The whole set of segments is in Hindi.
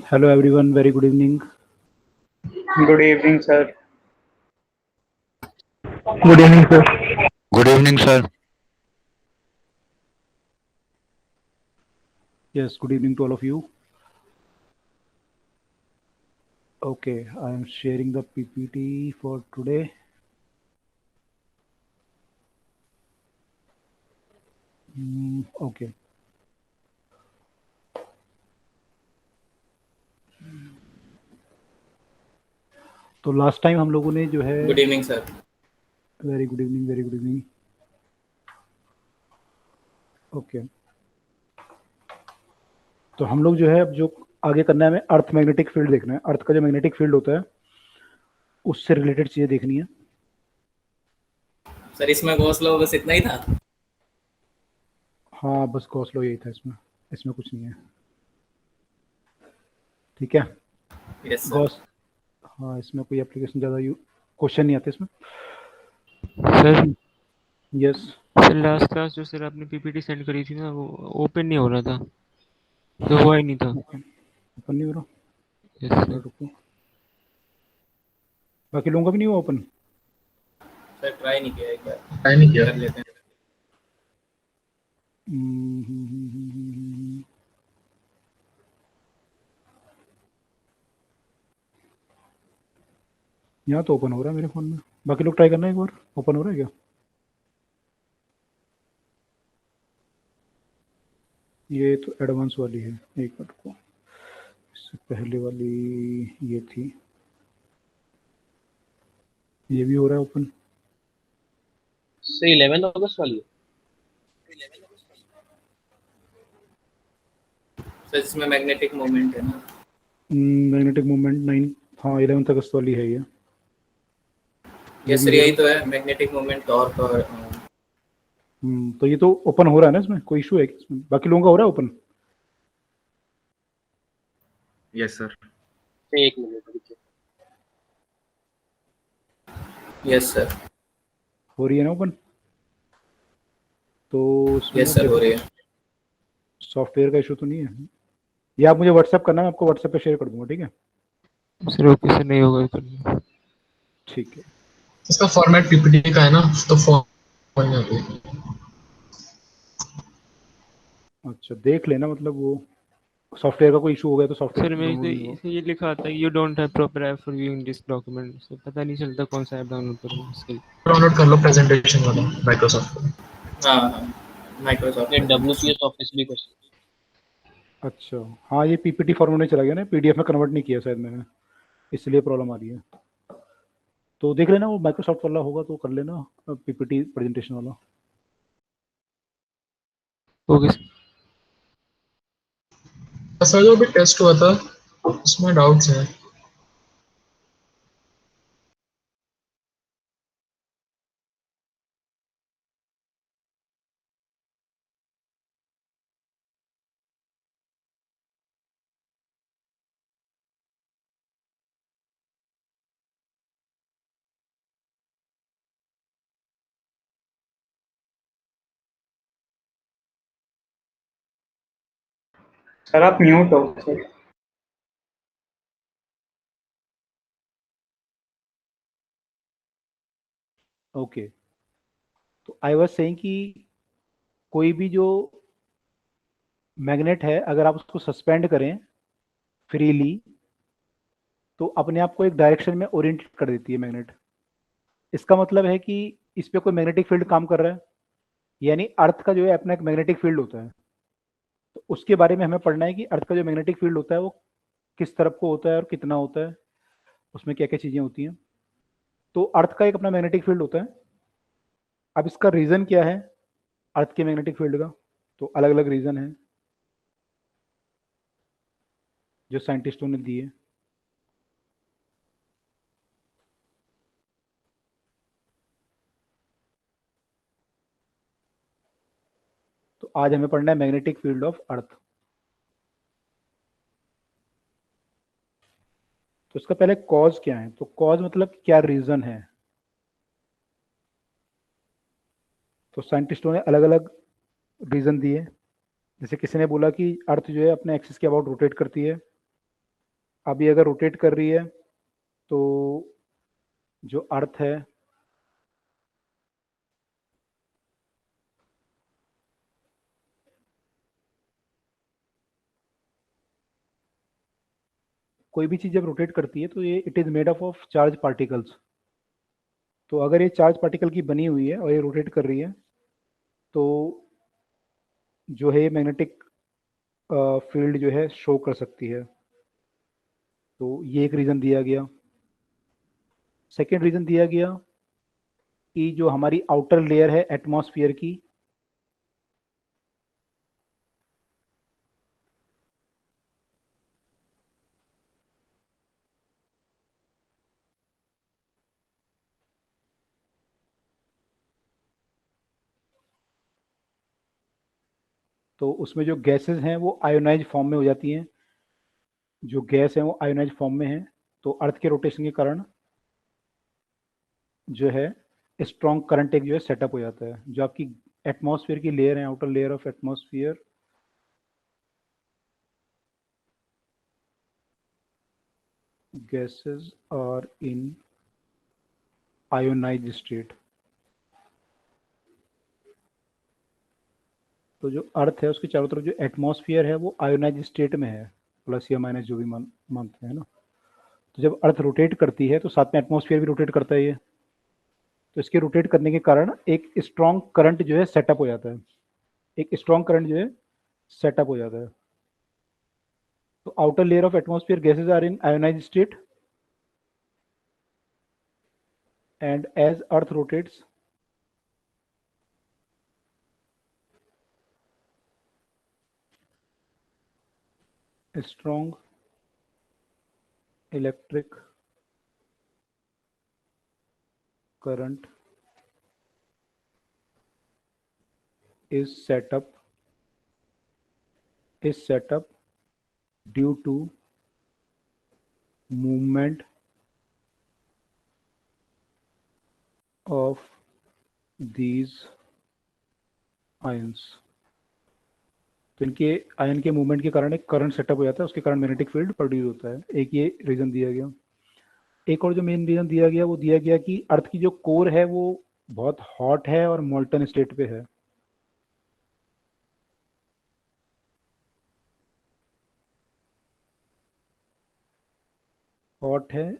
Hello everyone, very good evening. Good evening, sir. Good evening, sir. Good evening, sir. Yes, good evening to all of you. Okay, I am sharing the PPT for today. Okay. तो लास्ट टाइम हम लोगों ने जो है good evening sir. Very good evening, very good evening. Okay, तो हम लोग जो है अब जो आगे करना है, हमें अर्थ मैग्नेटिक फील्ड देखना है। अर्थ का जो मैग्नेटिक फील्ड होता है उससे रिलेटेड चीजें देखनी है। सर इसमें गॉस लॉ बस इतना ही था? हाँ, बस गॉस लॉ यही था, इसमें कुछ नहीं है। ठीक है, यस सर। गॉस, हाँ इसमें कोई एप्लीकेशन ज़्यादा क्वेश्चन नहीं आते इसमें। Sir yes sir last class जो सर आपने पीपीटी सेंड करी थी ना, वो ओपन नहीं हो रहा था, तो हुआ ही नहीं था। ओपन नहीं हो रहा। Yes sir. रुको, बाकी लोगों का भी नहीं हुआ ओपन। सर ट्राई नहीं किया, एक बार ट्राई नहीं किया। कर लेते हैं। यहाँ तो ओपन हो रहा है मेरे फ़ोन में। बाकी लोग ट्राई करना एक बार, ओपन हो रहा है क्या? ये तो एडवांस वाली है, एक मिनट को, इससे पहले वाली ये थी, ये भी हो रहा है ओपन। से 11 अगस्त वाली सर इसमें मैग्नेटिक मोमेंट है ना? मैग्नेटिक मूवमेंट 9, हाँ 11 अगस्त वाली है ये। यस भी सर, हो यही रहा तो है मैग्नेटिक मोमेंट टॉर्क और तो ये तो ओपन हो रहा है ना, इसमें कोई इशू है क्या इसमें? बाकी लोगों का हो रहा है ओपन? Yes sir. से 1 मिनट रुकिए। Yes sir. हो रही है ना ओपन? तो इसमें यस सर हो रही है। सॉफ्टवेयर का इशू तो नहीं है? या आप मुझे व्हाट्सएप करना, मैं आपको व्हाट्सएप पे शेयर कर दूंगा, ठीक है? सर ओके सर, नहीं होगा ओपन। ठीक है। इसका फॉर्मेट पीपीटी का है ना, तो फॉर्म जाती है। अच्छा, देख लेना, मतलब वो सॉफ्टवेयर का कोई इशू हो गया तो सॉफ्टवेयर सर मेरी डाउनलोड तो नहीं होगा। इसे ये लिखा आता है, you don't have proper app for viewing this document. Sir पता नहीं चलता कौन सा ऐप डाउनलोड करूँ इसके लिए। डाउनलोड कर लो प्रेजेंटेशन वाला माइक्रोसॉफ्ट। हाँ हाँ, माइक्रोसॉफ्ट ये प्रेजेंटेशन। डब्ल्यूपीएस ऑफिस भी कर सकते अच्छा, हाँ ये पीपीटी फॉर्मेट में चला गया ना, पीडीएफ में कन्वर्ट नहीं किया शायद मैंने, इसलिए प्रॉब्लम आ रही है। तो देख लेना, वो माइक्रोसॉफ्ट वाला होगा तो कर लेना, पीपीटी प्रेजेंटेशन वाला। Okay sir. सर जो भी टेस्ट हुआ था उसमें डाउट्स हैं। सर आप म्यूट हो सर। ओके, तो आई वाज सेइंग कि कोई भी जो मैग्नेट है, अगर आप उसको सस्पेंड करें फ्रीली तो अपने आप को एक डायरेक्शन में ओरिएंटेड कर देती है मैग्नेट। इसका मतलब है कि इस पे कोई मैग्नेटिक फील्ड काम कर रहा है, यानी अर्थ का जो है अपना एक मैग्नेटिक फील्ड होता है। तो उसके बारे में हमें पढ़ना है कि अर्थ का जो मैग्नेटिक फील्ड होता है वो किस तरफ को होता है और कितना होता है, उसमें क्या क्या चीज़ें होती हैं। तो अर्थ का एक अपना मैग्नेटिक फील्ड होता है। अब इसका रीज़न क्या है अर्थ के मैग्नेटिक फील्ड का? तो अलग अलग रीज़न है जो साइंटिस्टों ने दिए। तो आज हमें पढ़ना है मैग्नेटिक फील्ड ऑफ अर्थ। तो इसका पहले कॉज क्या है, तो कॉज मतलब क्या रीज़न है। तो साइंटिस्टों ने अलग अलग रीज़न दिए। जैसे किसी ने बोला कि अर्थ जो है अपने एक्सिस के अबाउट रोटेट करती है, अब ये अगर रोटेट कर रही है तो जो अर्थ है कोई भी चीज जब रोटेट करती है तो ये it is made up of charge particles. तो अगर ये चार्ज पार्टिकल की बनी हुई है और ये रोटेट कर रही है तो जो है मैग्नेटिक फील्ड जो है शो कर सकती है। तो ये एक रीजन दिया गया। सेकेंड रीजन दिया गया कि जो हमारी आउटर लेयर है एटमॉस्फेयर की, तो उसमें जो गैसेस हैं वो आयोनाइज फॉर्म में हो जाती हैं। जो गैस है वो आयोनाइज फॉर्म में है। तो अर्थ के रोटेशन के कारण जो है स्ट्रॉन्ग करंट एक जो है सेटअप हो जाता है। जो आपकी एटमॉस्फेयर की लेयर है, outer layer of atmosphere, gases are in ionized state। तो जो अर्थ है उसके चारों तरफ जो एटमॉस्फेयर है वो आयोनाइज स्टेट में है, प्लस या माइनस जो भी मानते हैं ना। तो जब अर्थ रोटेट करती है तो साथ में एटमॉस्फेयर भी रोटेट करता है ये। तो इसके रोटेट करने के कारण एक स्ट्रॉन्ग करंट जो है सेटअप हो जाता है। एक स्ट्रॉन्ग करंट जो है सेटअप हो जाता है। तो outer layer of atmosphere gases are in ionise state and as earth rotates strong electric current is set up due to movement of these ions। तो इनके आयन के मूवमेंट के कारण एक करंट सेटअप हो जाता है, उसके कारण मैग्नेटिक फील्ड प्रोड्यूस होता है। एक ये रीजन दिया गया। एक और जो मेन रीजन दिया गया वो दिया गया कि अर्थ की जो कोर है वो बहुत हॉट है और मोल्टन स्टेट पे है। हॉट है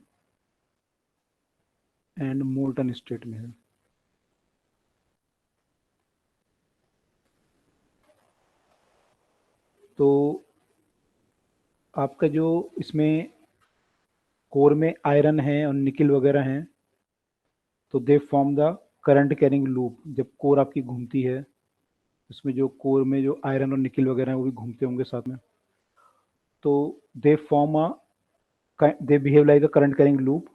एंड मोल्टन स्टेट में है। तो आपका जो इसमें कोर में आयरन है और निकल वगैरह हैं तो they form the current carrying loop. जब कोर आपकी घूमती है उसमें जो कोर में जो आयरन और निकल वगैरह हैं वो भी घूमते होंगे साथ में। तो they form they behave like a current carrying loop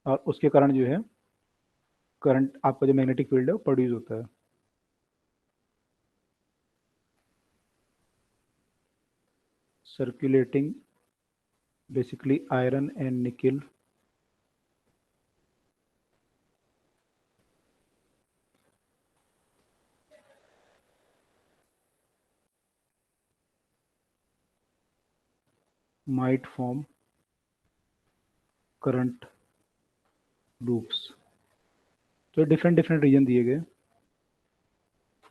और उसके कारण जो है करंट आपका जो मैग्नेटिक फील्ड है वो प्रोड्यूस होता है। सर्कुलेटिंग बेसिकली आयरन एंड निकल might form current loops। तो डिफरेंट डिफरेंट रीजन दिए गए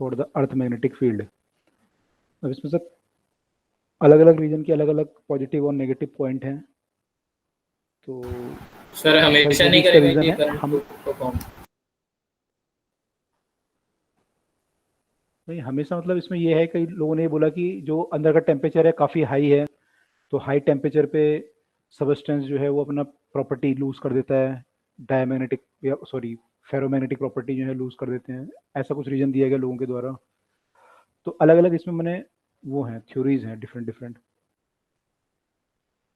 for the earth magnetic field. अब इसमें से अलग अलग रीजन के अलग अलग पॉजिटिव और नेगेटिव पॉइंट हैं। तो सर हमेशा जो भी नहीं इसका करेगा रीजन ये है करंट हम को फॉर्म। नहीं, हमेशा मतलब इसमें ये है कई लोगों ने ये बोला कि जो अंदर का टेम्परेचर है काफ़ी हाई है तो हाई टेम्परेचर पे सबस्टेंस जो है वो अपना प्रॉपर्टी लूज कर देता है, डायमैग्नेटिक या सॉरी फेरोमैग्नेटिक प्रॉपर्टी जो है लूज कर देते हैं। ऐसा कुछ रीजन दिया गया लोगों के द्वारा। तो अलग अलग इसमें मैंने वो हैं थ्योरीज हैं डिफरेंट डिफरेंट,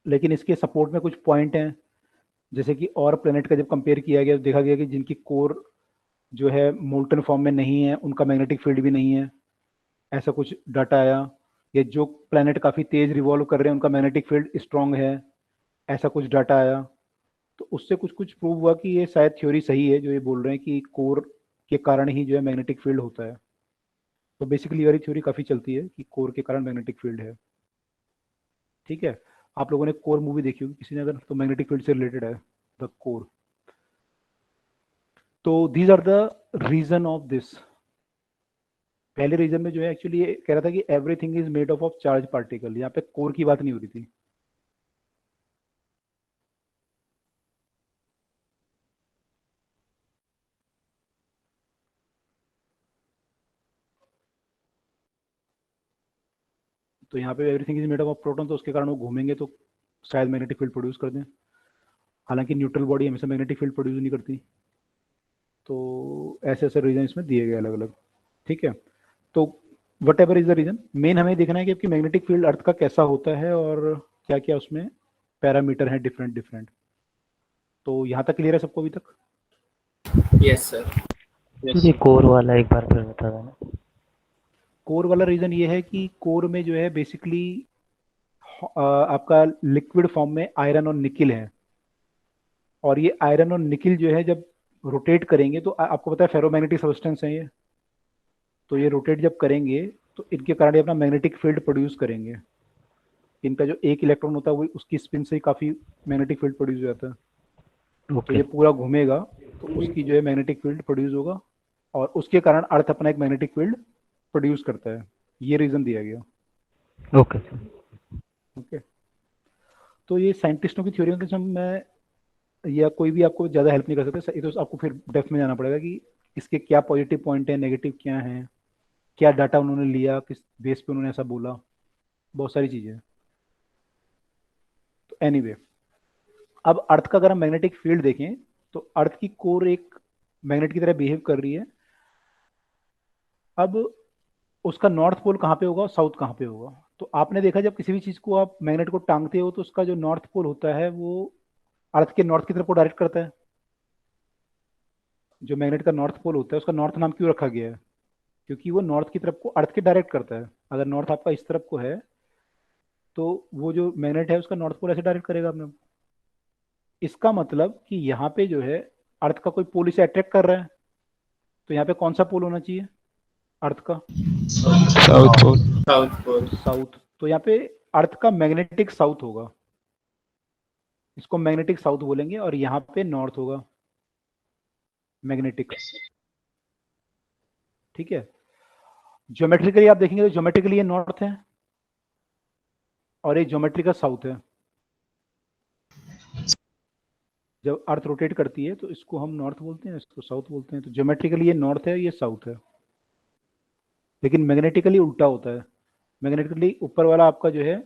लेकिन इसके सपोर्ट में कुछ पॉइंट हैं। जैसे कि और प्लेनेट का जब कंपेयर किया गया तो देखा गया कि जिनकी कोर जो है मोल्टन फॉर्म में नहीं है उनका मैग्नेटिक फील्ड भी नहीं है, ऐसा कुछ डाटा आया। या जो प्लेनेट काफ़ी तेज रिवॉल्व कर रहे हैं उनका मैग्नेटिक फील्ड स्ट्रांग है, ऐसा कुछ डाटा आया। तो उससे कुछ कुछ प्रूव हुआ कि ये शायद थ्योरी सही है जो ये बोल रहे हैं कि कोर के कारण ही जो है मैग्नेटिक फील्ड होता है। तो बेसिकली ये थ्योरी काफ़ी चलती है कि कोर के कारण मैग्नेटिक फील्ड है। ठीक है। आप लोगों ने कोर मूवी देखी होगी किसी ने अगर, तो मैग्नेटिक फील्ड से रिलेटेड है द कोर। तो these are the reason of this. पहले रीजन में जो है एक्चुअली ये कह रहा था कि everything is made of charge particle, यहाँ पे कोर की बात नहीं हो रही थी। तो यहाँ पे everything is made of proton, तो उसके कारण वो घूमेंगे तो शायद मैग्नेटिक फील्ड प्रोड्यूस कर दें। हालांकि न्यूट्रल बॉडी हमेशा मैग्नेटिक फील्ड प्रोड्यूस नहीं करती। तो ऐसे ऐसे रीजन इसमें दिए गए अलग अलग, ठीक है। तो whatever is the reason, मेन हमें देखना है कि मैग्नेटिक फील्ड अर्थ का कैसा होता है और क्या क्या उसमें पैरामीटर हैं डिफरेंट डिफरेंट। तो यहाँ तक क्लियर है सबको अभी तक? Yes sir. Yes, ये sir. कोर वाला एक बार फिर बता देना। कोर वाला रीजन ये है कि कोर में जो है बेसिकली आपका लिक्विड फॉर्म में आयरन और निकिल है, और ये आयरन और निकिल जो है जब रोटेट करेंगे तो आपको पता है फेरोमैग्नेटिक सब्सटेंस है ये, तो ये रोटेट जब करेंगे तो इनके कारण ये अपना मैग्नेटिक फील्ड प्रोड्यूस करेंगे। इनका जो एक इलेक्ट्रॉन होता है वो उसकी स्पिन से ही काफी मैग्नेटिक फील्ड प्रोड्यूस हो जाता है। तो ओके ये पूरा घूमेगा तो उसकी जो है मैग्नेटिक फील्ड प्रोड्यूस होगा, और उसके कारण अर्थ अपना एक मैग्नेटिक फील्ड प्रोड्यूस करता है। ये रीजन दिया गया। ओके ओके, तो ये साइंटिस्टों की थ्योरी के मैं या कोई भी आपको ज़्यादा हेल्प नहीं कर सकते, ये तो आपको फिर डेप्थ में जाना पड़ेगा कि इसके क्या पॉजिटिव पॉइंट है, नेगेटिव क्या है, क्या डाटा उन्होंने लिया, किस बेस पे उन्होंने ऐसा बोला, बहुत सारी चीज़ें। तो एनीवे, अब अर्थ का अगर हम मैग्नेटिक फील्ड देखें तो अर्थ की कोर एक मैग्नेट की तरह बिहेव कर रही है। अब उसका नॉर्थ पोल कहाँ पे होगा, साउथ कहाँ पे होगा? तो आपने देखा जब किसी भी चीज़ को आप मैग्नेट को टांगते हो तो उसका जो नॉर्थ पोल होता है वो अर्थ के नॉर्थ की तरफ को डायरेक्ट करता है। जो मैग्नेट का नॉर्थ पोल होता है उसका नॉर्थ नाम क्यों रखा गया है? क्योंकि वो नॉर्थ की तरफ को अर्थ के डायरेक्ट करता है। अगर नॉर्थ आपका इस तरफ को है तो वो जो मैग्नेट है उसका नॉर्थ पोल ऐसे डायरेक्ट करेगा अपने। इसका मतलब कि यहाँ पे जो है अर्थ का कोई पोल इसे अट्रैक्ट कर रहा है, तो यहाँ पे कौन सा पोल होना चाहिए अर्थ का? South pole. South pole. South. तो यहाँ पे अर्थ का मैग्नेटिक साउथ होगा, इसको मैग्नेटिक साउथ बोलेंगे, और यहाँ पे नॉर्थ होगा मैग्नेटिक। ठीक है, ज्योमेट्रिकली आप देखेंगे तो ज्योमेट्रिकली ये नॉर्थ है और ये ज्योमेट्री का साउथ है। जब अर्थ रोटेट करती है तो इसको हम नॉर्थ बोलते हैं, इसको साउथ बोलते हैं। तो ज्योमेट्रिकली ये नॉर्थ है, ये साउथ है, लेकिन मैग्नेटिकली उल्टा होता है। मैग्नेटिकली ऊपर वाला आपका जो है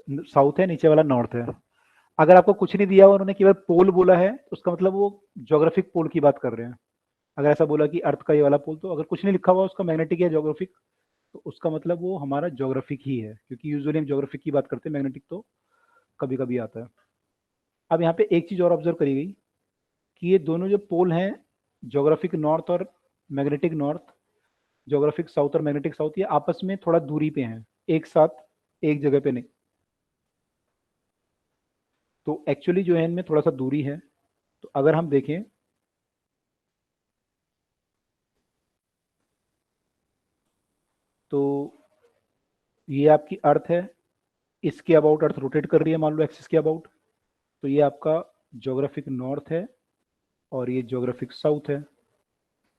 साउथ है, नीचे वाला नॉर्थ है। अगर आपको कुछ नहीं दिया हुआ, उन्होंने केवल पोल बोला है, तो उसका मतलब वो ज्योग्राफिक पोल की बात कर रहे हैं। अगर ऐसा बोला कि अर्थ का ये वाला पोल, तो अगर कुछ नहीं लिखा हुआ उसका मैग्नेटिक या ज्योग्राफिक, तो उसका मतलब वो हमारा ज्योग्राफिक ही है, क्योंकि यूजुअली हम ज्योग्राफिक की बात करते हैं, मैग्नेटिक तो कभी कभी आता है। अब यहाँ पे एक चीज और ऑब्जर्व करी गई कि ये दोनों जो पोल हैं, ज्योग्राफिक नॉर्थ और मैग्नेटिक नॉर्थ, ज्योग्राफिक साउथ और मैग्नेटिक साउथ, ये आपस में थोड़ा दूरी पे हैं, एक साथ एक जगह पे नहीं। तो एक्चुअली जो है इनमें थोड़ा सा दूरी है। तो अगर हम देखें तो ये आपकी अर्थ है, इसके अबाउट अर्थ रोटेट कर रही है, मान लो एक्सिस के अबाउट, तो ये आपका ज्योग्राफिक नॉर्थ है और ये ज्योग्राफिक साउथ है।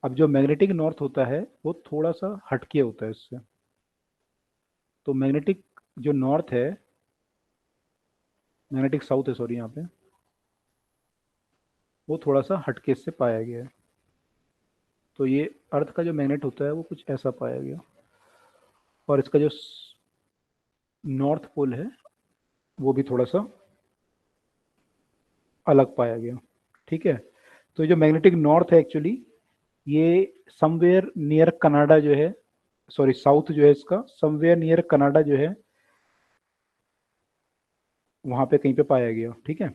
अब जो मैग्नेटिक नॉर्थ होता है वो थोड़ा सा हटके होता है इससे। तो मैग्नेटिक जो नॉर्थ है, मैग्नेटिक साउथ है सॉरी, यहाँ पे वो थोड़ा सा हटके से पाया गया है। तो ये अर्थ का जो मैग्नेट होता है वो कुछ ऐसा पाया गया, और इसका जो नॉर्थ पोल है वो भी थोड़ा सा अलग पाया गया। ठीक है, तो ये जो मैग्नेटिक नॉर्थ है एक्चुअली ये समवेयर नियर कनाडा जो है, सॉरी साउथ जो है इसका समवेयर नियर कनाडा जो है वहां पे कहीं पे पाया गया। ठीक है,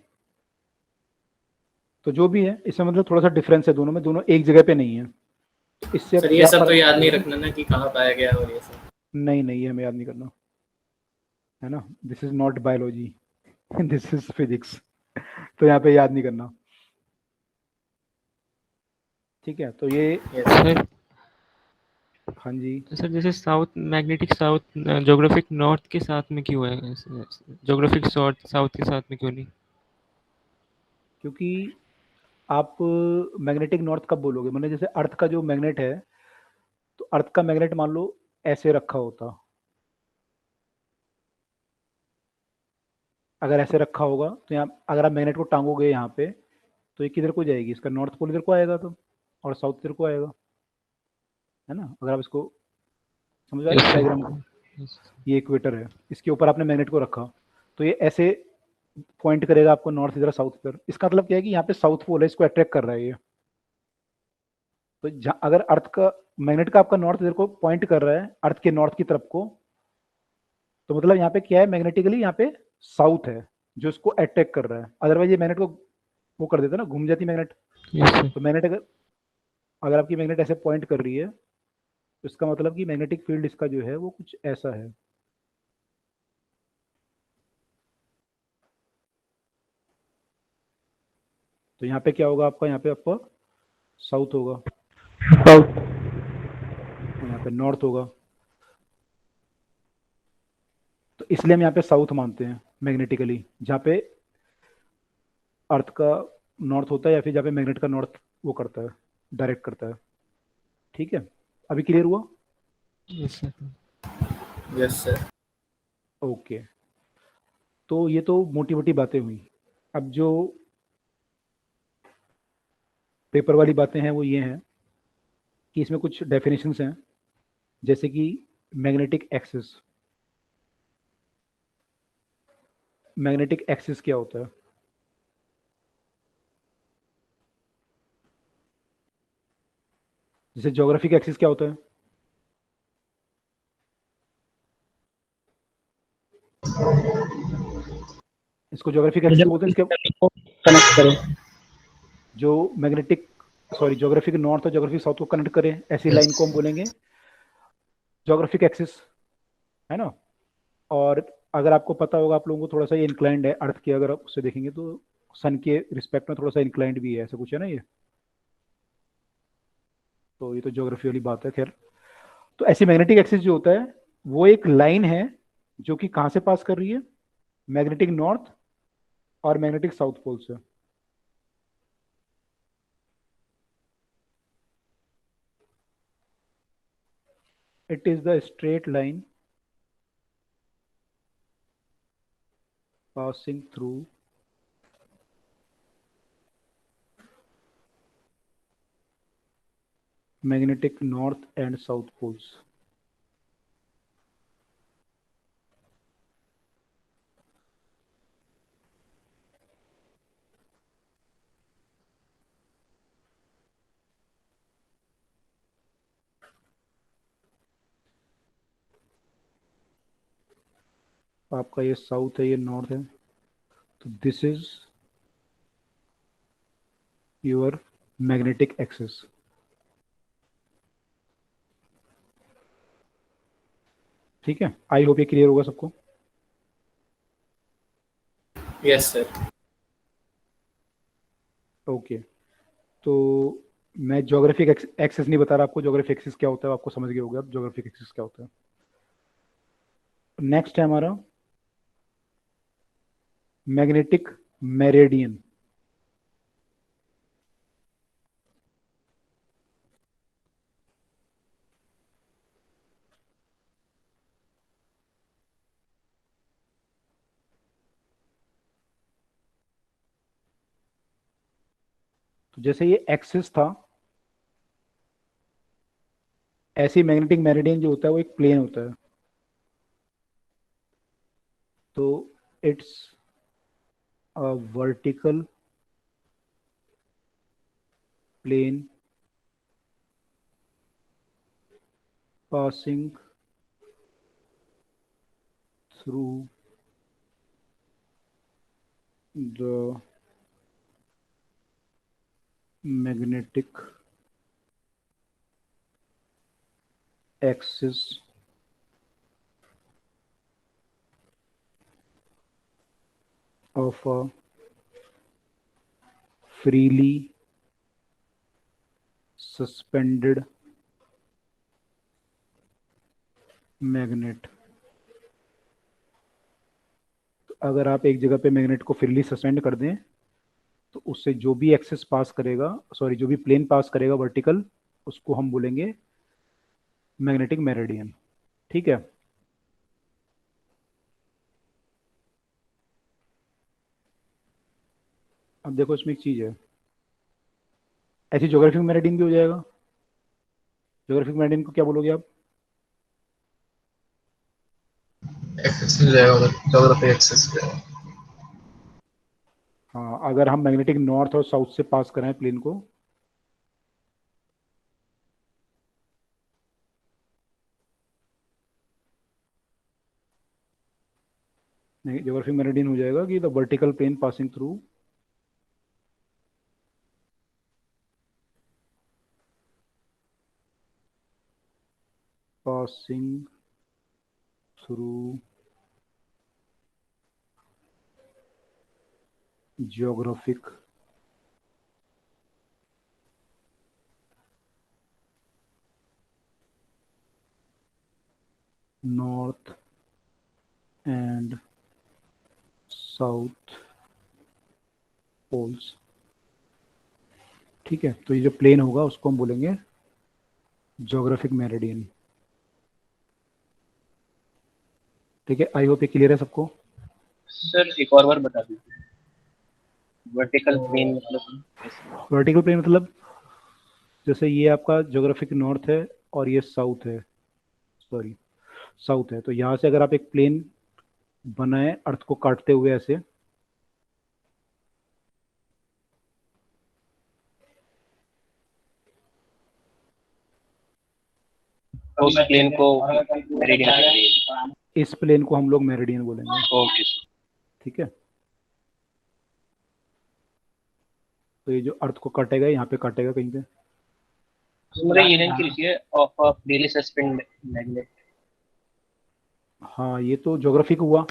तो जो भी है इसमें मतलब थोड़ा सा डिफरेंस है दोनों में, दोनों एक जगह पे नहीं है। तो इससे सर ये सब तो याद नहीं रखना ना कि कहाँ पाया गया और ये सब। नहीं नहीं, ये हमें याद नहीं करना है ना, this is not biology, this is physics, तो यहाँ पे याद नहीं करना। ठीक है, तो ये यस सर हाँ जी, तो सर जैसे south magnetic south geographic north के साथ में क्यों है, ज्योग्राफिक साउथ साउथ के साथ में क्यों नहीं? क्योंकि आप मैग्नेटिक नॉर्थ कब बोलोगे, मतलब जैसे अर्थ का जो मैग्नेट है, तो अर्थ का मैग्नेट मान लो ऐसे रखा होता, अगर ऐसे रखा होगा तो यहाँ अगर आप मैग्नेट को टांगोगे यहाँ पे, तो ये किधर को जाएगी, इसका नॉर्थ पोल इधर को आएगा, तो और साउथ इधर को आएगा, है ना। अगर आप इसको समझ आ रहे यस हैं इस सर। डायग्राम को, यस। ये इक्वेटर है, इसके ऊपर आपने मैग्नेट को रखा, तो ये ऐसे पॉइंट करेगा आपको नॉर्थ इधर साउथ इधर। इसका मतलब क्या है कि यहाँ पे साउथ पोल है, इसको अट्रैक्ट कर रहा है ये। तो अगर अर्थ का मैग्नेट का आपका नॉर्थ इधर को पॉइंट कर रहा है अर्थ के नॉर्थ की तरफ को, तो मतलब यहाँ पे क्या है, मैग्नेटिकली यहाँ पे साउथ है जो इसको अट्रैक्ट कर रहा है। अदरवाइज ये मैग्नेट को वो कर देता ना, घूम जाती मैग्नेट। Yes sir. तो मैग्नेट अगर अगर आपकी मैग्नेट ऐसे पॉइंट कर रही है, तो इसका मतलब कि मैग्नेटिक फील्ड इसका जो है वो कुछ ऐसा है। तो यहाँ पे क्या होगा आपका, यहाँ पे आपका साउथ होगा और यहाँ पे नॉर्थ होगा। तो इसलिए हम यहाँ पे साउथ मानते हैं मैग्नेटिकली, जहाँ पे अर्थ का नॉर्थ होता है या फिर जहाँ पे मैग्नेट का नॉर्थ वो करता है, डायरेक्ट करता है। ठीक है, अभी क्लियर हुआ? Yes sir. Yes sir. Okay, तो ये तो मोटी मोटी बातें हुई। अब जो पेपर वाली बातें हैं वो ये हैं कि इसमें कुछ डेफिनेशंस हैं, जैसे कि मैग्नेटिक एक्सिस। मैग्नेटिक एक्सिस क्या होता है? जैसे ज्योग्राफिक एक्सिस क्या होता है? इसको ज्योग्राफिक एक्सिस बोलते हैं। इसके को कनेक्ट करें। जो मैग्नेटिक सॉरी ज्योग्राफिक नॉर्थ और ज्योग्राफिक साउथ को कनेक्ट करें, ऐसी लाइन को हम बोलेंगे ज्योग्राफिक एक्सिस, है ना। और अगर आपको पता होगा, आप लोगों को थोड़ा सा ये इंक्लाइंड है अर्थ के, अगर आप उससे देखेंगे तो सन के रिस्पेक्ट में थोड़ा सा इंक्लाइंड भी है, ऐसा कुछ है ना ये। तो ये तो ज्योग्राफी वाली बात है। खैर, तो ऐसी मैग्नेटिक एक्सिस जो होता है वो एक लाइन है जो कि कहाँ से पास कर रही है, मैग्नेटिक नॉर्थ और मैग्नेटिक साउथ पोल से। It is the straight line passing through magnetic north and south poles. आपका ये साउथ है, ये नॉर्थ है, तो this is your magnetic axis. ठीक है, आई होप ये क्लियर होगा सबको। Yes sir. ओके, तो मैं ज्योग्राफिक एक्सिस नहीं बता रहा आपको, ज्योग्राफिक एक्सिस क्या होता है आपको समझ गए होगे आप ज्योग्राफिक एक्सिस क्या होता है। नेक्स्ट है हमारा मैग्नेटिक मेरिडियन। तो जैसे ये एक्सिस था, ऐसे मैग्नेटिक मेरिडियन जो होता है वो एक प्लेन होता है। तो it's a vertical plane passing through the magnetic axis of a freely suspended magnet. तो अगर आप एक जगह पे मैग्नेट को फ्रीली सस्पेंड कर दें तो उससे जो भी एक्सेस पास करेगा, सॉरी जो भी प्लेन पास करेगा वर्टिकल, उसको हम बोलेंगे मैग्नेटिक मेरिडियन। ठीक है। अब देखो इसमें एक चीज है, ऐसे ज्योग्राफिक मेरिडियन भी हो जाएगा। ज्योग्राफिक मेरिडियन को क्या बोलोगे आप? एक्सेस मिल जाएगा उधर, ज्योग्राफी एक्सेस पे। हाँ, अगर हम मैग्नेटिक नॉर्थ और साउथ से पास कराएं प्लेन को, ज्योग्राफिक मेरिडियन हो जाएगा कि the vertical plane passing through passing through geographic north and south poles। ठीक है, तो ये जो प्लेन होगा उसको हम बोलेंगे ज्योग्राफिक मेरिडियन। ठीक है, आई होप ये क्लियर है सबको। सर एक और बार बता दीजिए, वर्टिकल प्लेन मतलब कैसे? वर्टिकल प्लेन मतलब जैसे ये आपका ज्योग्राफिक नॉर्थ है और ये साउथ है, सॉरी साउथ है, तो यहाँ से अगर आप एक प्लेन बनाए अर्थ को काटते हुए ऐसे, उस प्लेन को मेरिडियन कहते इस प्लेन को हम लोग मेरिडियन बोलेंगे। हैं। Okay sir. ठीक है, तो ये जो अर्थ को काटेगा यहाँ पे काटेगा कहीं पे। तो मुझे ये लाइन की लिखिए, of a freely suspend magnet. हाँ, ये तो ज्योग्राफिक हुआ।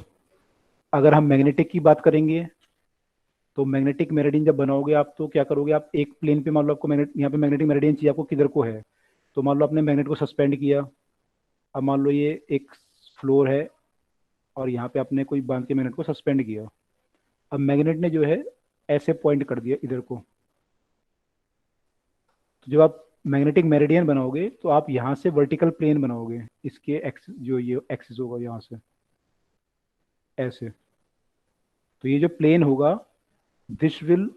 अगर हम मैग्नेटिक की बात करेंगे तो मैग्नेटिक मेरिडियन जब बनाओगे आप तो क्या करोगे, आप एक प्लेन पे मान लो आपको मैग्नेट, यहाँ पे मैग्नेटिक मेरिडियन चाहिए आपको किधर को है, तो मान लो आपने मैग्नेट को सस्पेंड किया। अब मान लो ये एक फ्लोर है और यहाँ पे आपने कोई बांध के मैग्नेट को सस्पेंड किया। अब मैग्नेट ने जो है ऐसे पॉइंट कर दिया इधर को, तो जब आप मैग्नेटिक मेरिडियन बनाओगे तो आप यहाँ से वर्टिकल प्लेन बनाओगे, इसके एक्सिस जो ये एक्सिस होगा यहाँ से ऐसे, तो ये जो प्लेन होगा this will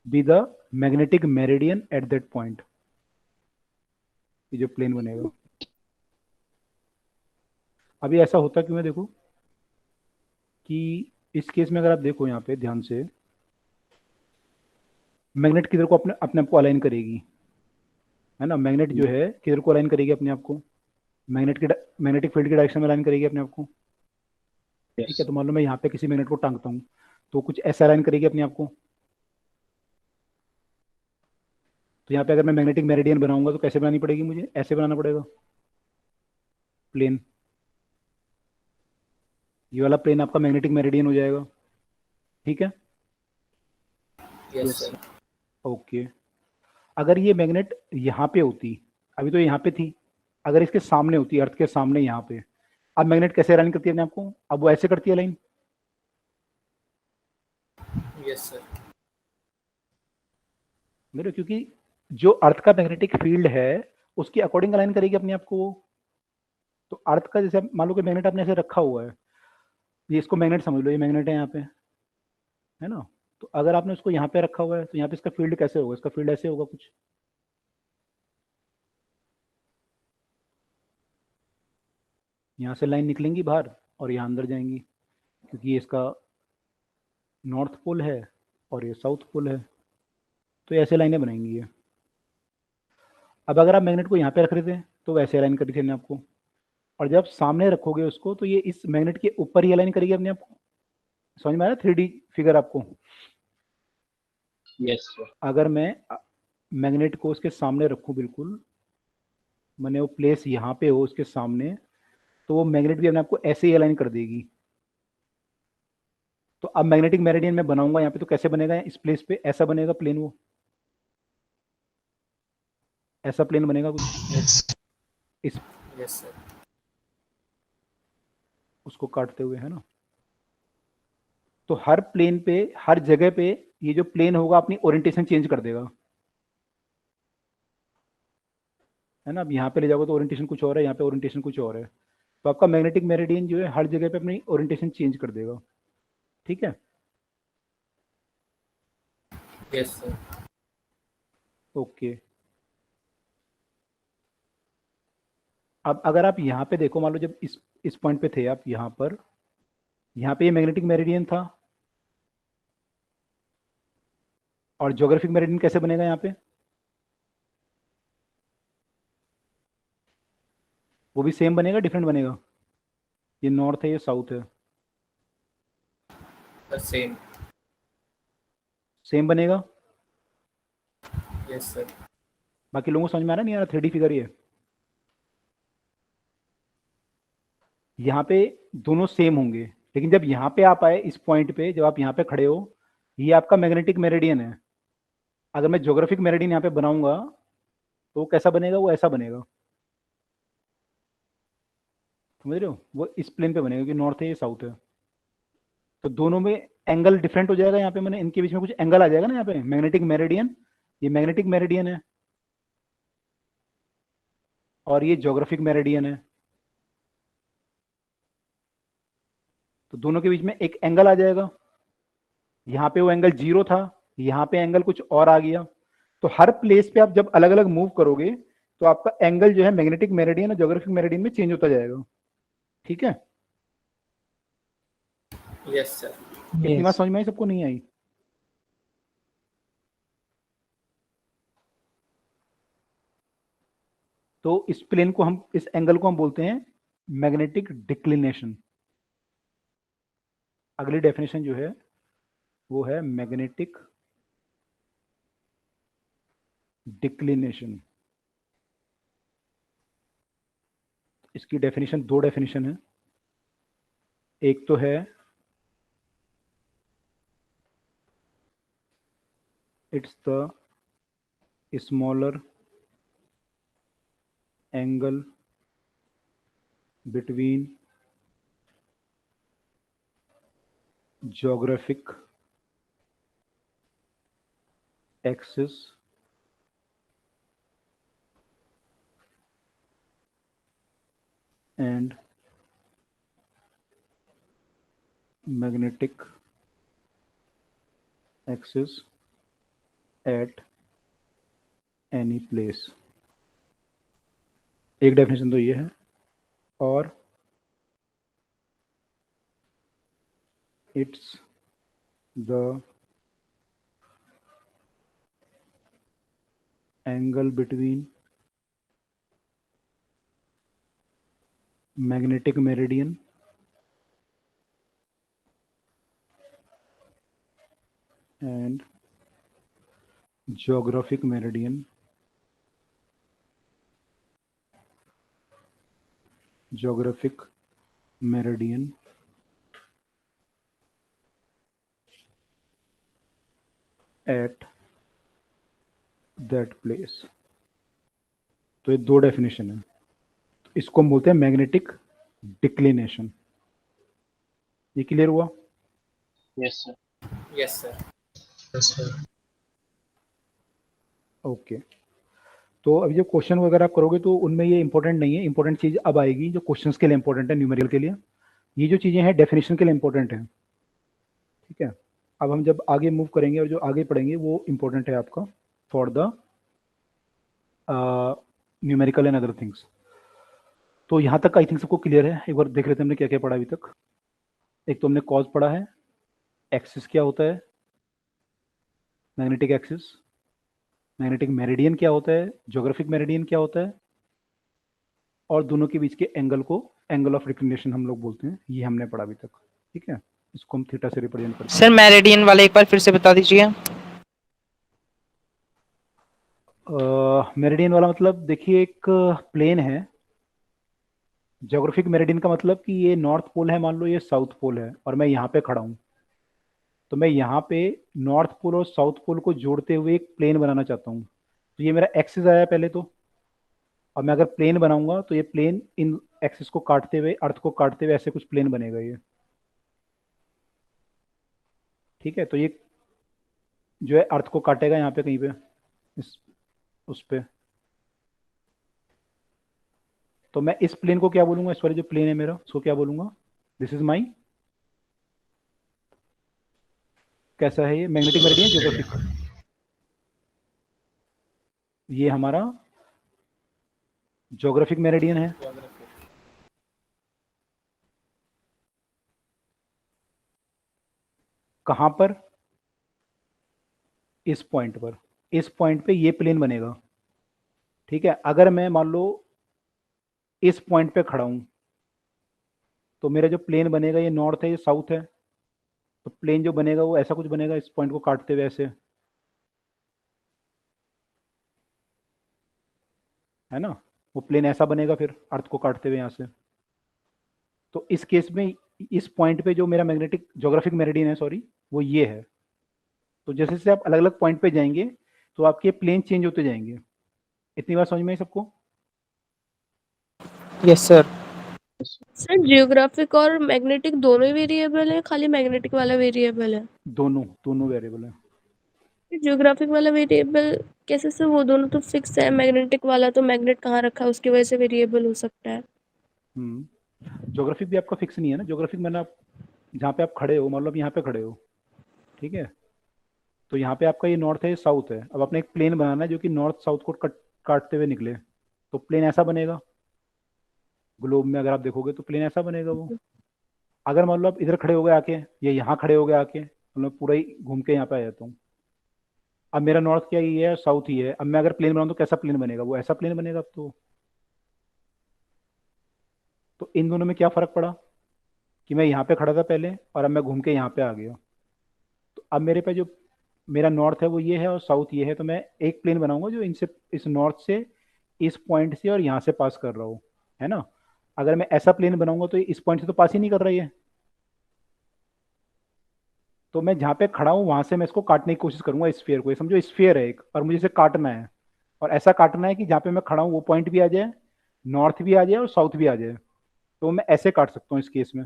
be the magnetic meridian at that point. ये जो प्लेन बनेगा, अभी ऐसा होता क्यों है देखो कि इस केस में अगर आप देखो यहाँ पे ध्यान से, मैग्नेट किधर को अपने अपने आप को अलाइन करेगी, है ना। मैग्नेट जो है किधर को अलाइन करेगी अपने आप को, मैग्नेटिक फील्ड की डायरेक्शन में अलाइन करेगी अपने आप को। ठीक है, तो मान लो मैं यहाँ पे किसी मैग्नेट को टांगता हूँ तो कुछ ऐसा अलाइन करेगी अपने आप को। तो यहाँ पे अगर मैं मैग्नेटिक मेरिडियन बनाऊंगा तो कैसे बनानी पड़ेगी मुझे, ऐसे बनाना पड़ेगा प्लेन। ये वाला प्लेन आपका मैग्नेटिक मेरिडियन हो जाएगा। ठीक है, यस सर। ओके। अगर ये मैग्नेट यहाँ पे होती, अभी तो यहाँ पे थी, अगर इसके सामने होती, अर्थ के सामने यहाँ पे, अब मैग्नेट कैसे अलाइन करती है अपने आप को, अब वो ऐसे करती है लाइन। Yes sir. मेरे क्योंकि जो अर्थ का मैग्नेटिक फील्ड है उसके अकॉर्डिंग अलाइन करेगी अपने आप को वो। तो अर्थ का जैसे मान लो कि मैग्नेट आपने ऐसे रखा हुआ है, ये इसको मैग्नेट समझ लो, ये मैग्नेट है यहाँ पे, है ना। तो अगर आपने उसको यहाँ पे रखा हुआ है तो यहाँ पे इसका फील्ड कैसे होगा, इसका फील्ड ऐसे होगा कुछ, यहाँ से लाइन निकलेंगी बाहर और यहाँ अंदर जाएंगी, क्योंकि ये इसका नॉर्थ पोल है और ये साउथ पोल है, तो ऐसे लाइनें बनाएंगी ये। अब अगर आप मैग्नेट को यहाँ पे रख रहे थे तो वैसे अलाइन कर रही थी अपने आपको, और जब सामने रखोगे उसको तो ये इस मैग्नेट के ऊपर ही अलाइन करेगी अपने आप को। समझ में आ रहा है 3D फिगर आपको? Yes sir. अगर मैं मैग्नेट को उसके सामने रखूं, बिल्कुल मैंने वो प्लेस यहाँ पे हो उसके सामने, तो वो मैग्नेट भी अपने आपको ऐसे ही अलाइन कर देगी। तो अब मैग्नेटिक मेरिडियन में बनाऊंगा यहाँ पे तो कैसे बनेगा, इस प्लेस पे ऐसा बनेगा प्लेन, वो ऐसा प्लेन बनेगा कुछ Yes. इस, यस सर। उसको काटते हुए, है ना। तो हर प्लेन पे, हर जगह पे ये जो प्लेन होगा अपनी ओरिएंटेशन चेंज कर देगा, है ना। अब यहाँ पे ले जाओगे तो ओरिएंटेशन कुछ और है, यहाँ पे ओरिएंटेशन कुछ और है। तो आपका मैग्नेटिक मेरिडियन जो है हर जगह पे अपनी ओरिएंटेशन चेंज कर देगा, ठीक है। Yes sir. ओके, अब अगर आप यहाँ पे देखो, मान लो जब इस पॉइंट पे थे आप, यहाँ पर, यहाँ पे ये मैग्नेटिक मेरिडियन था, और ज्योग्राफिक मेरिडियन कैसे बनेगा यहाँ पे, वो भी सेम बनेगा, डिफरेंट बनेगा? ये नॉर्थ है, ये साउथ है, सेम। सेम बनेगा। Yes sir. बाकी लोगों को समझ में आ रहा नहीं आ रहा? 3D फिगर ये, यहाँ पे दोनों सेम होंगे, लेकिन जब यहाँ पे आप आए इस पॉइंट पे, जब आप यहाँ पे खड़े हो, ये आपका मैग्नेटिक मेरिडियन है। अगर मैं ज्योग्राफिक मेरिडियन यहाँ पे बनाऊंगा तो वो कैसा बनेगा, वो ऐसा बनेगा, समझ रहे हो? वो इस प्लेन पे बनेगा, कि नॉर्थ है ये साउथ है, तो दोनों में एंगल डिफरेंट हो जाएगा। यहाँ पे मैंने इनके बीच में कुछ एंगल आ जाएगा ना, यहाँ पे मैग्नेटिक मेरिडियन, ये मैग्नेटिक मेरिडियन है और ये ज्योग्राफिक मेरिडियन है, तो दोनों के बीच में एक एंगल आ जाएगा। यहाँ पे वो एंगल 0 था, यहाँ पे एंगल कुछ और आ गया। तो हर प्लेस पे आप जब अलग अलग मूव करोगे तो आपका एंगल जो है मैग्नेटिक मेरिडियन और ज्योग्राफिक मेरिडियन में चेंज होता जाएगा, ठीक है। Yes sir. इतनी बात समझ में आई सबको, नहीं आई? तो इस प्लेन को हम, इस एंगल को हम बोलते हैं मैग्नेटिक डिक्लिनेशन। अगली डेफिनेशन जो है वो है मैग्नेटिक डिक्लिनेशन। इसकी डेफिनेशन, दो डेफिनेशन है। एक तो है it's the smaller angle between geographic axis and magnetic axis at any place। एक डेफिनेशन तो ये है, और it's the angle between magnetic meridian and geographic meridian, geographic meridian at that place। तो ये दो डेफिनेशन है, तो इसको हम बोलते हैं मैग्नेटिक डिक्लिनेशन। ये क्लियर हुआ? Yes sir. Yes sir. yes sir। Okay, तो अभी जो क्वेश्चन वगैरह आप करोगे तो उनमें ये इंपॉर्टेंट नहीं है। इंपॉर्टेंट चीज अब आएगी जो क्वेश्चंस के लिए इंपॉर्टेंट है, न्यूमेरिकल के लिए। ये जो चीजें हैं डेफिनेशन के लिए इंपॉर्टेंट है, ठीक है। अब हम जब आगे मूव करेंगे और जो आगे पढ़ेंगे वो इंपॉर्टेंट है आपका for the numerical and other things. तो यहाँ तक आई थिंक सबको क्लियर है। एक बार देख लेते हैं हमने क्या क्या पढ़ा अभी तक। एक तो हमने कॉज पढ़ा है, एक्सिस क्या होता है, मैग्नेटिक एक्सिस, मैग्नेटिक मेरिडियन क्या होता है, ज्योग्राफिक मेरिडियन क्या होता है, और दोनों के बीच के एंगल को एंगल ऑफ डिक्लिनेशन हम लोग बोलते हैं। ये हमने पढ़ा अभी तक, ठीक है। इसको हम थीटा से रिप्रेजेंट करते हैं। सर मेरिडियन वाला एक बार फिर से बता दीजिए। मेरिडियन वाला मतलब देखिए, एक प्लेन है। ज्योग्राफिक मेरिडियन का मतलब कि ये नॉर्थ पोल है, मान लो ये साउथ पोल है, और मैं यहाँ पे खड़ा हूँ, तो मैं यहाँ पे नॉर्थ पोल और साउथ पोल को जोड़ते हुए एक प्लेन बनाना चाहता हूँ। तो ये मेरा एक्सिस आया पहले, तो और मैं अगर प्लेन बनाऊंगा तो ये प्लेन इन एक्सिस को काटते हुए, अर्थ को काटते हुए ऐसे कुछ प्लेन बनेगा ये। ठीक है, तो ये जो है अर्थ को काटेगा यहाँ पे कहीं पे, इस उस पे। तो मैं इस प्लेन को क्या बोलूंगा, इस वाले जो प्लेन है मेरा, उसको क्या बोलूंगा? दिस इज माई, कैसा है ये? Magnetic meridian, geographic. ये हमारा ज्योग्राफिक मेरिडियन है। कहां पर? इस पॉइंट पर। इस पॉइंट पे ये प्लेन बनेगा। ठीक है, अगर मैं मान लो इस पॉइंट पे खड़ा हूं तो मेरा जो प्लेन बनेगा ये नॉर्थ है, ये साउथ है। तो प्लेन जो बनेगा वो ऐसा कुछ बनेगा, इस पॉइंट को काटते हुए ऐसे, है ना? वो प्लेन ऐसा बनेगा फिर अर्थ को काटते हुए यहाँ से। तो इस केस में इस पॉइंट पे जो मेरा मैग्नेटिक ज्योग्राफिक मेरिडियन है, सॉरी, वो ये है। तो जैसे जैसे आप अलग अलग पॉइंट पे जाएंगे तो आपके प्लेन चेंज होते जाएंगे। इतनी बात समझ में आई सबको? Yes sir. सर जियोग्राफिक और मैग्नेटिक दोनों ही वेरिएबल है, खाली मैग्नेटिक वाला वेरिएबल है? दोनों दोनों वेरिएबल है। जियोग्राफिक वाला वेरिएबल कैसे सर? वो दोनों तो फिक्स है, मैग्नेटिक वाला तो मैग्नेट कहाँ रखा है उसकी वजह से वेरिएबल हो सकता है। ज्योग्राफिक भी आपका फिक्स नहीं है ना। ज्योग्राफिक मैंने आप जहाँ पे आप खड़े हो, मान लो आप यहाँ पे खड़े हो, ठीक है, तो यहाँ पे आपका ये नॉर्थ है, ये साउथ है। अब आपने एक प्लेन बनाना है जो कि नॉर्थ साउथ को काटते हुए निकले। तो प्लेन ऐसा बनेगा, ग्लोब में अगर आप देखोगे तो प्लेन ऐसा बनेगा वो। अगर मान लो आप इधर खड़े हो गए आके, या यहाँ खड़े हो गए आके, तो मैं पूरा ही घूम के यहाँ पे आ जाता हूँ। अब मेरा नॉर्थ क्या ही है, साउथ ही है। अब मैं अगर प्लेन बनाऊँ तो कैसा प्लेन बनेगा? वो ऐसा प्लेन बनेगा। अब तो इन दोनों में क्या फर्क पड़ा कि मैं यहाँ पे खड़ा था पहले और अब मैं घूम के यहाँ पे आ गया। तो अब मेरे पे जो मेरा नॉर्थ है वो ये है और साउथ ये है। तो मैं एक प्लेन बनाऊंगा जो इनसे, इस नॉर्थ से, इस पॉइंट से और यहाँ से पास कर रहा हो, है ना? अगर मैं ऐसा प्लेन बनाऊंगा तो इस पॉइंट से तो पास ही नहीं कर रहा है। तो मैं जहाँ पे खड़ा हूँ वहां से मैं इसको काटने की कोशिश करूंगा, स्फीयर को। ये समझो स्फीयर है एक, और मुझे इसे काटना है। और ऐसा काटना है कि जहाँ पे मैं खड़ा हूँ वो पॉइंट भी आ जाए, नॉर्थ भी आ जाए और साउथ भी आ जाए। तो मैं ऐसे काट सकता हूँ इस केस में।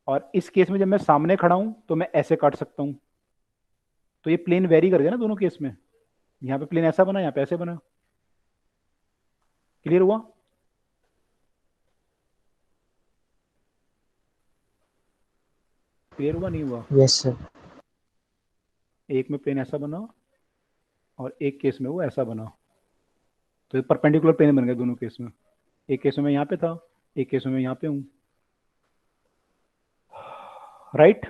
और इस केस में जब मैं सामने खड़ा हूँ तो मैं ऐसे काट सकता हूँ। तो ये प्लेन वेरी कर गया ना दोनों केस में। यहाँ पे प्लेन ऐसा बना, यहाँ पे ऐसे बना। क्लियर हुआ? क्लियर हुआ नहीं हुआ? Yes sir. एक में प्लेन ऐसा बना और एक केस में वो ऐसा बना। तो ये परपेंडिकुलर प्लेन बन गया दोनों केस में। एक केस में मैं यहाँ पे था, एक केस में मैं यहाँ पे हूँ। Right?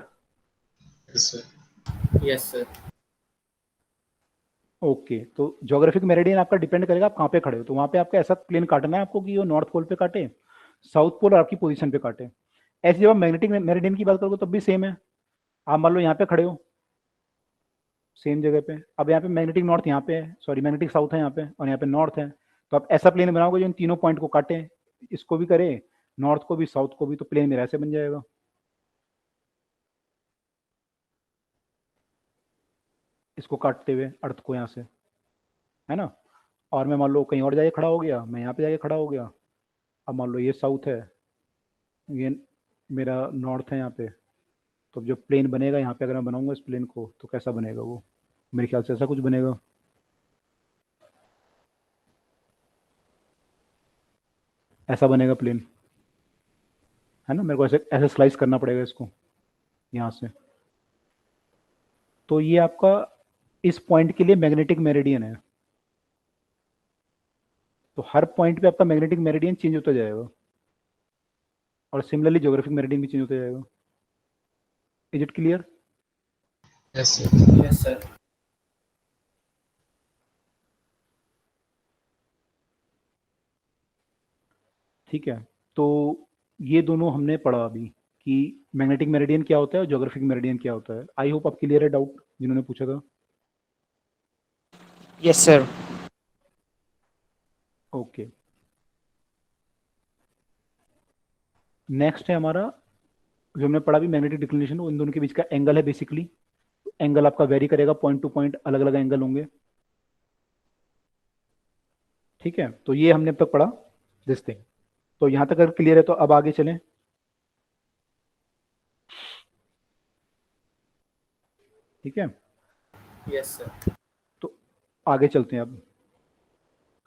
Yes, sir. Yes sir. Okay, तो ज्योग्राफिक मेरिडियन आपका डिपेंड करेगा आप कहाँ पे खड़े हो। तो वहाँ पे आपका ऐसा प्लेन काटना है आपको कि वो नॉर्थ पोल पे काटे, साउथ पोल और आपकी पोजीशन पे काटे। ऐसे जब आप मैग्नेटिक मेरिडियन की बात करोगे तब भी सेम है। आप मान लो यहाँ पे खड़े हो सेम जगह पे। अब यहाँ पे मैग्नेटिक नॉर्थ यहाँ पे है, सॉरी मैग्नेटिक साउथ है यहाँ पे, और यहाँ पे नॉर्थ है। तो आप ऐसा प्लेन बनाओगे जो इन तीनों पॉइंट को काटे, इसको भी करे, नॉर्थ को भी, साउथ को भी। तो प्लेन मेरा ऐसे बन जाएगा। इसको काटते हुए अर्थ को यहाँ से, है ना? और मैं मान लो कहीं और जाके खड़ा हो गया, मैं यहाँ पे जाके खड़ा हो गया। अब मान लो ये साउथ है, ये मेरा नॉर्थ है यहाँ पे। तो जो प्लेन बनेगा यहाँ पे, अगर मैं बनाऊंगा इस प्लेन को, तो कैसा बनेगा वो? मेरे ख्याल से ऐसा कुछ बनेगा। ऐसा बनेगा प्लेन, है ना? मेरे को ऐसे ऐसे स्लाइस करना पड़ेगा इसको यहाँ से। तो ये आपका इस पॉइंट के लिए मैग्नेटिक मेरिडियन है। तो हर पॉइंट पे आपका मैग्नेटिक मेरिडियन चेंज होता जाएगा, और सिमिलरली ज्योग्राफिक मेरिडियन भी चेंज होता जाएगा। Is it clear? Yes, sir. Yes sir. ठीक है, तो ये दोनों हमने पढ़ा अभी कि मैग्नेटिक मेरिडियन क्या होता है और ज्योग्राफिक मेरिडियन क्या होता है। आई होप आप क्लियर है डाउट जिन्होंने पूछा था। Yes sir. ओके, नेक्स्ट है हमारा जो हमने पढ़ा भी मैग्नेटिक डिक्लिनेशन। इन दोनों के बीच का एंगल है बेसिकली। एंगल आपका वेरी करेगा, पॉइंट टू पॉइंट अलग अलग एंगल होंगे। ठीक है, तो ये हमने अब तक पढ़ा दिस थिंग। तो यहाँ तक अगर क्लियर है तो अब आगे चलें। ठीक है, यस सर। तो आगे चलते हैं।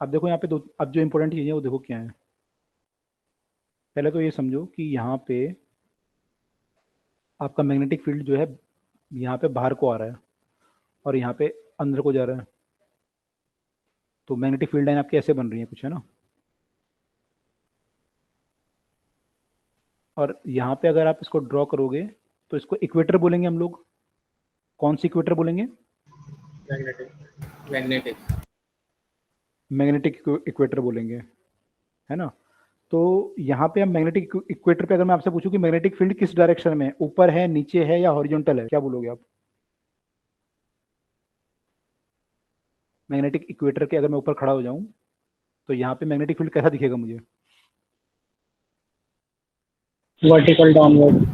अब देखो यहाँ पे दो, अब जो इंपॉर्टेंट चीज़ें वो देखो क्या है। पहले तो ये समझो कि यहाँ पे आपका मैग्नेटिक फील्ड जो है यहाँ पे बाहर को आ रहा है और यहाँ पे अंदर को जा रहा है। तो मैग्नेटिक फील्ड लाइन आपकी ऐसे बन रही है कुछ, है ना। और यहाँ पे अगर आप इसको ड्रॉ करोगे तो इसको इक्वेटर बोलेंगे हम लोग। कौन सी इक्वेटर बोलेंगे? मैग्नेटिक। मैग्नेटिक। मैग्नेटिक इक्वेटर बोलेंगे, है ना। तो यहाँ पे हम मैग्नेटिक इक्वेटर पे अगर मैं आपसे पूछूं कि मैग्नेटिक फील्ड किस डायरेक्शन में है, ऊपर है, नीचे है या हॉरिजॉन्टल है, क्या बोलोगे आप? मैग्नेटिक इक्वेटर के अगर मैं ऊपर खड़ा हो जाऊं तो यहाँ पे मैग्नेटिक फील्ड कैसा दिखेगा मुझे? Vertical downward.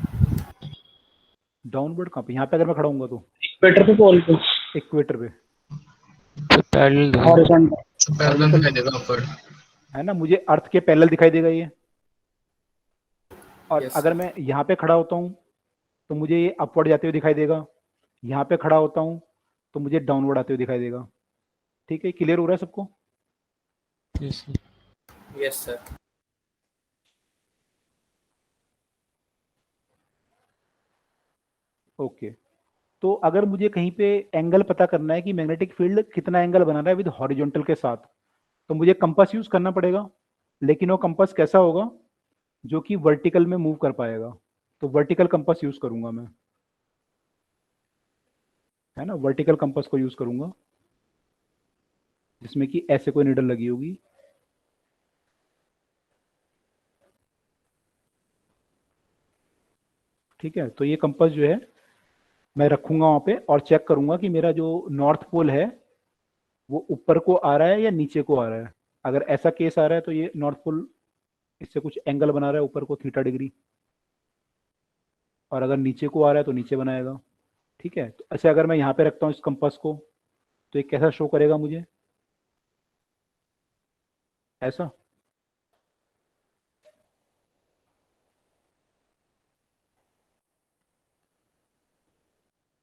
डाउनवर्ड कहाँ पे? यहाँ पे अगर मैं खड़ा हूँगा तो इक्वेटर पे पोल पे इक्वेटर पे, तो पैरेलल दिखाई हॉरिजॉन्टल। पैरेलल दिखाई देगा ऊपर। है ना, मुझे अर्थ के पैरेलल दिखाई देगा ये। और Yes, अगर sir. मैं यहाँ पे खड़ा होता हूँ तो मुझे ये अपवर्ड जाते हुए दिखाई देगा। यहाँ पे खड़ा होता हूँ तो मुझे डाउनवर्ड आते हुए दिखाई देगा। ठीक है, क्लियर हो रहा है सबको? Yes, sir. Yes sir. Okay, तो अगर मुझे कहीं पे एंगल पता करना है कि मैग्नेटिक फील्ड कितना एंगल बना रहा है विद हॉरिजॉन्टल के साथ, तो मुझे कंपास यूज करना पड़ेगा। लेकिन वो कंपास कैसा होगा? जो कि वर्टिकल में मूव कर पाएगा। तो वर्टिकल कंपास यूज करूंगा मैं, है ना। वर्टिकल कंपास को यूज करूंगा जिसमें कि ऐसे कोई नीडल लगी होगी। ठीक है, तो ये कंपास जो है मैं रखूंगा वहां पे और चेक करूंगा कि मेरा जो नॉर्थ पोल है वो ऊपर को आ रहा है या नीचे को आ रहा है। अगर ऐसा केस आ रहा है तो ये नॉर्थ पोल इससे कुछ एंगल बना रहा है ऊपर को थीटा डिग्री, और अगर नीचे को आ रहा है तो नीचे बनाएगा। ठीक है, तो ऐसे अगर मैं यहाँ पे रखता हूँ इस कंपास को तो ये कैसा शो करेगा मुझे? ऐसा।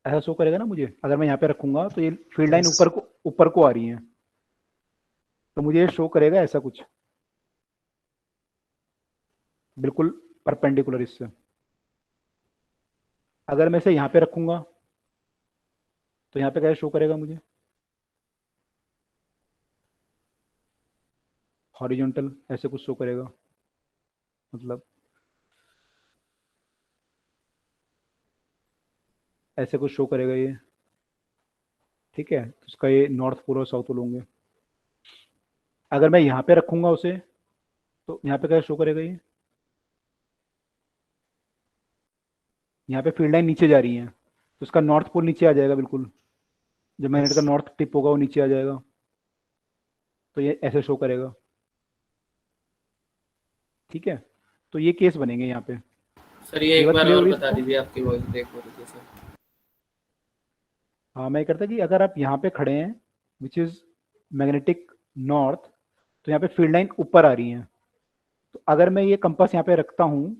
ऐसा शो करेगा ना मुझे। अगर मैं यहाँ पे रखूंगा तो ये फील्ड लाइन Yes. ऊपर को आ रही है, तो मुझे ये शो करेगा ऐसा कुछ, बिल्कुल परपेंडिकुलर इससे। अगर मैं इसे यहाँ पे रखूंगा तो यहाँ पे क्या शो करेगा मुझे? हॉरिजॉन्टल ऐसे कुछ शो करेगा, मतलब ऐसे कुछ शो करेगा ये। ठीक है, तो इसका ये नॉर्थ पोल और साउथ पोल होंगे। अगर मैं यहाँ पे रखूंगा उसे तो यहाँ पे क्या शो करेगा ये? यहाँ पे फील्ड लाइन नीचे जा रही है तो इसका नॉर्थ पोल नीचे आ जाएगा बिल्कुल। जो मैग्नेट का नॉर्थ टिप होगा वो नीचे आ जाएगा, तो ये ऐसे शो करेगा। ठीक है, तो ये केस बनेंगे यहाँ पे। सर ये एक बात बार clear हो और रही है बता सबको? दीजिए, आपकी वॉइस ब्रेक हो रही थी सर। हाँ, मैं कहता कि अगर आप यहाँ पे खड़े हैं विच इज मैग्नेटिक नॉर्थ, तो यहाँ पे फील्ड लाइन ऊपर आ रही है। तो अगर मैं ये कंपास यहाँ पे रखता हूँ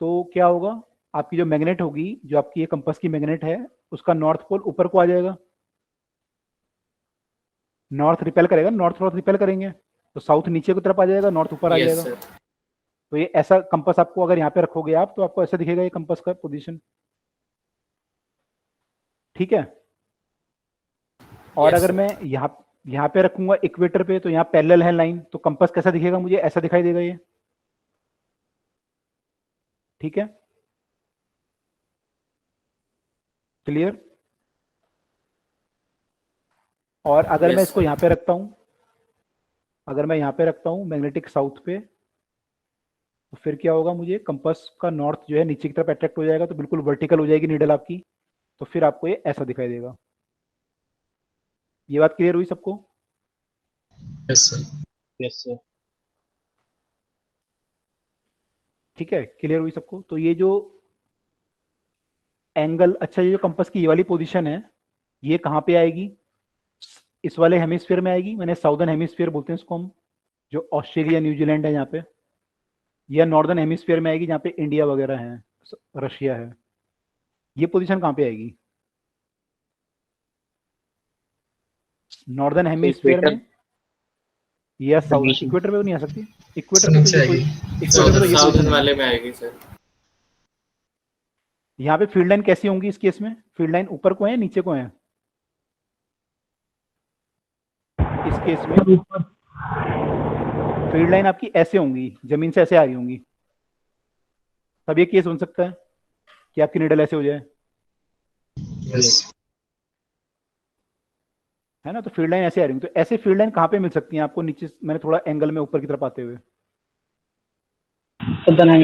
तो क्या होगा? आपकी जो मैग्नेट होगी, जो आपकी ये कंपास की मैग्नेट है, उसका नॉर्थ पोल ऊपर को आ जाएगा। नॉर्थ रिपेल करेगा, नॉर्थ नॉर्थ रिपेल करेंगे तो साउथ नीचे की तरफ आ जाएगा, नॉर्थ ऊपर आ यस जाएगा। सर। तो ये ऐसा कंपास आपको अगर यहाँ पे रखोगे आप तो आपको ऐसा दिखेगा ये कंपास का पोजीशन। ठीक है, और Yes, अगर sir. मैं यहाँ पे रखूंगा इक्वेटर पे तो यहाँ पैरेलल है लाइन, तो कंपास कैसा दिखेगा मुझे? ऐसा दिखाई देगा ये। ठीक है, क्लियर? और अगर मैं Yes, इसको sir. यहाँ पे रखता हूँ, अगर मैं यहाँ पे रखता हूँ मैग्नेटिक साउथ पे, तो फिर क्या होगा? मुझे कंपास का नॉर्थ जो है नीचे की तरफ अट्रैक्ट हो जाएगा, तो बिल्कुल वर्टिकल हो जाएगी नीडल आपकी। तो फिर आपको ये ऐसा दिखाई देगा। ये बात क्लियर हुई सबको? Yes sir. Yes sir. ठीक है, क्लियर हुई सबको? तो ये जो एंगल, अच्छा ये जो कंपास की ये वाली पोजीशन है ये कहाँ पे आएगी? इस वाले हेमिस्फीयर में आएगी, मैंने साउदर्न हेमिस्फीयर बोलते हैं इसको हम, जो ऑस्ट्रेलिया न्यूजीलैंड है यहाँ पे, या नॉर्दर्न हेमिस्फीयर में आएगी जहाँ पे इंडिया वगैरह है, रशिया है। ये पोजीशन कहाँ पे आएगी? नॉर्दर्न हेमिस्फीयर में या साउथ? बीच में। इक्वेटर पे तो नहीं आ सकती, इक्वेटर सर पे तो नीचे ये आएगी। इक्वेटर पे तो ये साउदर्न पोजीशन वाले है। में आएगी सर। यहाँ पे फील्ड लाइन कैसी होंगी इस केस में? फील्ड लाइन ऊपर को है नीचे को है? इस केस में फील्ड लाइन आपकी ऐसे होंगी, जमीन से ऐसे आ रही होंगी, तब ये केस बन सकता है कि आपकी निडल ऐसे हो जाए, यस है ना। तो फील्ड लाइन ऐसे आ रही होंगी, तो ऐसे फील्ड लाइन कहाँ पे मिल सकती हैं आपको? नीचे मैंने थोड़ा एंगल में ऊपर की तरफ आते हुए,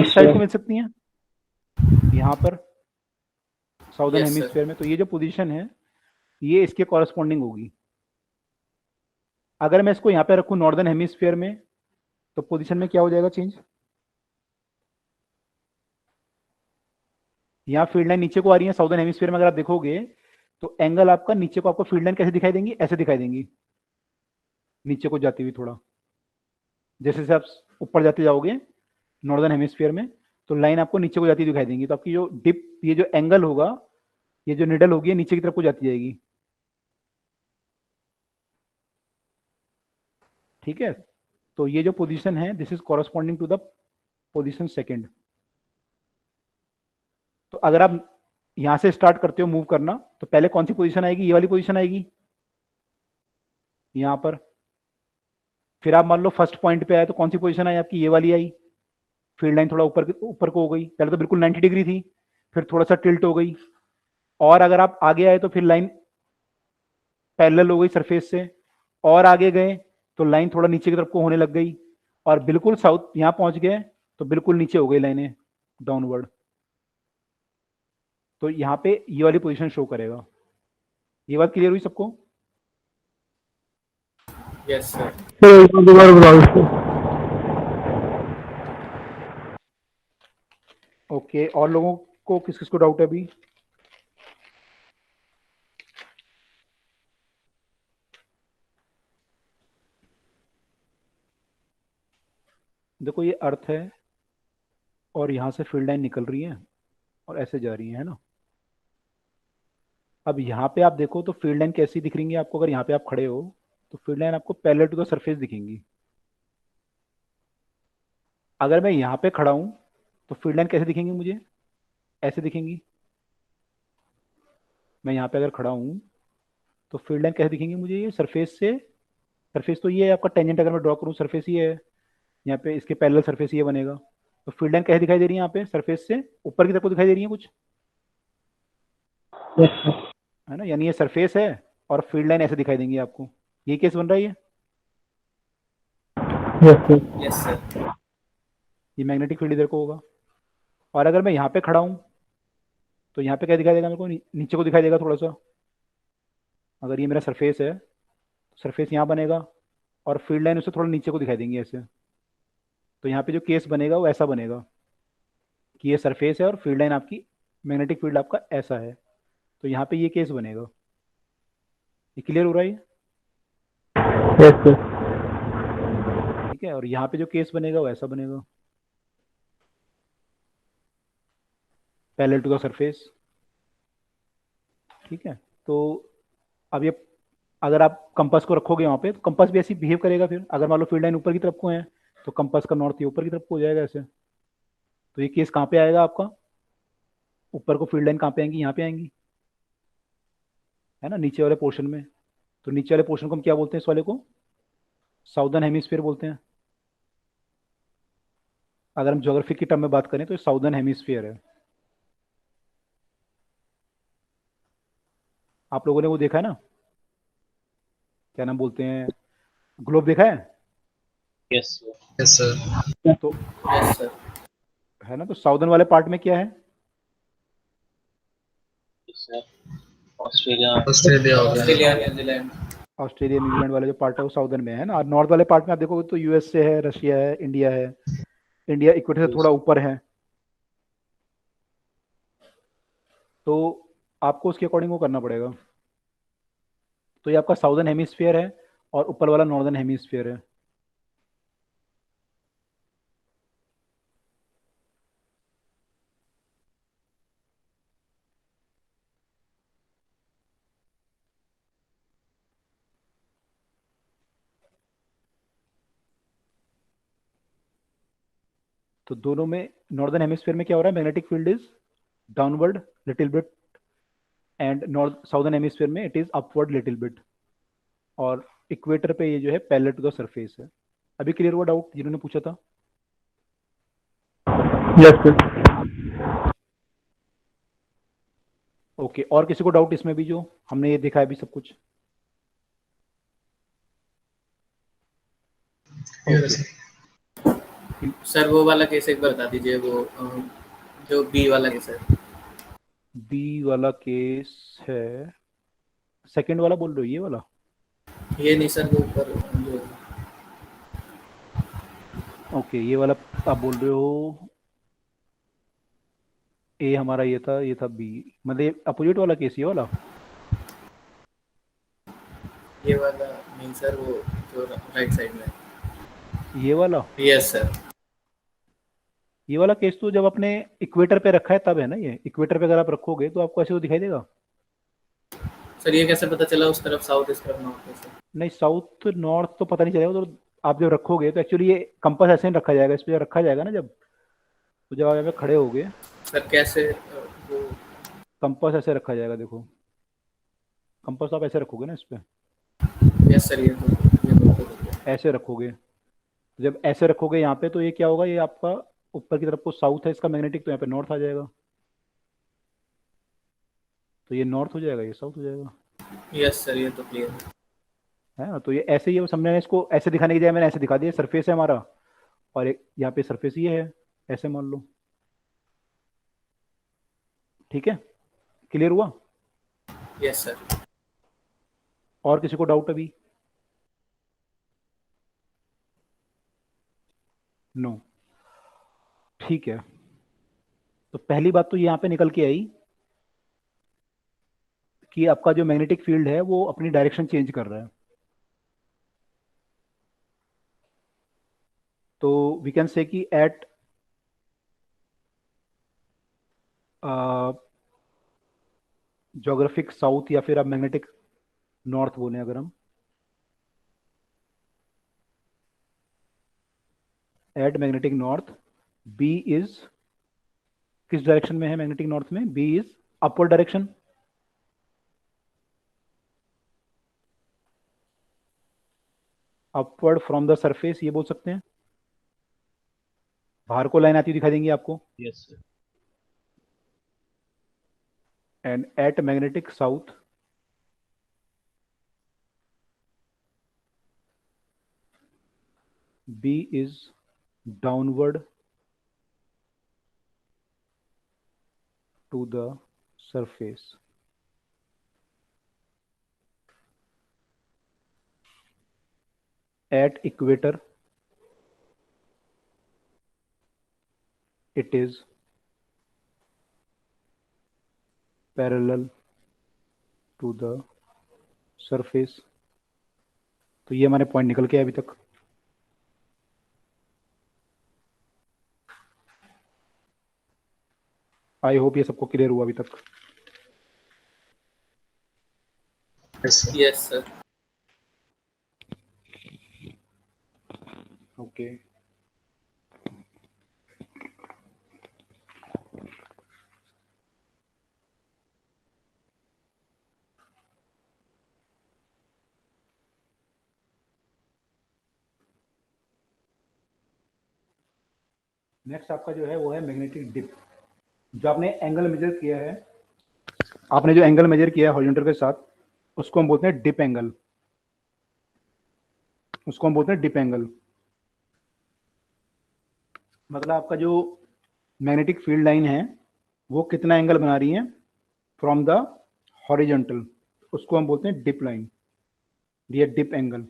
इस साइड को मिल सकती हैं, यहाँ पर साउदर्न Yes, sir. हेमिस्फीयर में। तो ये जो पोजीशन है ये इसके कॉरेस्पॉन्डिंग होगी। अगर मैं इसको यहाँ पे रखूँ नॉर्दर्न हेमिस्फीयर में, तो पोजीशन में क्या हो जाएगा चेंज? यहाँ फील्ड लाइन नीचे को आ रही है साउदर्न हेमिस्फीयर में, अगर आप देखोगे तो एंगल आपका नीचे को, आपको फील्ड लाइन कैसे दिखाई देंगी? ऐसे दिखाई देंगी, नीचे को जाती हुई थोड़ा। जैसे जैसे आप ऊपर जाते जाओगे नॉर्दर्न हेमिस्फीयर में, तो लाइन आपको नीचे को जाती हुई दिखाई देंगी। तो आपकी जो डिप, ये जो एंगल होगा, ये जो निडल होगी, नीचे की तरफ को जाती जाएगी। ठीक है, तो ये जो पोजीशन है, this is corresponding to the position second. तो अगर आप यहां से स्टार्ट करते हो मूव करना, तो पहले कौन सी पोजीशन आएगी? ये वाली पोजीशन आएगी यहां पर। फिर आप मान लो फर्स्ट पॉइंट पे आए, तो कौन सी पोजीशन आई आपकी? ये वाली आई। फील्ड लाइन थोड़ा ऊपर को हो गई, पहले तो बिल्कुल 90 डिग्री थी, फिर थोड़ा सा टिल्ट हो गई, और अगर आप आगे आए तो फिर लाइन पैरेलल हो गई सरफेस से, और आगे गए तो लाइन थोड़ा नीचे की तरफ को होने लग गई, और बिल्कुल साउथ यहां पहुंच गए तो बिल्कुल नीचे हो गई लाइनें डाउनवर्ड। तो यहाँ पे ये वाली पोजीशन शो करेगा। ये बात क्लियर हुई सबको? Yes, sir. ओके, और लोगों को किस किस को डाउट है अभी? देखो ये अर्थ है, और यहां से फील्ड लाइन निकल रही है और ऐसे जा रही है ना। अब यहाँ पे आप देखो तो फील्ड लाइन कैसी दिख रही है आपको? अगर यहाँ पे आप खड़े हो तो फील्ड लाइन आपको पैरेलल टू द सरफेस दिखेंगी। अगर मैं यहाँ पे खड़ा हूं तो फील्ड लाइन कैसे दिखेंगी मुझे? ऐसे दिखेंगी। मैं यहाँ पे अगर खड़ा हूं तो फील्ड लाइन कैसे दिखेंगी मुझे? ये सरफेस से, सरफेस तो ये है आपका टेंजेंट, अगर मैं ड्रॉ करूँ सरफेस ये है, यहाँ पे इसके पैरेलल सरफेस ये बनेगा। तो फील्ड लाइन कैसे दिखाई दे रही है यहाँ पे? सरफेस से ऊपर की तरफ को दिखाई दे रही है कुछ, है ना। यानी ये सरफेस है और फील्ड लाइन ऐसे दिखाई देंगी आपको। ये केस बन रहा है ये? Yes, sir. ये मैग्नेटिक फील्ड इधर को होगा। और अगर मैं यहाँ पे खड़ा हूँ तो यहाँ पे क्या दिखाई देगा मेरे को? नीचे को दिखाई देगा थोड़ा सा। अगर ये मेरा सरफेस है, सरफेस यहाँ बनेगा और फील्ड लाइन उससे थोड़ा नीचे को दिखाई देंगी ऐसे। तो यहाँ पे जो केस बनेगा वो ऐसा बनेगा कि ये सरफेस है और फील्ड लाइन आपकी, मैग्नेटिक फील्ड आपका ऐसा है। तो यहाँ पे ये केस बनेगा। ये क्लियर हो रहा है ये? ठीक है, और यहाँ पे जो केस बनेगा वो ऐसा बनेगा, पैरेलल टू द सरफेस। ठीक है, तो अब ये अगर आप कंपास को रखोगे वहाँ पे तो कंपास भी ऐसी बिहेव करेगा। फिर अगर मान लो फील्ड लाइन ऊपर की तरफ को है तो कंपास का नॉर्थ ये ऊपर की तरफ को हो जाएगा ऐसे। तो ये केस कहाँ पे आएगा आपका? ऊपर को फील्ड लाइन कहाँ पे आएंगी? यहाँ पे आएंगी, है ना, नीचे वाले पोर्शन में। तो नीचे वाले पोर्शन को हम क्या बोलते हैं? इस वाले को साउदर्न हेमिस्फीयर बोलते हैं। अगर हम ज्योग्राफी की टर्म में बात करें तो साउदर्न हेमिस्फीयर है। आप लोगों ने वो देखा है ना, क्या नाम बोलते हैं, ग्लोब देखा है? Yes yes sir. तो Yes, sir. है ना, तो साउदर्न वाले पार्ट में क्या है? सर ऑस्ट्रेलिया ऑस्ट्रेलिया हो गया। Australia, New Zealand. Australia New Zealand वाला जो पार्ट है वो साउदर्न में है ना। और नॉर्थ वाले पार्ट में आप देखोगे तो यूएस से है, रशिया है, इंडिया है। इंडिया इक्वेटर से थोड़ा ऊपर है। तो आपको उसके अकॉर्डिंग वो करना पड़ेगा। तो ये आपका साउदर्न हेमिस्फीयर है और ऊपर वाला नॉर्दर्न हेमिस्फीयर है। तो दोनों में, नॉर्दर्न हेमिस्फीयर में क्या हो रहा है, magnetic field is downward little bit, and north southern hemisphere में it is upward little bit, और इक्वेटर पे ये जो है पैरेलल टू द सरफेस है। अभी क्लियर हुआ डाउट जिन्होंने पूछा था? Yes sir. ओके, और किसी को डाउट इसमें भी, जो हमने ये देखा है अभी सब कुछ? Clear है सर। सर वो वाला केस एक बार बता दीजिए, वो जो बी वाला केस है। बी वाला केस है, सेकंड वाला बोल रहे हो, ये वाला? ये नहीं सर, वो ऊपर जो ओके, ये वाला आप बोल रहे हो, ए हमारा ये था बी, मतलब अपोजिट वाला केस ये वाला? ये वाला नहीं सर, वो जो राइट साइड में। ये वाला? Yes sir. ये वाला केस तो जब अपने इक्वेटर पे रखा है तब है ना, ये इक्वेटर पे अगर आप रखोगे तो आपको ऐसे तो दिखाई देगा। सर ये कैसे पता चला उस तरफ साउथ, इस तरफ नॉर्थ है सर? नहीं, साउथ नॉर्थ तो पता नहीं चलेगा, तो आप जब रखोगे तो एक्चुअली ये कंपास ऐसे नहीं रखा जाएगा, इस पे जब रखा जाएगा ना, जब तो जब आप यहाँ पे खड़े होगे, सर कैसे वो? कंपास ऐसे रखा जाएगा, देखो कंपास आप ऐसे रखोगे ना इस पे, यस सर, ये तो ऐसे रखोगे, जब ऐसे रखोगे यहाँ पे तो ये क्या होगा, ये आपका ऊपर की तरफ को साउथ है इसका मैग्नेटिक, तो यहाँ पे नॉर्थ आ जाएगा, तो ये नॉर्थ हो जाएगा, ये साउथ हो जाएगा, यस सर, ये तो क्लियर है। है ना? तो ये ऐसे ही समझने, इसको ऐसे दिखाने की बजाय मैंने ऐसे दिखा दिया, सरफेस है हमारा और एक यहाँ पे सरफेस ये है, ऐसे मान लो। ठीक है, क्लियर हुआ? Yes sir. और किसी को डाउट अभी? नो, ठीक है। तो पहली बात तो यहाँ पे निकल के आई कि आपका जो मैग्नेटिक फील्ड है वो अपनी डायरेक्शन चेंज कर रहा है। तो वी कैन से कि एट ज्योग्राफिक साउथ, या फिर आप मैग्नेटिक नॉर्थ बोले अगर हम, at magnetic north, B is किस डायरेक्शन में है मैग्नेटिक नॉर्थ में? B is upward direction, upward from the surface, ये बोल सकते हैं। बाहर को लाइन आती हुई दिखाई देंगी आपको। Yes sir. And at magnetic south, B is downward to the surface. At equator, it is parallel to the surface. तो ये हमारे पॉइंट निकल के अभी तक। आई होप ये सबको क्लियर हुआ अभी तक। Yes, sir. Yes sir. Okay, next आपका जो है वो है मैग्नेटिक डिप। जो आपने एंगल मेजर किया है, आपने जो एंगल मेजर किया है हॉरिजॉन्टल के साथ, उसको हम बोलते हैं डिप एंगल, उसको हम बोलते हैं डिप एंगल। मतलब आपका जो मैग्नेटिक फील्ड लाइन है वो कितना एंगल बना रही है फ्रॉम द हॉरिजॉन्टल, उसको हम बोलते हैं डिप लाइन, ये डिप एंगल।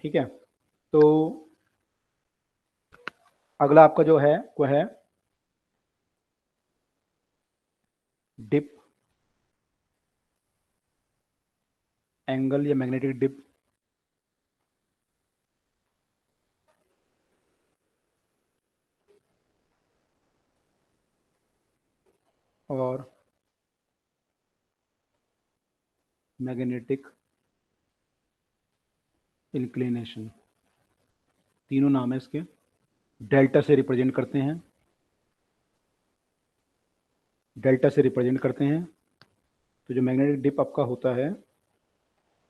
ठीक है, तो अगला आपका जो है वो है डिप एंगल या मैग्नेटिक डिप। और मैग्नेटिक इंक्लिनेशन, तीनों नाम है इसके। डेल्टा से रिप्रेजेंट करते हैं, डेल्टा से रिप्रेजेंट करते हैं। तो जो मैग्नेटिक डिप आपका होता है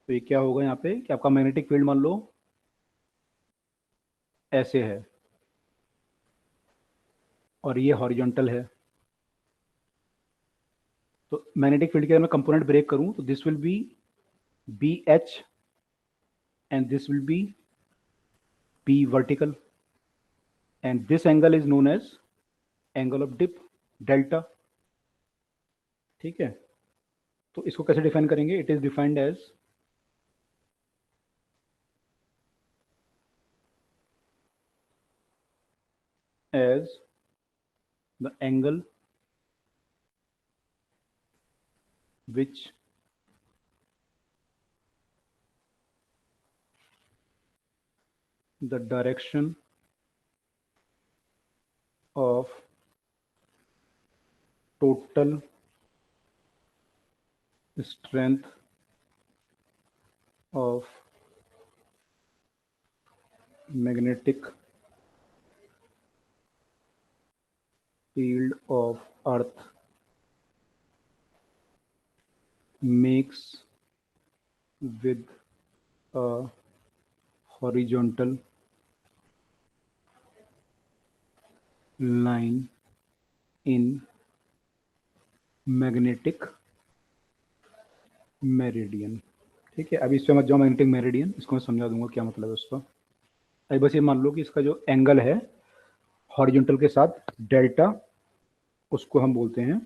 तो ये क्या होगा यहाँ पे कि आपका मैग्नेटिक फील्ड मान लो ऐसे है और ये हॉरिजॉन्टल है। तो मैग्नेटिक फील्ड के अगर मैं कंपोनेंट ब्रेक करूं तो this will be B H and this will be B vertical and this angle is known as angle of dip delta. ठीक है, तो इसको कैसे डिफाइन करेंगे? It is defined as the angle which the direction of total strength of magnetic field of earth makes with a horizontal line in magnetic meridian. ठीक है, अभी इस पे मत जाओ मैग्नेटिक मेरिडियन, इसको मैं समझा दूंगा क्या मतलब है उसका। अभी बस ये मान लो कि इसका जो एंगल है हॉरिजॉन्टल के साथ डेल्टा, उसको हम बोलते हैं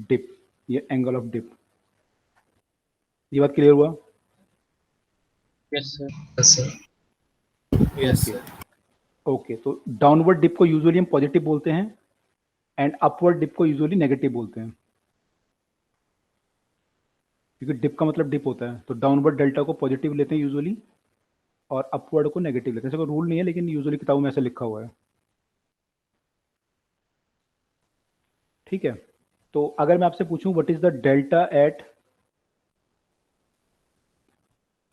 डिप, ये एंगल ऑफ डिप। ये बात क्लियर हुआ? Yes sir. Yes sir. Yes sir. Okay, तो डाउनवर्ड डिप को यूजुअली हम पॉजिटिव बोलते हैं एंड अपवर्ड डिप को यूजुअली नेगेटिव बोलते हैं, क्योंकि डिप का मतलब डिप होता है। तो डाउनवर्ड डेल्टा को पॉजिटिव लेते हैं यूजुअली और अपवर्ड को नेगेटिव लेते हैं। ऐसा कोई रूल नहीं है लेकिन यूजुअली किताबों में ऐसा लिखा हुआ है। ठीक है, तो अगर मैं आपसे पूछूं what is the delta at,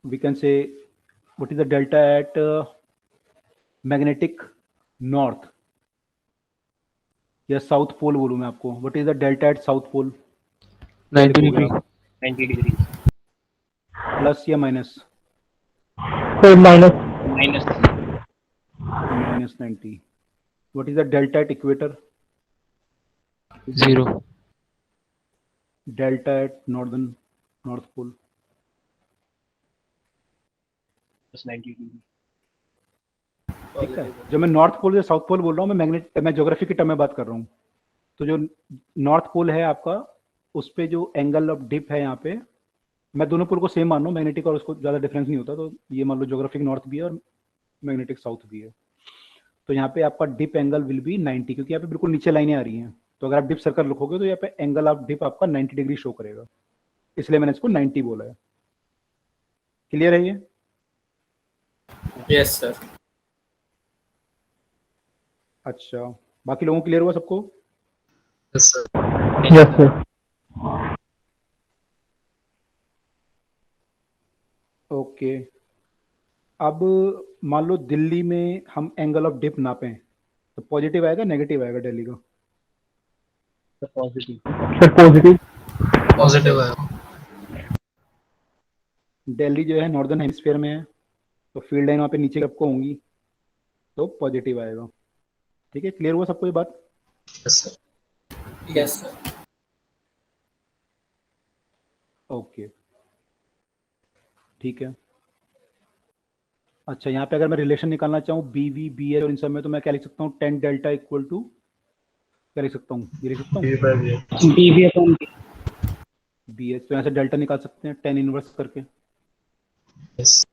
we can say what is the delta at magnetic north या साउथ पोल बोलूं मैं आपको, what is the delta at south pole? 90 degree. 90 degree. Plus या minus? Sir minus. Minus. Minus 90। What is the delta at equator? 0। Delta at northern north pole? Plus 90 degree. ठीक है, जब मैं नॉर्थ पोल या साउथ पोल बोल रहा हूँ मैं ज्योग्राफी के टर्म में बात कर रहा हूँ। तो जो नॉर्थ पोल है आपका, उस पे जो एंगल ऑफ डिप है यहाँ पे, मैं दोनों पोल को सेम मान रहा हूँ, मैग्नेटिक और उसको ज़्यादा डिफरेंस नहीं होता। तो ये मान लो ज्योग्राफिक नॉर्थ भी है और मैग्नेटिक साउथ भी है। तो यहाँ पे आपका डिप एंगल विल बी 90, क्योंकि यहाँ पे बिल्कुल नीचे लाइनें आ रही हैं। तो अगर आप डिप सर्कल लिखोगे तो यहाँ पे एंगल ऑफ डिप आपका 90 डिग्री शो करेगा, इसलिए मैंने इसको 90 बोला है। क्लियर है ये? Yes sir. अच्छा, बाकी लोगों को क्लियर हुआ सबको? Yes sir. Yes sir. Okay, अब मान लो दिल्ली में हम एंगल ऑफ डिप नापें तो पॉजिटिव आएगा नेगेटिव आएगा दिल्ली का? पॉजिटिव। Sir positive. पॉजिटिव है। दिल्ली जो है नॉर्दर्न हेमिस्फीयर में है, तो फील्ड लाइन वहाँ पे नीचे आपको होंगी, तो पॉजिटिव आएगा। ठीक है, क्लियर हुआ सबको ये बात? Yes sir. Yes sir. Okay, ठीक है। अच्छा, यहाँ पे अगर मैं रिलेशन निकालना चाहूँ बी वी बी एच और इन सब में, तो मैं क्या लिख सकता हूँ? 10 डेल्टा इक्वल टू क्या लिख सकता हूँ? ये लिख सकता हूँ बी अपॉन बी एच। तो यहाँ से डेल्टा निकाल सकते हैं 10 इनवर्स करके। यस।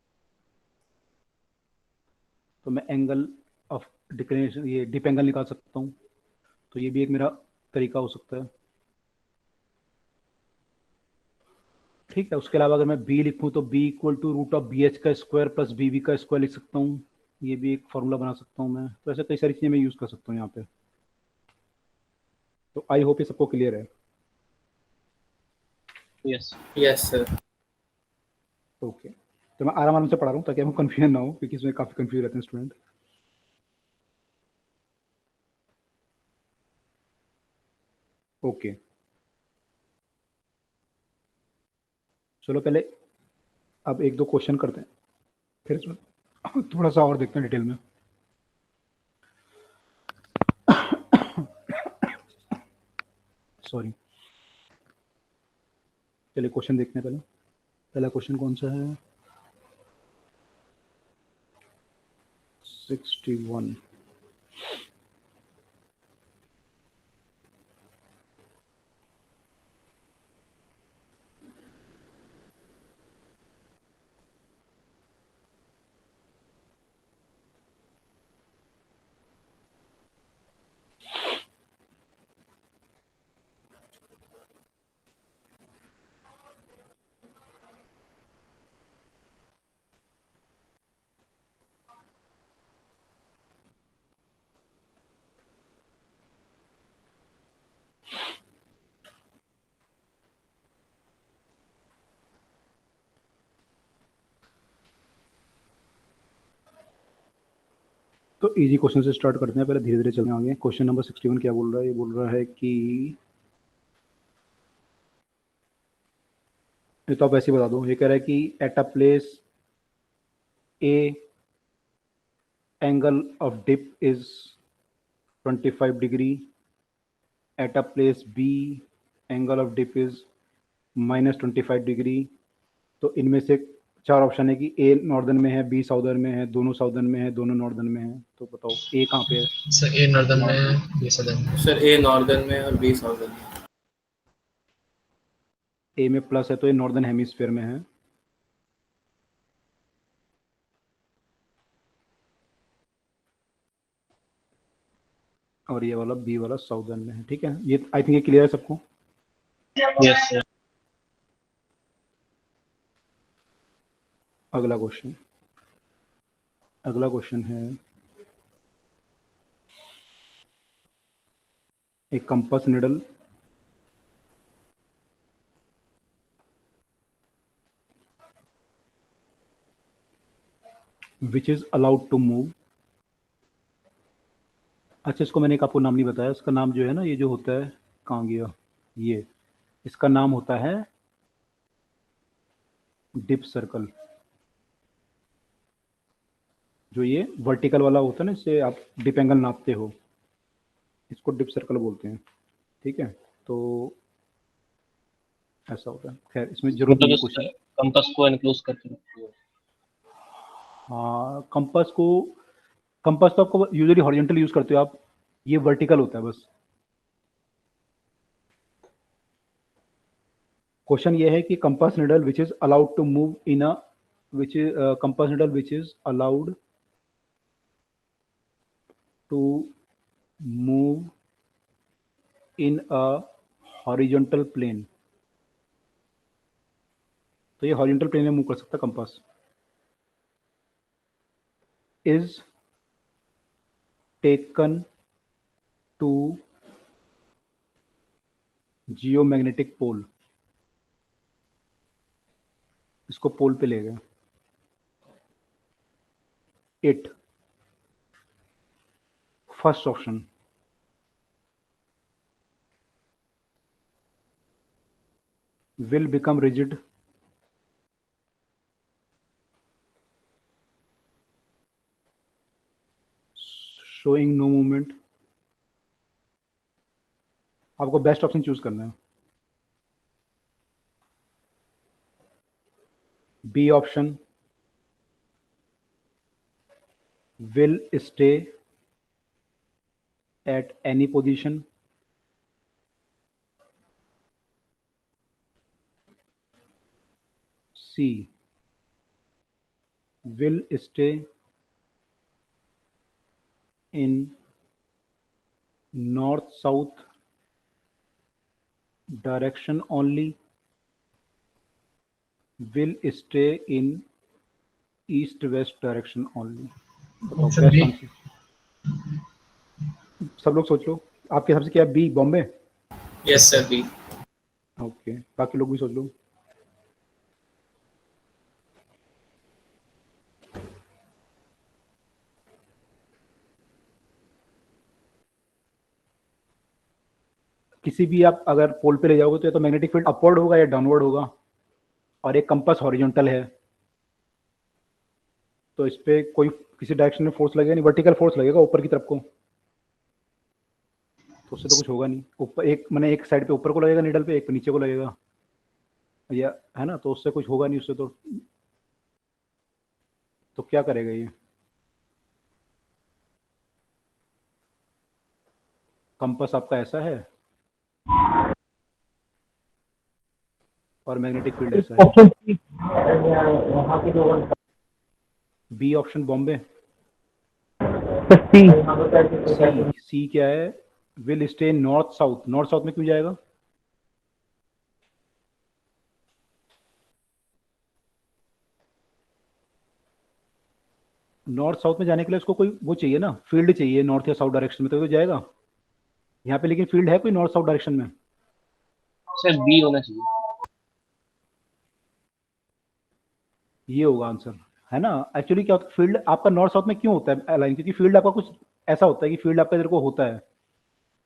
तो मैं एंगल ऑफ डिक्लिनेशन, ये डिप एंगल निकाल सकता हूँ, तो ये भी एक मेरा तरीका हो सकता है। ठीक है, उसके अलावा अगर मैं बी लिखूँ तो B equal to root of B H का स्क्वायर प्लस बी वी का स्क्वायर लिख सकता हूँ, ये भी एक फॉर्मूला बना सकता हूँ मैं। तो ऐसे कई सारी चीज़ें मैं यूज़ कर सकता हूँ यहाँ पे। तो आई होप ये सबको क्लियर है। Yes yes sir. ओके, तो मैं आराम आराम से पढ़ा रहा हूँ ताकि आपको कन्फ्यूजन ना हो, क्योंकि इसमें काफ़ी कन्फ्यूज रहते हैं स्टूडेंट। ओके, चलो पहले अब एक दो क्वेश्चन करते हैं, फिर इसमें थोड़ा सा और देखते हैं डिटेल में। सॉरी, चलिए क्वेश्चन देखते हैं। पहले पहला क्वेश्चन कौन सा है? 61। तो इजी क्वेश्चन से स्टार्ट करते हैं, पहले धीरे धीरे चलते हैं आगे। क्वेश्चन नंबर 61 क्या बोल रहा है? ये बोल रहा है कि, ये तो आप ऐसे ही बता दो। ये कह रहा है कि at a place A angle of dip is 25 degree, at a place B angle of dip is -25 degree. तो इनमें से चार ऑप्शन है कि ए नॉर्दर्न में है, बी साउदर्न में है, दोनों साउदर्न में है, दोनों नॉर्दर्न में है। तो बताओ ए कहाँ पे है? सर ए नॉर्दर्न में है, बी सदर्न में। सर ए नॉर्दर्न में और बी साउदर्न में। ए में प्लस है तो ये नॉर्दर्न हेमिस्फीयर में है, और ये वाला बी वाला साउदर्न में है। ठीक है, ये आई थिंक ये क्लियर है सबको। Yes sir. अगला क्वेश्चन, अगला क्वेश्चन है, एक compass needle which is allowed to move. अच्छा, इसको मैंने एक आपको नाम नहीं बताया। इसका नाम जो है ना, ये जो होता है, कहाँ गया ये, इसका नाम होता है डिप सर्कल। जो ये वर्टिकल वाला होता है ना, इससे आप डिप एंगल नापते हो, इसको डिप सर्कल बोलते हैं। ठीक है, तो ऐसा होता है। खैर इसमें जरूरत नहीं है क्वेश्चन। कंपास को एनक्लोज करके रखते हो। हाँ, कंपास तो आपको यूजुअली हॉरिजॉन्टल यूज करते हो आप, ये वर्टिकल होता है बस। क्वेश्चन ये है कि compass needle which is allowed to move in a, which is compass needle which is allowed to move in a horizontal plane. तो ये हॉरिजॉन्टल प्लेन में मूव कर सकता है compass. Is taken to geomagnetic pole, इसको पोल पे ले गए। It, first option, will become rigid, showing no movement। आपको बेस्ट ऑप्शन चूज करना है। B option, will stay at any position। C, will stay in north south direction only will stay in east west direction only. बताओ Option best B. answer. सब लोग सोच लो, आपके हिसाब से क्या है? B Bombay? Yes sir B. Okay, बाकी लोग भी सोच लो। किसी भी आप अगर पोल पे ले जाओगे तो या तो मैग्नेटिक फील्ड अपवर्ड होगा या डाउनवर्ड होगा, और एक कंपास हॉरिजॉन्टल है, तो इस पे कोई किसी डायरेक्शन में फोर्स लगेगा नहीं, वर्टिकल फोर्स लगेगा ऊपर की तरफ को, तो उससे तो कुछ होगा नहीं। ऊपर एक मैंने एक साइड पे ऊपर को लगेगा नीडल पे, एक पे नीचे को लगेगा, या है ना, तो उससे कुछ होगा नहीं उससे। तो क्या करेगा ये? कंपास आपका ऐसा है और मैग्नेटिक फील्ड ऐसा है। Option C. B option Bombay. C. C क्या है? Will stay north south. North south में क्यों जाएगा? नॉर्थ साउथ में जाने के लिए उसको कोई वो चाहिए ना, फील्ड चाहिए नॉर्थ या साउथ डायरेक्शन में, तो जाएगा यहाँ पे। लेकिन फील्ड है कोई नॉर्थ साउथ डायरेक्शन में? सर बी होना चाहिए। ये होगा आंसर, है ना। एक्चुअली क्या होता है, फील्ड आपका नॉर्थ साउथ में क्यों होता है अलाइन? क्योंकि फील्ड आपका कुछ ऐसा होता है कि फील्ड आपका इधर को होता है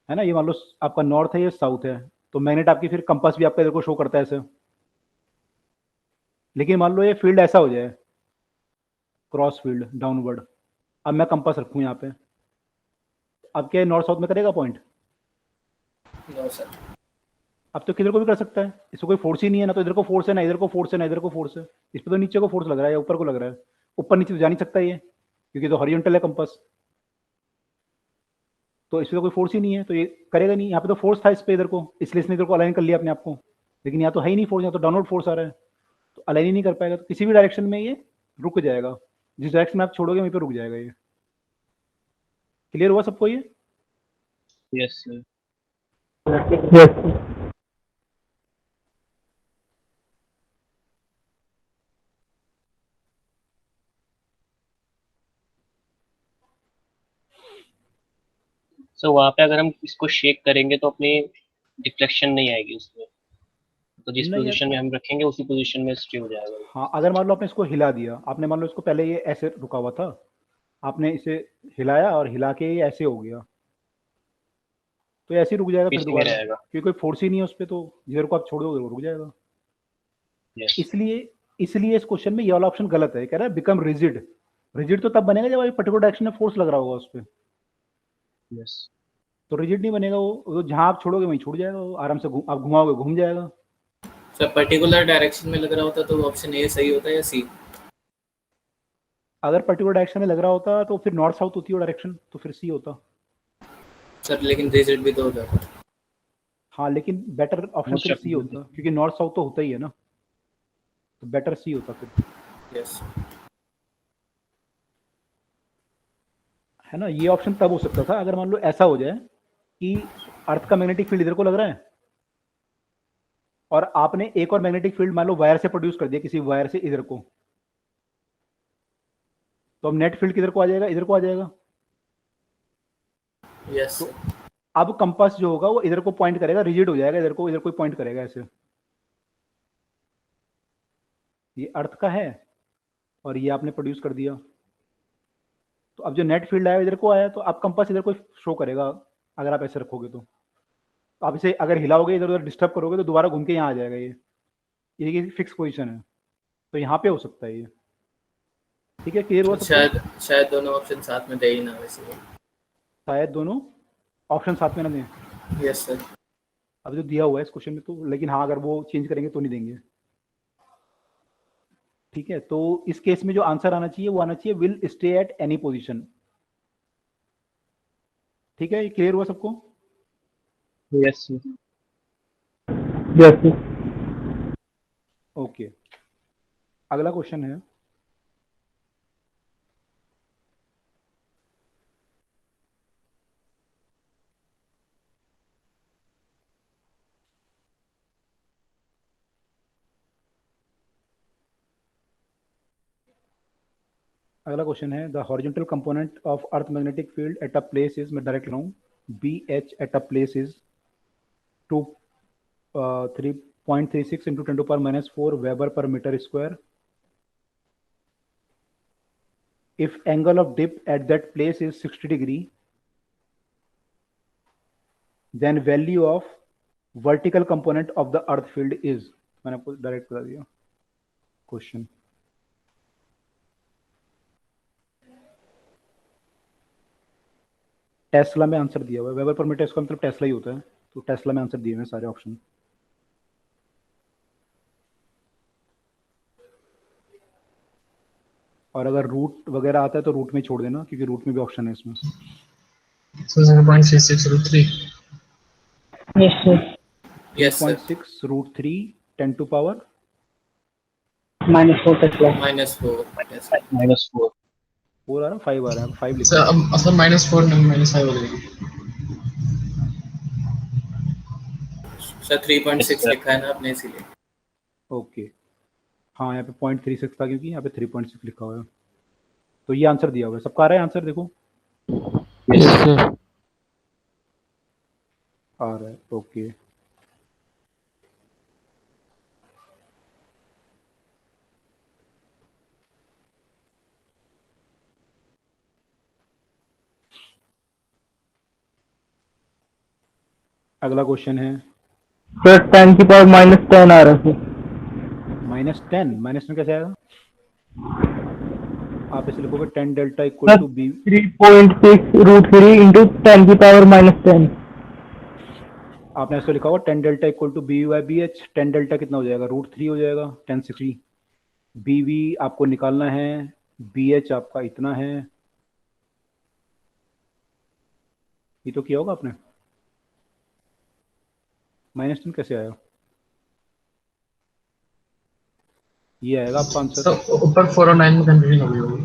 ना। ये मान लो आपका नॉर्थ है, ये साउथ है, तो मैग्नेट आपकी फिर कंपास भी आपका इधर को शो करता है ऐसे। लेकिन मान लो ये फील्ड ऐसा हो जाए, क्रॉस फील्ड डाउनवर्ड, अब मैं कंपास रखूँ यहाँ पे, अब क्या नॉर्थ साउथ में करेगा पॉइंट? No sir. अब तो किधर को भी कर सकता है, इसको कोई फोर्स ही नहीं है ना, तो इधर को फोर्स है ना इधर को फोर्स है ना इधर को फोर्स है। इस पर तो नीचे को फोर्स लग रहा है या ऊपर को लग रहा है? ऊपर नीचे तो जा नहीं सकता ये, क्योंकि तो हॉरिजॉन्टल है कंपास, तो इसमें तो कोई फोर्स ही नहीं है, तो ये करेगा नहीं। यहाँ पे तो फोर्स था इस पे इधर को, इसलिए इसने इधर को अलाइन कर लिया अपने आप को, लेकिन यहाँ तो है ही नहीं फोर्स, यहाँ तो डाउनवर्ड फोर्स आ रहा है, तो अलाइन ही नहीं कर पाएगा। तो किसी भी डायरेक्शन में ये रुक जाएगा, जिस डायरेक्शन में आप छोड़ोगे वहीं पे रुक जाएगा ये। क्लियर हुआ सबको ये? Yes sir. यस। सो वहाँ पे अगर हम इसको शेक करेंगे तो अपनी डिफ्लेक्शन नहीं आएगी उसमें, तो जिस नहीं पोजीशन में हम रखेंगे उसी पोजीशन में स्टे हो जाएगा। हाँ, अगर मान लो आपने इसको हिला दिया, आपने मान लो इसको पहले ये ऐसे रुका हुआ था, आपने इसे हिलाया और हिला के ये ऐसे हो गया, तो ऐसे ही रुक जाएगा फिर पीछे में दोबारा, रहेगा। क्योंकि कोई फोर्स ही नहीं है उस पर, तो जिधर को आप छोड़ दोगे वो रुक जाएगा। यस। इसलिए इस क्वेश्चन में ये वाला ऑप्शन गलत है। कह रहा है बिकम रिजिड। रिजिड तो तब बनेगा जब आप पर्टिकुलर डायरेक्शन में फोर्स लग रहा होगा उस पर, यस। तो रिजिड नहीं बनेगा वो जहां आप छोड़ोगे वहीं छूट जाएगा वो, आराम से आप घुमाओगे घूम जाएगा। सर पर्टिकुलर डायरेक्शन में लग रहा होता तो ऑप्शन ए सही होता है या सी? अगर पर्टिकुलर डायरेक्शन में लग रहा होता तो फिर नॉर्थ साउथ होती है डायरेक्शन, तो फिर सी होता। सर लेकिन रिजिड भी तो हो जाता। हाँ, लेकिन बेटर ऑप्शन फिर सी होता, क्योंकि नॉर्थ साउथ तो होता ही है ना, तो बेटर सी होता फिर। यस। है ना, ये ऑप्शन तब हो सकता था अगर मान लो ऐसा हो जाए कि अर्थ का मैग्नेटिक फील्ड इधर को लग रहा है और आपने एक और मैग्नेटिक फील्ड मान लो वायर से प्रोड्यूस कर दिया, किसी वायर से इधर को, तो अब नेट फील्ड किधर को आ जाएगा? इधर को आ जाएगा। यस। तो अब कंपास जो होगा वो इधर को पॉइंट करेगा, रिजिड हो जाएगा, इधर को पॉइंट करेगा ऐसे। ये अर्थ का है और ये आपने प्रोड्यूस कर दिया, तो अब जो नेट फील्ड आया इधर को आया, तो अब कंपास इधर को शो करेगा अगर आप ऐसे रखोगे तो। आप इसे अगर हिलाओगे इधर उधर डिस्टर्ब करोगे तो दोबारा घूम के यहाँ आ जाएगा ये फिक्स पोजीशन है, तो यहाँ पे हो सकता है ये। ठीक है, क्लियर हुआ सबको? शायद दोनों ऑप्शन साथ में दे ही ना वैसे। शायद दोनों ऑप्शन साथ में ना दें। Yes sir. अब जो दिया हुआ है इस क्वेश्चन में तो, लेकिन हाँ अगर वो चेंज करेंगे तो नहीं देंगे। ठीक है, तो इस केस में जो आंसर आना चाहिए वो आना चाहिए will stay at any position. ठीक है, ये क्लियर हुआ सबको? यस। यस। ओके, अगला क्वेश्चन है अगला क्वेश्चन है the horizontal component of earth magnetic field at a place is, मैं डायरेक्ट रहा हूँ, B H at a place is 2 3.36 into 10 to power minus 4 Weber per meter square. If angle of dip at that place is 60 degree, then value of vertical component of the earth field is, मैंने आपको डायरेक्ट बता दिया क्वेश्चन। टेस्ला में आंसर दिया हुआ है, वेबर पर मीटर स्क्वायर मतलब टेस्ला ही होता है, तो टेस्ला में आंसर दिए हुए हैं सारे ऑप्शन। और अगर रूट वगैरह आता है तो रूट में छोड़ देना, क्योंकि रूट में भी ऑप्शन है इसमें। So 0.36 root 3. Yes, sir. Yes, sir. 6 root 3 10 to power -4 Tesla. -4. Yes, sir. -4 4 आ रहा, 5 आ रहा है, 5 So लिखा है। सर -4 नहीं -5 हो जाएगी। सर 3.6 लिखा है ना आपने, इसीलिए। ओके, हाँ यहाँ पे 0.36 था क्योंकि यहाँ पे 3.6 लिखा हुआ है, तो ये आंसर दिया हुआ है। सबका आ रहा है आंसर, देखो यस सर। आ रहा है, ओके। अगला क्वेश्चन है सर 10 की पावर -10 आ रहा है। -10 कैसे आएगा? आप इसे लिखोगे 10 delta equal to B. 3.6 root 3 into 10 की पावर -10। आपने ऐसे लिखा होगा 10 delta equal to B by B H. 10 delta कितना हो जाएगा? √3 हो जाएगा, 1060। बी वी आपको निकालना है, बी एच आपका इतना है, ये तो किया होगा आपने। -10 कैसे आया? ये आएगा आपका आंसर। तो ऊपर 4 और 9 में कंफ्यूजन हो गई होगी।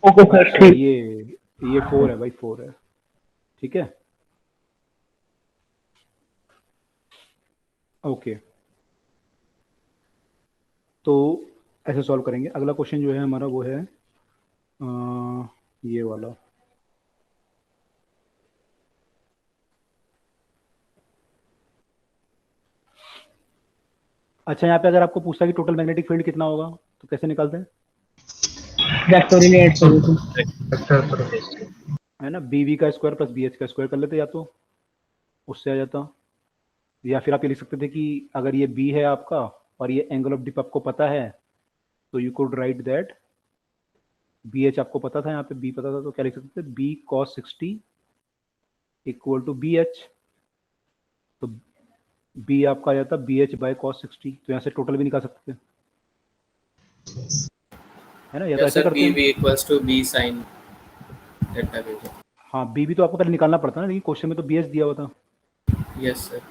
ओके सर, अच्छा, ठीक। ये 4 है भाई, 4 है, ठीक है, ओके। तो ऐसे सॉल्व करेंगे। अगला क्वेश्चन जो है हमारा वो है ये वाला। अच्छा, यहाँ पे अगर आपको पूछता है कि टोटल मैग्नेटिक फील्ड कितना होगा तो कैसे निकालते हैं? है ना, बी वी का स्क्वायर प्लस बी एच का स्क्वायर कर लेते, या तो उससे आ जाता, या फिर आप ये लिख सकते थे कि अगर ये बी है आपका और ये एंगल ऑफ डिप आपको पता है, तो you could write that B H आपको पता था, यहाँ पे बी पता था, तो क्या लिख सकते थे? B cos 60 equal to B H. तो बी आपका आ जाता बी एच बाई कॉस 60। तो यहाँ से टोटल भी निकाल सकते थे, है ना, या तो या ऐसे सर करते बी हैं। V equals to B sine delta B. हाँ, बी भी तो आपको पहले निकालना पड़ता ना, लेकिन क्वेश्चन में तो बी एच दिया हुआ था। Yes sir.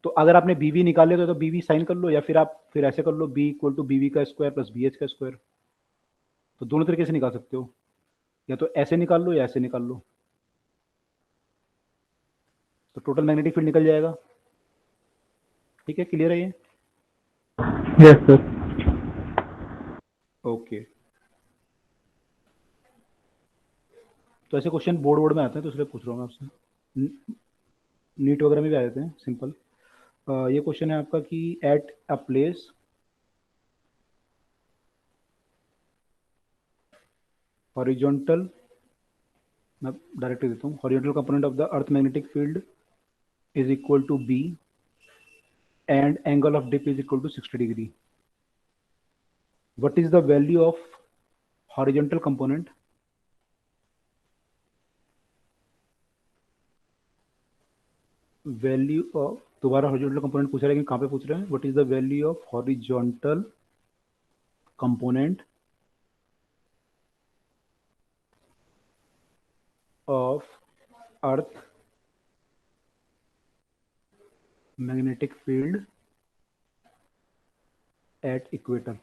तो अगर आपने बी वी निकाल लिया तो बी वी साइन कर लो, या फिर आप फिर ऐसे कर लो B equal to B V का स्क्वायर प्लस बी एच का स्क्वायर। तो दोनों तरीके से निकाल सकते हो, या तो ऐसे निकाल लो या ऐसे निकाल लो, तो टोटल मैग्नेटिक फील्ड निकल जाएगा। ठीक है, क्लियर है ये? Yes sir. ओके। तो ऐसे क्वेश्चन बोर्ड में आते हैं, तो इसलिए पूछ रहा हूँ मैं आपसे। नीट वगैरह में भी आ जाते हैं सिंपल। ये क्वेश्चन है आपका कि एट अ प्लेस हॉरिजॉन्टल, मैं डायरेक्ट देता हूँ, horizontal component of the earth magnetic field is equal to B and angle of dip is equal to 60 degree. What is the value of horizontal component value of, दोबारा horizontal component पूछ रहा है, लेकिन कहाँ पे पूछ रहे हैं? What is the value of horizontal component of earth magnetic field at equator?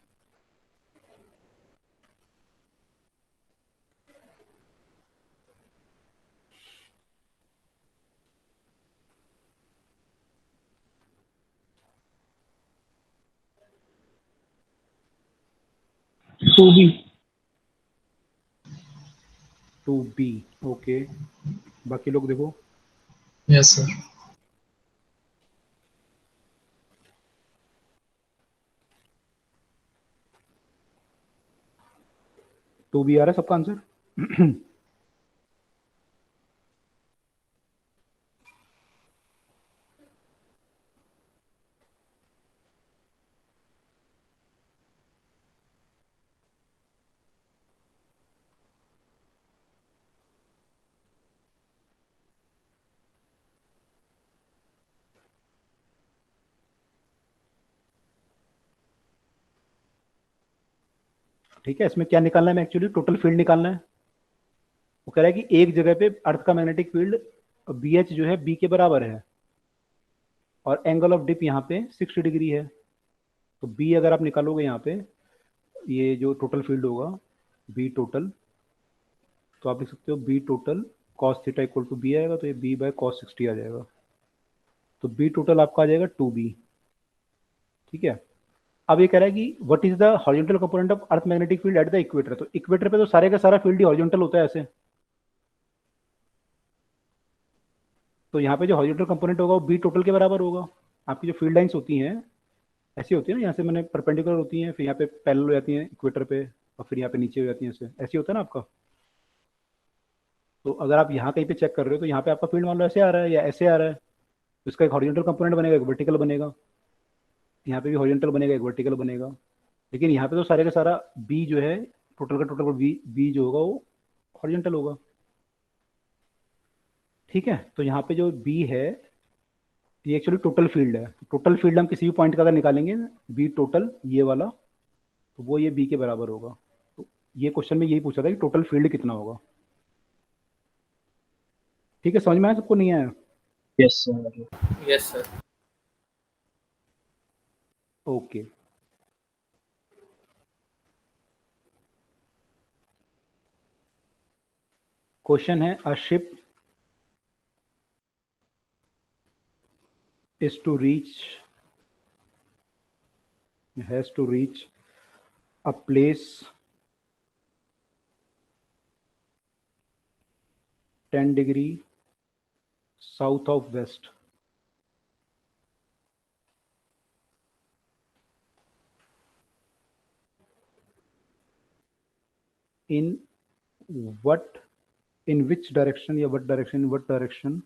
Two B. Two B. Okay, बाकी लोग देखो। Yes sir. टू बी आ रहा है सबका आंसर? ठीक है, इसमें क्या निकालना है? एक्चुअली टोटल फील्ड निकालना है। वो कह रहा है कि एक जगह पे अर्थ का मैग्नेटिक फील्ड बी एच जो है बी के बराबर है और एंगल ऑफ डिप यहाँ पे 60 डिग्री है। तो बी अगर आप निकालोगे यहाँ पे, ये जो टोटल फील्ड होगा बी टोटल, तो आप लिख सकते हो B total cos theta equal to B आएगा, तो ये बी बाय कॉस 60 आ जाएगा। तो बी टोटल आपका आ जाएगा 2b। ठीक है, अब ये कह रहा है कि what is the horizontal component of earth magnetic field at the equator. तो इक्वेटर पे तो सारे का सारा फील्ड ही हॉरिजॉन्टल होता है ऐसे। तो यहाँ पे जो हॉरिजॉन्टल कंपोनेंट होगा वो बी टोटल के बराबर होगा। आपकी जो फील्ड लाइंस होती हैं ऐसी होती है ना, यहाँ से मैंने परपेंडिकुलर होती हैं, फिर यहाँ पे पैरेलल हो जाती हैं इक्वेटर पे, और फिर यहाँ पे नीचे हो जाती हैं, ऐसे होता है ना आपका। तो अगर आप यहाँ कहीं पे चेक कर रहे हो तो यहाँ पे आपका फील्ड मान लो ऐसे आ रहा है या ऐसे आ रहा है, तो इसका एक हॉरिजॉन्टल कंपोनेंट बनेगा, एक वर्टिकल बनेगा। यहाँ पे भी हॉरिजॉन्टल बनेगा, एक वर्टिकल बनेगा। लेकिन यहाँ पे तो सारे का सारा बी जो है टोटल का टोटल बी जो होगा वो हॉरिजॉन्टल होगा। ठीक है, तो यहाँ पे जो बी है ये एक्चुअली टोटल फील्ड है। टोटल फील्ड हम किसी भी पॉइंट का अगर निकालेंगे बी टोटल ये वाला, तो वो ये बी के बराबर होगा। तो ये क्वेश्चन में यही पूछा था कि टोटल फील्ड कितना होगा। ठीक है, समझ में आया सबको? नहीं आया? Yes sir. Yes sir. Okay, question है a ship is to reach has to reach a place 10 degree south of west. In which direction या what direction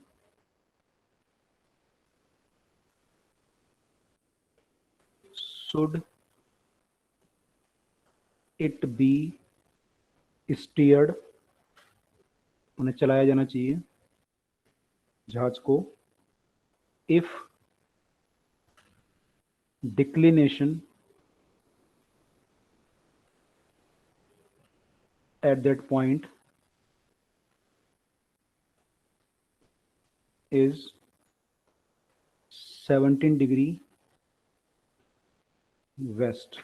should it be steered, उन्हें चलाया जाना चाहिए जहाज को, if declination at that point is 17 degree west.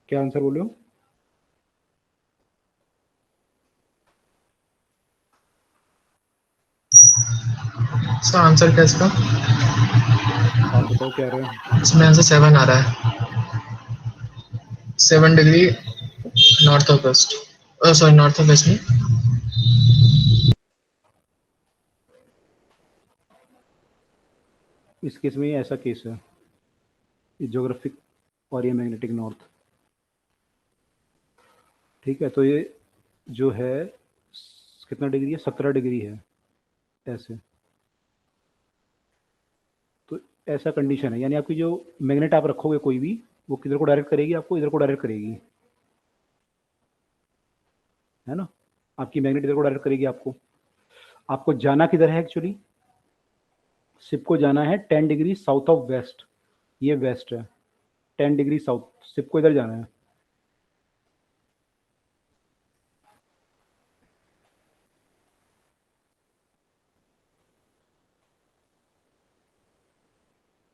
क्या आंसर बोले हो? सर आंसर क्या है इसका? आप बताओ क्या रहा है? इसमें आंसर 7 आ रहा है। 7 degree north of west, sorry north of west में। इस केस में ये ऐसा केस है, ये ज्योग्राफिक और ये मैग्नेटिक नॉर्थ। ठीक है, तो ये जो है कितना डिग्री है? 17 डिग्री है ऐसे। तो ऐसा कंडीशन है, यानी आपकी जो मैग्नेट आप रखोगे कोई भी, वो किधर को डायरेक्ट करेगी? आपको इधर को डायरेक्ट करेगी, है ना। आपकी मैग्नेट इधर को डायरेक्ट करेगी आपको। आपको जाना किधर है एक्चुअली? शिप को जाना है 10 डिग्री साउथ ऑफ वेस्ट, ये वेस्ट है, 10 डिग्री साउथ, शिप को इधर जाना है।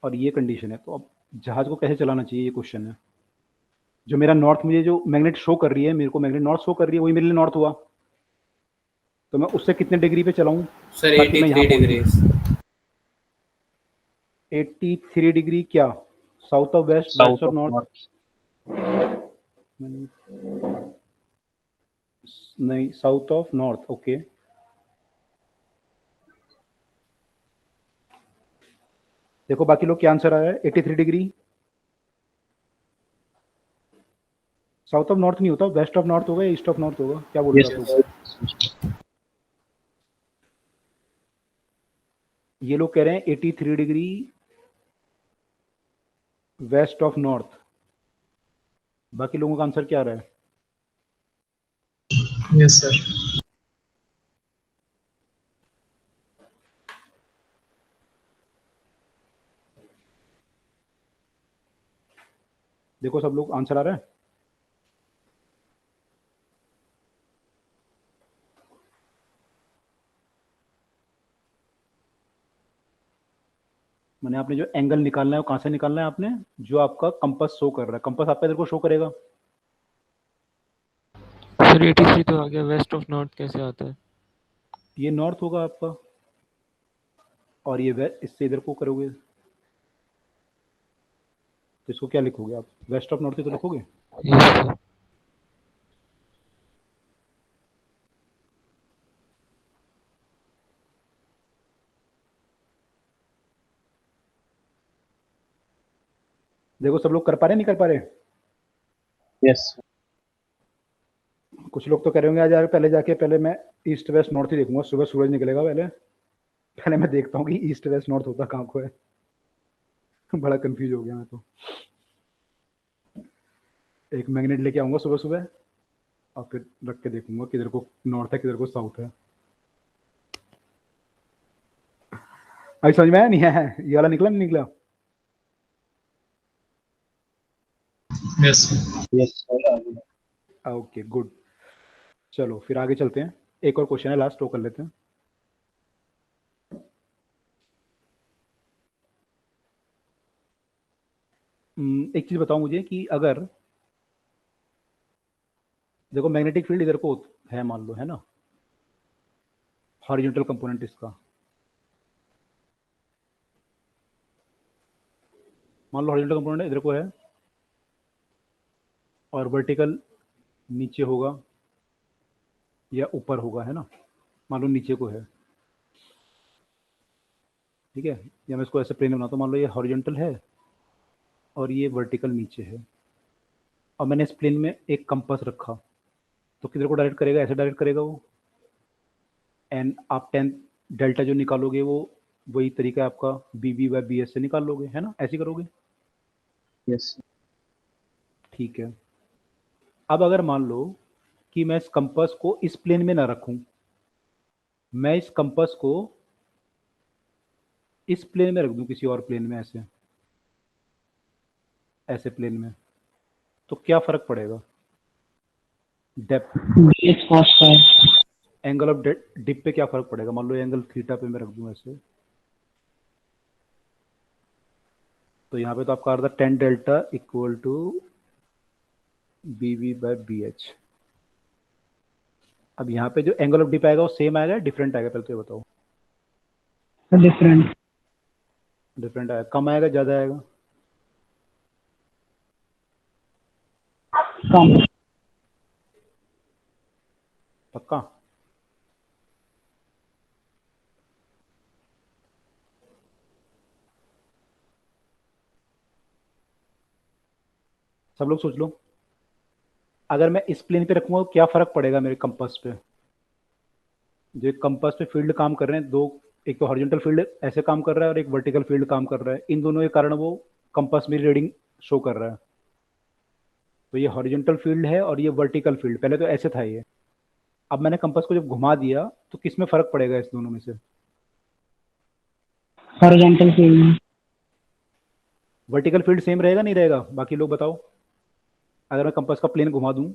और ये कंडीशन है, तो अब जहाज को कैसे चलाना चाहिए, ये क्वेश्चन है। जो मेरा नॉर्थ, मुझे जो मैग्नेट शो कर रही है, मेरे को मैग्नेट नॉर्थ शो कर रही है, वही मेरे लिए नॉर्थ हुआ। तो मैं उससे कितने डिग्री पे चलाऊं? सर ताकि मैं 83 यहाँ डिग्री। 83 डिग्री क्या? South of west, south west और ऑफ नॉर्थ? नॉर्थ। नहीं, साउथ ऑफ नॉर्थ, ओके। देखो बाकी लोग क्या आंसर आया है। 83 डिग्री साउथ ऑफ नॉर्थ नहीं होता, वेस्ट ऑफ नॉर्थ होगा या ईस्ट ऑफ नॉर्थ होगा, क्या बोल रहे यस हो आप लोग? ये लोग कह रहे हैं 83 डिग्री वेस्ट ऑफ नॉर्थ। बाकी लोगों का आंसर क्या आ रहा है? Yes sir. देखो सब लोग आंसर आ रहा है। मैंने आपने जो एंगल निकालना है वो कहाँ से निकालना है आपने? जो आपका कंपास शो कर रहा है, कंपास आपका इधर को शो करेगा। सर 83 तो आ गया, वेस्ट ऑफ नॉर्थ कैसे आता है? ये नॉर्थ होगा आपका, और ये वेस्ट, इससे इधर को करोगे तो इसको क्या लिखोगे आप? वेस्ट ऑफ नॉर्थ ही तो लिखोगे। Yes sir. देखो सब लोग कर पा रहे, नहीं कर पा रहे? यस। कुछ लोग तो कह रहे होंगे आज यार पहले जाके पहले मैं ईस्ट वेस्ट नॉर्थ ही देखूंगा, सुबह सूरज निकलेगा पहले पहले मैं देखता हूँ कि ईस्ट वेस्ट नॉर्थ होता कहाँ को है। बड़ा कंफ्यूज हो गया मैं तो। एक मैग्नेट लेके आऊंगा सुबह सुबह और फिर रख के देखूंगा किधर को नॉर्थ है किधर को साउथ है। अभी समझ में आया नहीं है? ये वाला निकला नहीं निकला? Yes yes okay good. चलो फिर आगे चलते हैं, एक और क्वेश्चन है लास्ट, वो कर लेते हैं। एक चीज बताओ मुझे कि अगर देखो मैग्नेटिक फील्ड इधर को है मान लो, है ना, हॉरिजॉन्टल कंपोनेंट इसका, मान लो हॉरिजॉन्टल कंपोनेंट इधर को है और वर्टिकल नीचे होगा या ऊपर होगा, है ना, मान लो नीचे को है, ठीक है, या मैं इसको ऐसे प्लेन बनाता हूँ, मान लो ये हॉरिजॉन्टल है और ये वर्टिकल नीचे है, और मैंने इस प्लेन में एक कंपास रखा, तो किधर को डायरेक्ट करेगा? ऐसे डायरेक्ट करेगा वो, एंड आप 10 डेल्टा जो निकालोगे वो वही तरीका है आपका, BB/BS से निकाल लोगे, है ना, ऐसे करोगे। यस। ठीक है। अब अगर मान लो कि मैं इस कंपास को इस प्लेन में ना रखूं, मैं इस कंपास को इस प्लेन में रख दूं, किसी और प्लेन में, ऐसे ऐसे प्लेन में, तो क्या फर्क पड़ेगा? Depth, BH cos phi. Angle of dip पे क्या फर्क पड़ेगा? मान लो एंगल थीटा पे मैं रख दूं ऐसे, तो यहाँ पे तो आपका आ रहा था 10 डेल्टा इक्वल टू BB/BH। अब यहाँ पे जो एंगल ऑफ डिप आएगा वो सेम आएगा, डिफरेंट आएगा? पहले तो ये बताओ। Different. डिफरेंट आएगा, कम आएगा ज़्यादा आएगा? Come. पक्का? सब लोग सोच लो, अगर मैं इस प्लेन पे रखूंगा तो क्या फर्क पड़ेगा मेरे कंपास पे? जो कंपास पे फील्ड काम कर रहे हैं दो, एक तो हॉरिजॉन्टल फील्ड ऐसे काम कर रहा है और एक वर्टिकल फील्ड काम कर रहा है, इन दोनों के कारण वो कंपास में रीडिंग शो कर रहा है। तो ये हॉरिजॉन्टल फील्ड है और ये वर्टिकल फील्ड, पहले तो ऐसे था ये, अब मैंने कंपास को जब घुमा दिया तो किस में फर्क पड़ेगा इस दोनों में से? Horizontal field. Vertical field same रहेगा नहीं रहेगा? बाकी लोग बताओ। अगर मैं कंपास का प्लेन घुमा दूं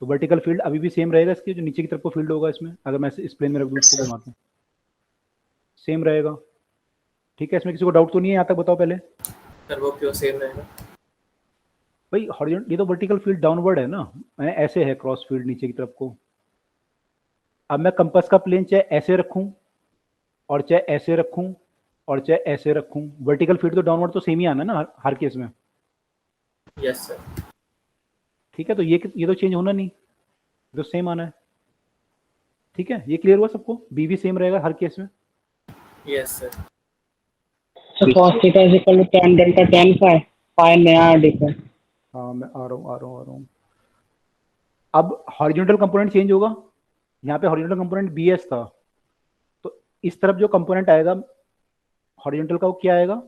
तो वर्टिकल फील्ड अभी भी सेम रहेगा इसकी, जो नीचे की तरफ को फील्ड होगा इसमें, अगर मैं इस प्लेन में रख दूं इसको घुमा दूं, सेम रहेगा। ठीक है, इसमें किसी को डाउट तो नहीं है यहाँ तक? बताओ पहले सर वो क्यों सेम रहेगा? भाई। हॉरिजॉन्टल, ये तो वर्टिकल फील्ड डाउनवर्ड है ना, मैंने ऐसे है क्रॉस फील्ड नीचे की तरफ को। अब मैं कंपास का प्लेन चाहे ऐसे रखूं और चाहे ऐसे रखूं और चाहे ऐसे रखूं, वर्टिकल फील्ड तो डाउनवर्ड तो सेम ही आना ना हर केस में। Yes sir. ठीक है, तो ये तो चेंज होना नहीं, तो सेम आना है। ठीक है, ये क्लियर हुआ सबको? बी भी सेम रहेगा हर केस में। Yes sir. So cos theta is equal to tan delta tan phi, phi नया डिप है। हाँ, मैं आ रहा हूँ। अब हॉरिजॉन्टल कंपोनेंट चेंज होगा। यहाँ पे हॉरिजॉन्टल कंपोनेंट बी एच था, तो इस तरफ जो कंपोनेंट आएगा हॉरिजॉन्टल का, वो क्या आएगा?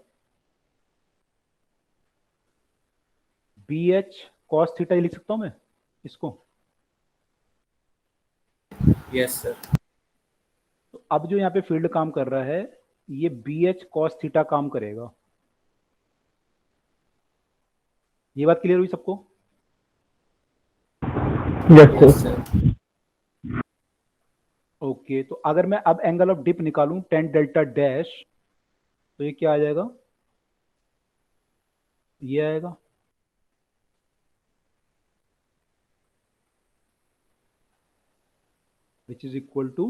बी एच कॉस थीटा लिख सकता हूँ मैं इसको। Yes sir. तो अब जो यहाँ पे फील्ड काम कर रहा है, ये बी एच कॉस थीटा काम करेगा। ये बात क्लियर हुई सबको? Yes sir. ओके, तो अगर मैं अब एंगल ऑफ डिप निकालूं टेन डेल्टा डैश, तो ये क्या आ जाएगा? ये आएगा। Which is equal to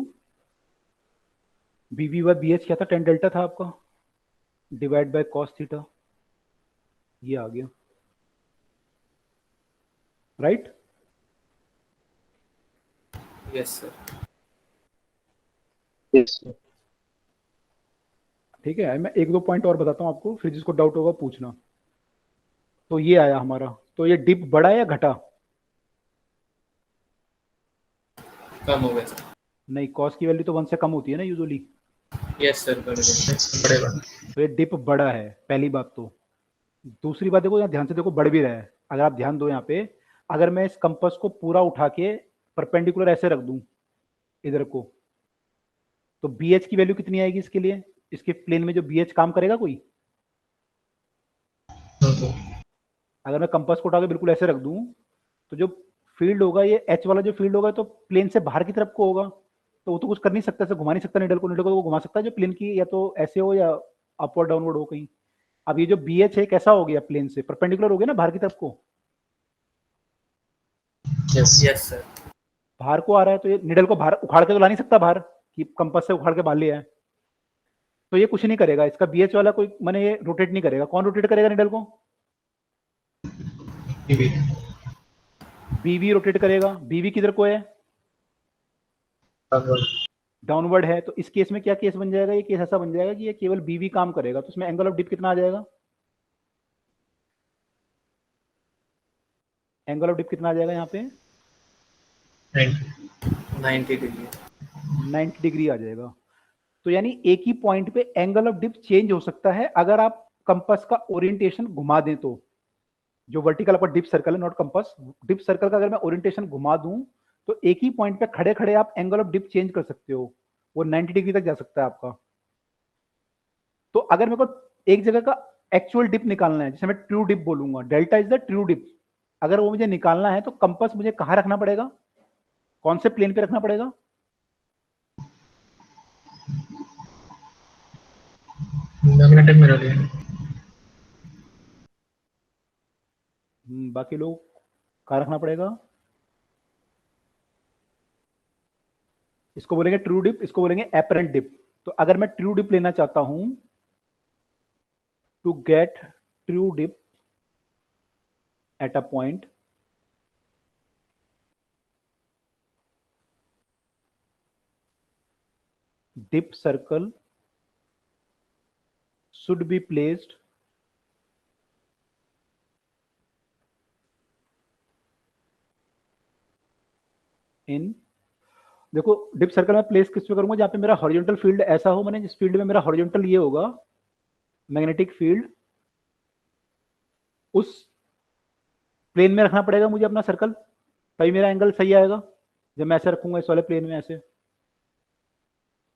B V by B H क्या था? टेन डेल्टा था आपका, डिवाइड बाय कॉस थीटा। ये आ गया, राइट? Yes sir. ठीक है, मैं एक दो पॉइंट और बताता हूँ आपको, फिर जिसको डाउट होगा पूछना। तो ये आया हमारा। तो ये डिप बढ़ा या घटा? कम हो गया सर। नहीं, कॉस की वैल्यू तो 1 से कम होती है ना यूजुअली। यस सर, बढ़ गया। बढ़ेगा। तो ये डिप बढ़ा है, पहली बात तो। दूसरी बात देखो, यहाँ ध्यान से देखो, बढ़ भी रहा है। अगर आप ध्यान दो यहाँ पे, अगर मैं इस कंपास को पूरा उठा के परपेंडिकुलर ऐसे रख दूं इधर को, तो बी एच की वैल्यू कितनी आएगी इसके लिए? इसके प्लेन में जो बी एच काम करेगा कोई? अगर मैं कंपास को उठा के बिल्कुल ऐसे रख दूं, तो जो फील्ड होगा, ये एच वाला जो फील्ड होगा, तो प्लेन से बाहर की तरफ को होगा, तो वो तो कुछ कर नहीं सकता, ऐसे घुमा नहीं सकता निडल को तो वो घुमा सकता है जो प्लेन की या तो ऐसे हो या अपवर्ड डाउनवर्ड हो कहीं। अब ये जो बी एच है कैसा हो गया? प्लेन से परपेंडिकुलर हो गया ना बाहर की तरफ को। यस। Yes sir. बाहर को आ रहा है, तो ये निडल को बाहर उखाड़ के तो ला नहीं सकता बाहर, कि कंपास से उखाड़ के बाहर ले आए। तो ये कुछ नहीं करेगा, इसका बी एच वाला कोई मैंने ये रोटेट नहीं करेगा। कौन रोटेट करेगा निडल को? बीवी रोटेट करेगा। बीवी किधर को है? डाउनवर्ड है। तो इस केस में क्या केस बन जाएगा? ये केस ऐसा बन जाएगा कि ये केवल बीवी काम करेगा। तो इसमें एंगल ऑफ डिप कितना आ जाएगा? एंगल ऑफ डिप कितना आ जाएगा यहाँ पे? 90 डिग्री। 90 डिग्री आ जाएगा। तो यानी एक ही पॉइंट पे एंगल ऑफ डिप चेंज हो सकता है अगर आप कंपास का ओरिएंटेशन घुमा दें तो। जो वर्टिकल आपका डिप सर्कल है, नॉट कंपास, डिप सर्कल का अगर मैं ओरिएंटेशन घुमा दूं, तो एक ही पॉइंट पे खड़े खड़े आप एंगल ऑफ डिप चेंज कर सकते हो, वो 90 डिग्री तक जा सकता है आपका। तो अगर मेरे को एक जगह का एक्चुअल डिप निकालना है, जिसे मैं ट्रू डिप बोलूंगा, delta is the true dip, अगर वो मुझे निकालना है तो कंपास मुझे कहां रखना पड़ेगा? कौन से प्लेन पे रखना पड़ेगा? मैग्नेटिक मिरर है। बाकी लोग कहां रखना पड़ेगा? इसको बोलेंगे ट्रू डिप, इसको बोलेंगे एपरेंट डिप। तो अगर मैं ट्रू डिप लेना चाहता हूं, to get true dip at a point, dip circle should be placed in, देखो डिप सर्कल में प्लेस किस पे करूंगा? जहां पे मेरा हॉरिजॉन्टल फील्ड ऐसा हो, मैंने जिस फील्ड में मेरा हॉरिजॉन्टल ये होगा मैग्नेटिक फील्ड, उस प्लेन में रखना पड़ेगा मुझे अपना सर्कल, तभी मेरा एंगल सही आएगा। जब मैं ऐसे रखूंगा इस वाले प्लेन में ऐसे,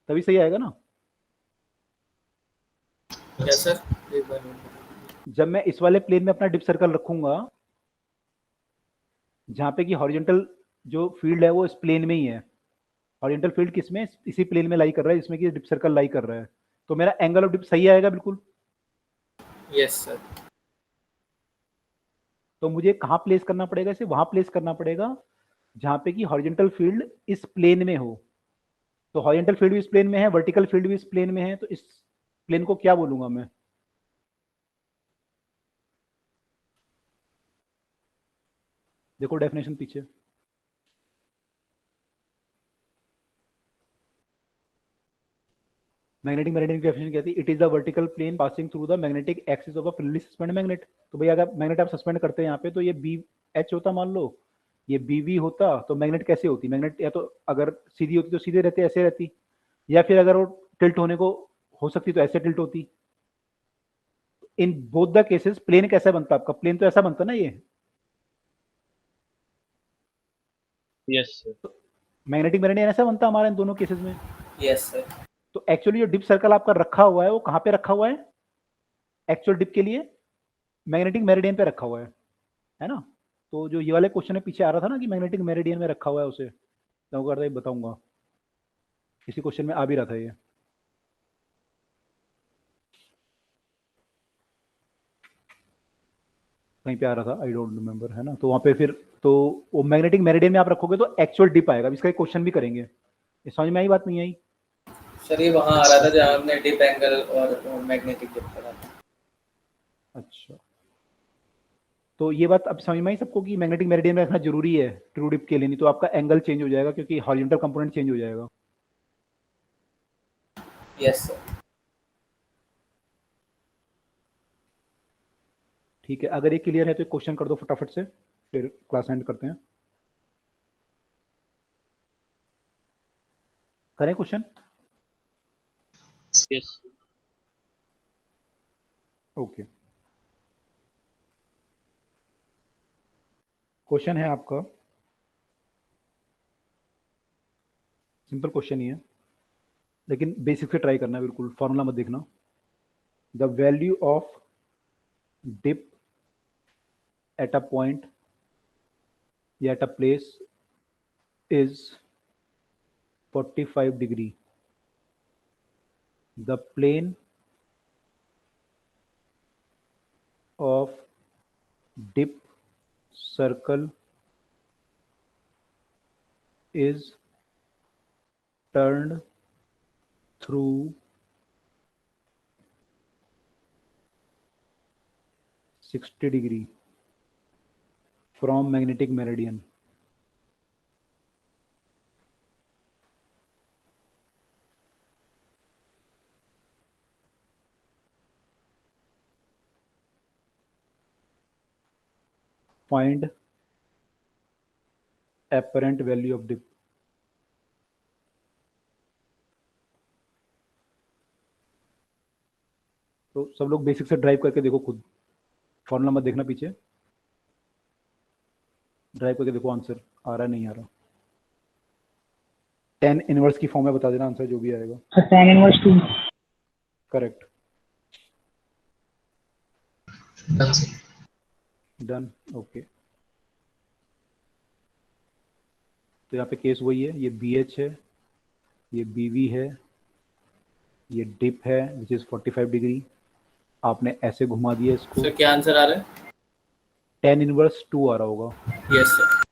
तभी सही आएगा ना। यस सर, एक बार जब मैं इस वाले प्लेन में अपना डिप सर्कल रखूंगा, जहां पे कि हॉरिजॉन्टल जो फील्ड है वो इस प्लेन में ही है, हॉरिजॉन्टल फील्ड किस में, इसी प्लेन में लाई कर रहा है जिसमें कि डिप सर्कल लाई कर रहा है, तो मेरा एंगल ऑफ डिप सही आएगा बिल्कुल। Yes sir. तो मुझे कहाँ प्लेस करना पड़ेगा इसे, वहां प्लेस करना पड़ेगा जहां पे कि हॉरिजॉन्टल फील्ड इस प्लेन में हो। तो हॉरिजॉन्टल फील्ड भी इस प्लेन में है, वर्टिकल फील्ड भी इस प्लेन में है, तो इस प्लेन को क्या बोलूंगा मैं, देखो डेफिनेशन पीछे। मैग्नेटिक मेरिडियन की डेफिनेशन कहती है it is the vertical plane passing through the magnetic axis of a freely suspend magnet. तो भैया अगर मैग्नेट आप सस्पेंड करते हैं यहाँ पे, तो ये बी एच होता मान लो, ये बी वी होता, तो मैग्नेट कैसे होती, मैग्नेट या तो अगर सीधी होती तो सीधे रहते, ऐसे रहती, या फिर अगर वो टिल्ट होने को हो सकती तो ऐसे टिल्ट होती। In both the cases plane कैसा बनता आपका, प्लेन तो ऐसा बनता ना ये, यस सर। मैग्नेटिक मेरिडियन ऐसा बनता हमारा इन दोनों केसेस में। Yes sir. तो एक्चुअली जो डिप सर्कल आपका रखा हुआ है वो कहाँ पे रखा हुआ है, एक्चुअल डिप के लिए मैग्नेटिक मेरिडियन पे रखा हुआ है ना। तो जो ये वाले क्वेश्चन में पीछे आ रहा था ना कि मैग्नेटिक मेरिडियन में रखा हुआ है, उसे तो बताऊंगा, इसी क्वेश्चन में आ भी रहा था ये। कहीं पे आ रहा था, आई डोंट रिमेम्बर, है ना। तो वहां पे फिर तो वो मैग्नेटिक मेरिडियन में आप रखोगे तो एक्चुअल डिप आएगा। इसका एक क्वेश्चन भी करेंगे, ये समझ में आई बात, नहीं आई? सर ये वहाँ आ रहा था जहाँ हमने डिप एंगल और मैग्नेटिक डिप करा था। अच्छा, तो ये बात अब समझ में आई सबको कि मैग्नेटिक मेरिडियन में रखना जरूरी है ट्रू डिप के लिए, नहीं तो आपका एंगल चेंज हो जाएगा क्योंकि हॉरिजॉन्टल कंपोनेंट चेंज हो जाएगा। Yes sir. ठीक है, अगर ये क्लियर है तो क्वेश्चन कर दो फटाफट से, फिर क्लास एंड करते हैं। करें क्वेश्चन? यस। ओके, क्वेश्चन है आपका, सिंपल क्वेश्चन ही है, लेकिन बेसिक से ट्राई करना है बिल्कुल, फॉर्मूला मत देखना। The value of dip at a point या at a place is 45 degree. The plane of dip circle is turned through 60 degree from magnetic meridian. Find apparent value of dip. तो सब लोग बेसिक से ड्राइव करके देखो खुद, फॉर्मूला मत देखना पीछे, ड्राइव करके देखो आंसर आ रहा है नहीं आ रहा। tan इनवर्स की फॉर्म में बता देना आंसर जो भी आएगा। tan inverse 2। Correct, done sir. Done, okay. तो यहाँ पे केस वही है, ये BH है, ये BV है, ये डिप है विच इज 45 डिग्री, आपने ऐसे घुमा दिया इसको। सर क्या आंसर आ रहा है? tan इनवर्स 2 आ रहा होगा। Yes sir.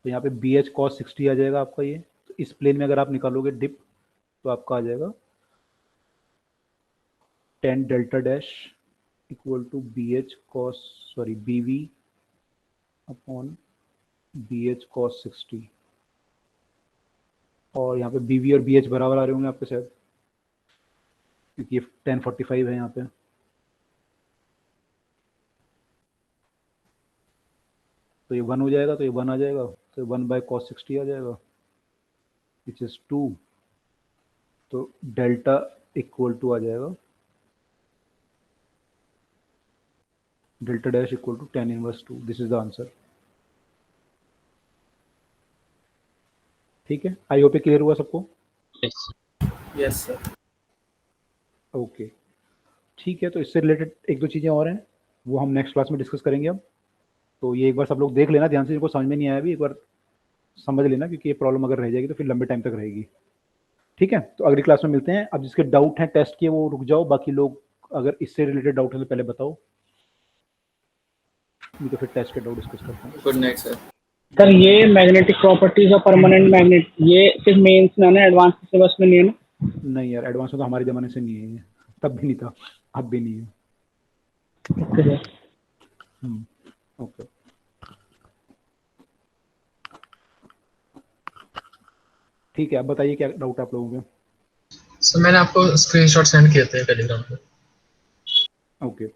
तो यहाँ पे BH cos 60 आ जाएगा आपका ये। तो इस प्लेन में अगर आप निकालोगे डिप तो आपका आ जाएगा tan delta dash equal to BV upon BH cos 60। और यहाँ पे BV और BH बराबर आ रहे होंगे आपके शायद, क्योंकि ये tan 45 है यहाँ पे। तो ये 1 हो जाएगा, तो ये 1 आ जाएगा, तो 1/cos 60 आ जाएगा विच इज 2। तो डेल्टा इक्वल टू आ जाएगा delta dash equal to tan inverse 2। This is the answer. ठीक है, आई होप क्लियर हुआ सबको। Yes sir. ओके ठीक है, तो इससे रिलेटेड एक दो चीज़ें और हैं, वो हम नेक्स्ट क्लास में डिस्कस करेंगे अब। तो ये एक बार सब लोग देख लेना ध्यान से, जिनको समझ में नहीं आया भी एक बार समझ लेना, क्योंकि ये प्रॉब्लम अगर रह जाएगी तो फिर लंबे टाइम तक रहेगी। ठीक है, तो अगली क्लास में मिलते हैं। अब जिसके डाउट हैं टेस्ट के वो रुक जाओ, बाकी लोग अगर इससे रिलेटेड डाउट है तो पहले बताओ, नहीं तो फिर टेस्ट के डाउट डिस्कस करते हैं। Good night sir. सर ये मैग्नेटिक प्रॉपर्टीज और परमानेंट मैग्नेट ये सिर्फ मेंस में है, एडवांस सिलेबस में नहीं है ना? नहीं यार, एडवांस में तो हमारे ज़माने से नहीं है ये, तब भी नहीं था, अब भी नहीं है। Okay sir. ओके ठीक है, अब बताइए क्या डाउट आप लोगों के। सर मैंने आपको स्क्रीनशॉट सेंड किए थे टेलीग्राम पे। ओके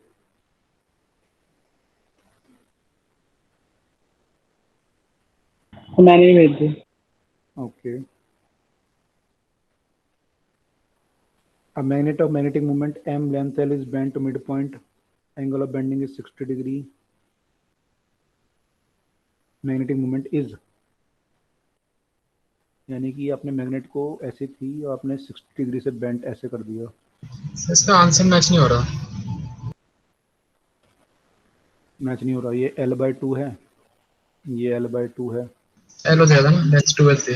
तो मैंने ही भेज दी। Okay, a magnet of magnetic moment m length L is bent to midpoint, angle of bending is 60 degree, magnetic moment is, यानी कि आपने मैग्नेट को ऐसे थी और आपने 60 डिग्री से बेंट ऐसे कर दिया। सर इसका आंसर मैच नहीं हो रहा। मैच नहीं हो रहा, ये L/2 है, ये L/2 है। एल हो जाएगा ना, लेट्स 12 थी।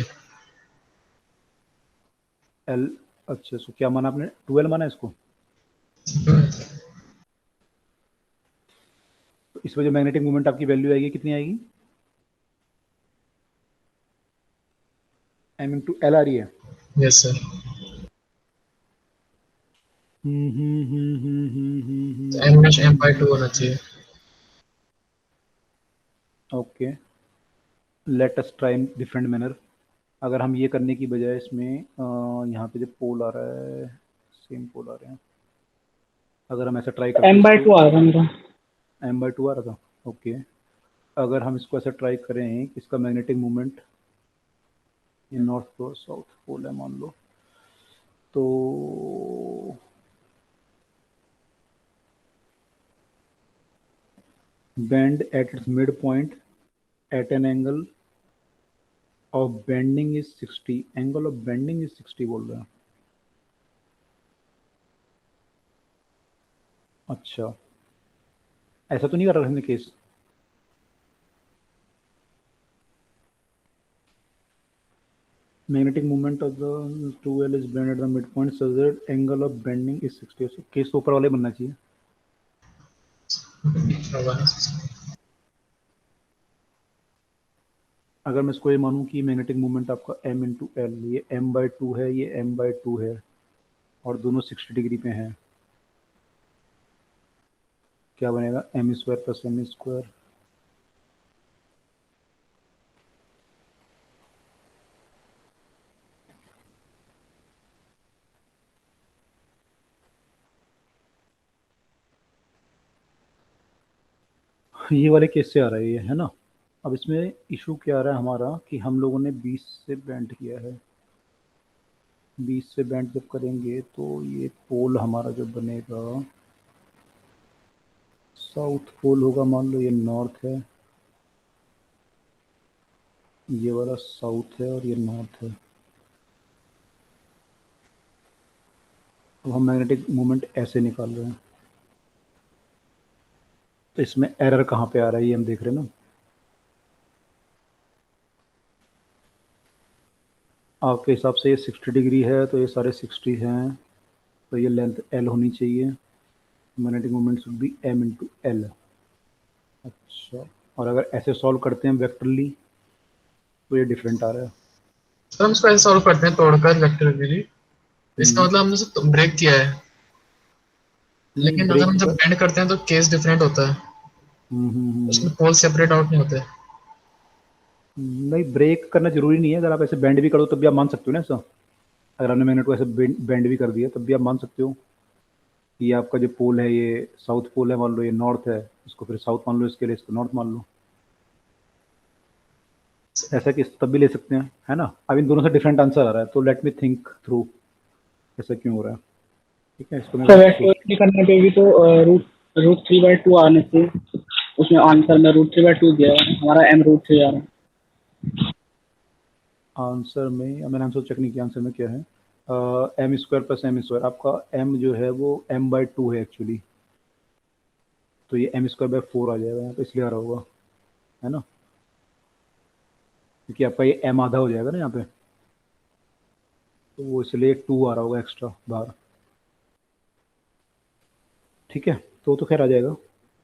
L, अच्छा इसको क्या माना आपने, 12 माना इसको। तो इस वजह मैग्नेटिक मोमेंट आपकी वैल्यू आएगी, कितनी आएगी, m/L आ रही है। Yes sir. m/m/2 होना चाहिए। Okay, let us try different manner. अगर हम ये करने की बजाय इसमें यहाँ पे जो पोल आ रहा है, सेम पोल आ रहे हैं, अगर हम ऐसा ट्राई करते m/2 आ रहा था मेरा। m/2 आ रहा था। ओके, अगर हम इसको ऐसा ट्राई करें कि इसका मैग्नेटिक मोमेंट, ये नॉर्थ पोल साउथ पोल है मान लो, तो bend at its midpoint at an angle of bending is 60, angle of bending is 60 बोल रहे हैं। अच्छा, ऐसा तो नहीं कर रहा है case. Magnetic moment of the 2L is bent at the midpoint such that angle of bending is 60। so case तो ऊपर वाले बनना चाहिए। अगर मैं इसको ये मानूं कि मैग्नेटिक मोमेंट आपका m/L, ये m/2 है, ये m/2 है, और दोनों 60 डिग्री पे हैं, क्या बनेगा, m² + m²। ये वाले केस से आ रहा है ये, है ना। अब इसमें इशू क्या आ रहा है हमारा कि हम लोगों ने 20 से बेंड किया है। 20 से बेंड जब करेंगे तो ये पोल हमारा जो बनेगा, साउथ पोल होगा, मान लो ये नॉर्थ है, ये वाला साउथ है और ये नॉर्थ है। अब हम मैग्नेटिक मोमेंट ऐसे निकाल रहे हैं, तो इसमें एरर कहाँ पे आ रहा है ये हम देख रहे हैं ना। आपके हिसाब से ये 60 डिग्री है, तो ये सारे 60 हैं, तो ये लेंथ L होनी चाहिए। Magnetic moment should be m/L। अच्छा, और अगर ऐसे सॉल्व करते हैं वेक्टरली तो ये डिफरेंट आ रहा है। सर हम इसको ऐसे सॉल्व करते हैं तोड़कर वेक्टरली, इसका मतलब हमने इसे ब्रेक किया है, लेकिन अगर हम जब बेंड करते हैं तो केस डिफरेंट होता है, उसमें पोल सेपरेट आउट नहीं होते। नहीं, ब्रेक करना जरूरी नहीं है, अगर आप ऐसे बेंड भी करो तब भी आप मान सकते हो ना ऐसा। अगर आपने मैग्नेट को ऐसे बेंड भी कर दिया तब भी आप मान सकते हो कि ये आपका जो पोल है ये साउथ पोल है, मान लो ये नॉर्थ है, इसको फिर साउथ मान लो, इसके लिए इसको नॉर्थ मान लो, ऐसा कि तब भी ले सकते हैं, है ना। अब इन दोनों से डिफरेंट आंसर आ रहा है, तो लेट मी थिंक थ्रू ऐसा क्यों हो रहा है। ठीक है, इसको मैं करने पे भी तो √3/2 आने से उसमें आंसर में √3/2 दिया है, हमारा m√3 आ रहा है। आंसर में मैंने आंसर चेक नहीं किया, आंसर में क्या है, M square plus M square, आपका एम जो है वो m/2 है एक्चुअली, तो ये m स्क्वायर बाय 4 आ जाएगा यहाँ पे, इसलिए आ रहा होगा, है ना, क्योंकि आपका ये m आधा हो जाएगा ना यहाँ पे, तो वो इसलिए 2 आ रहा होगा एक्स्ट्रा बाहर। ठीक है, तो खैर आ जाएगा,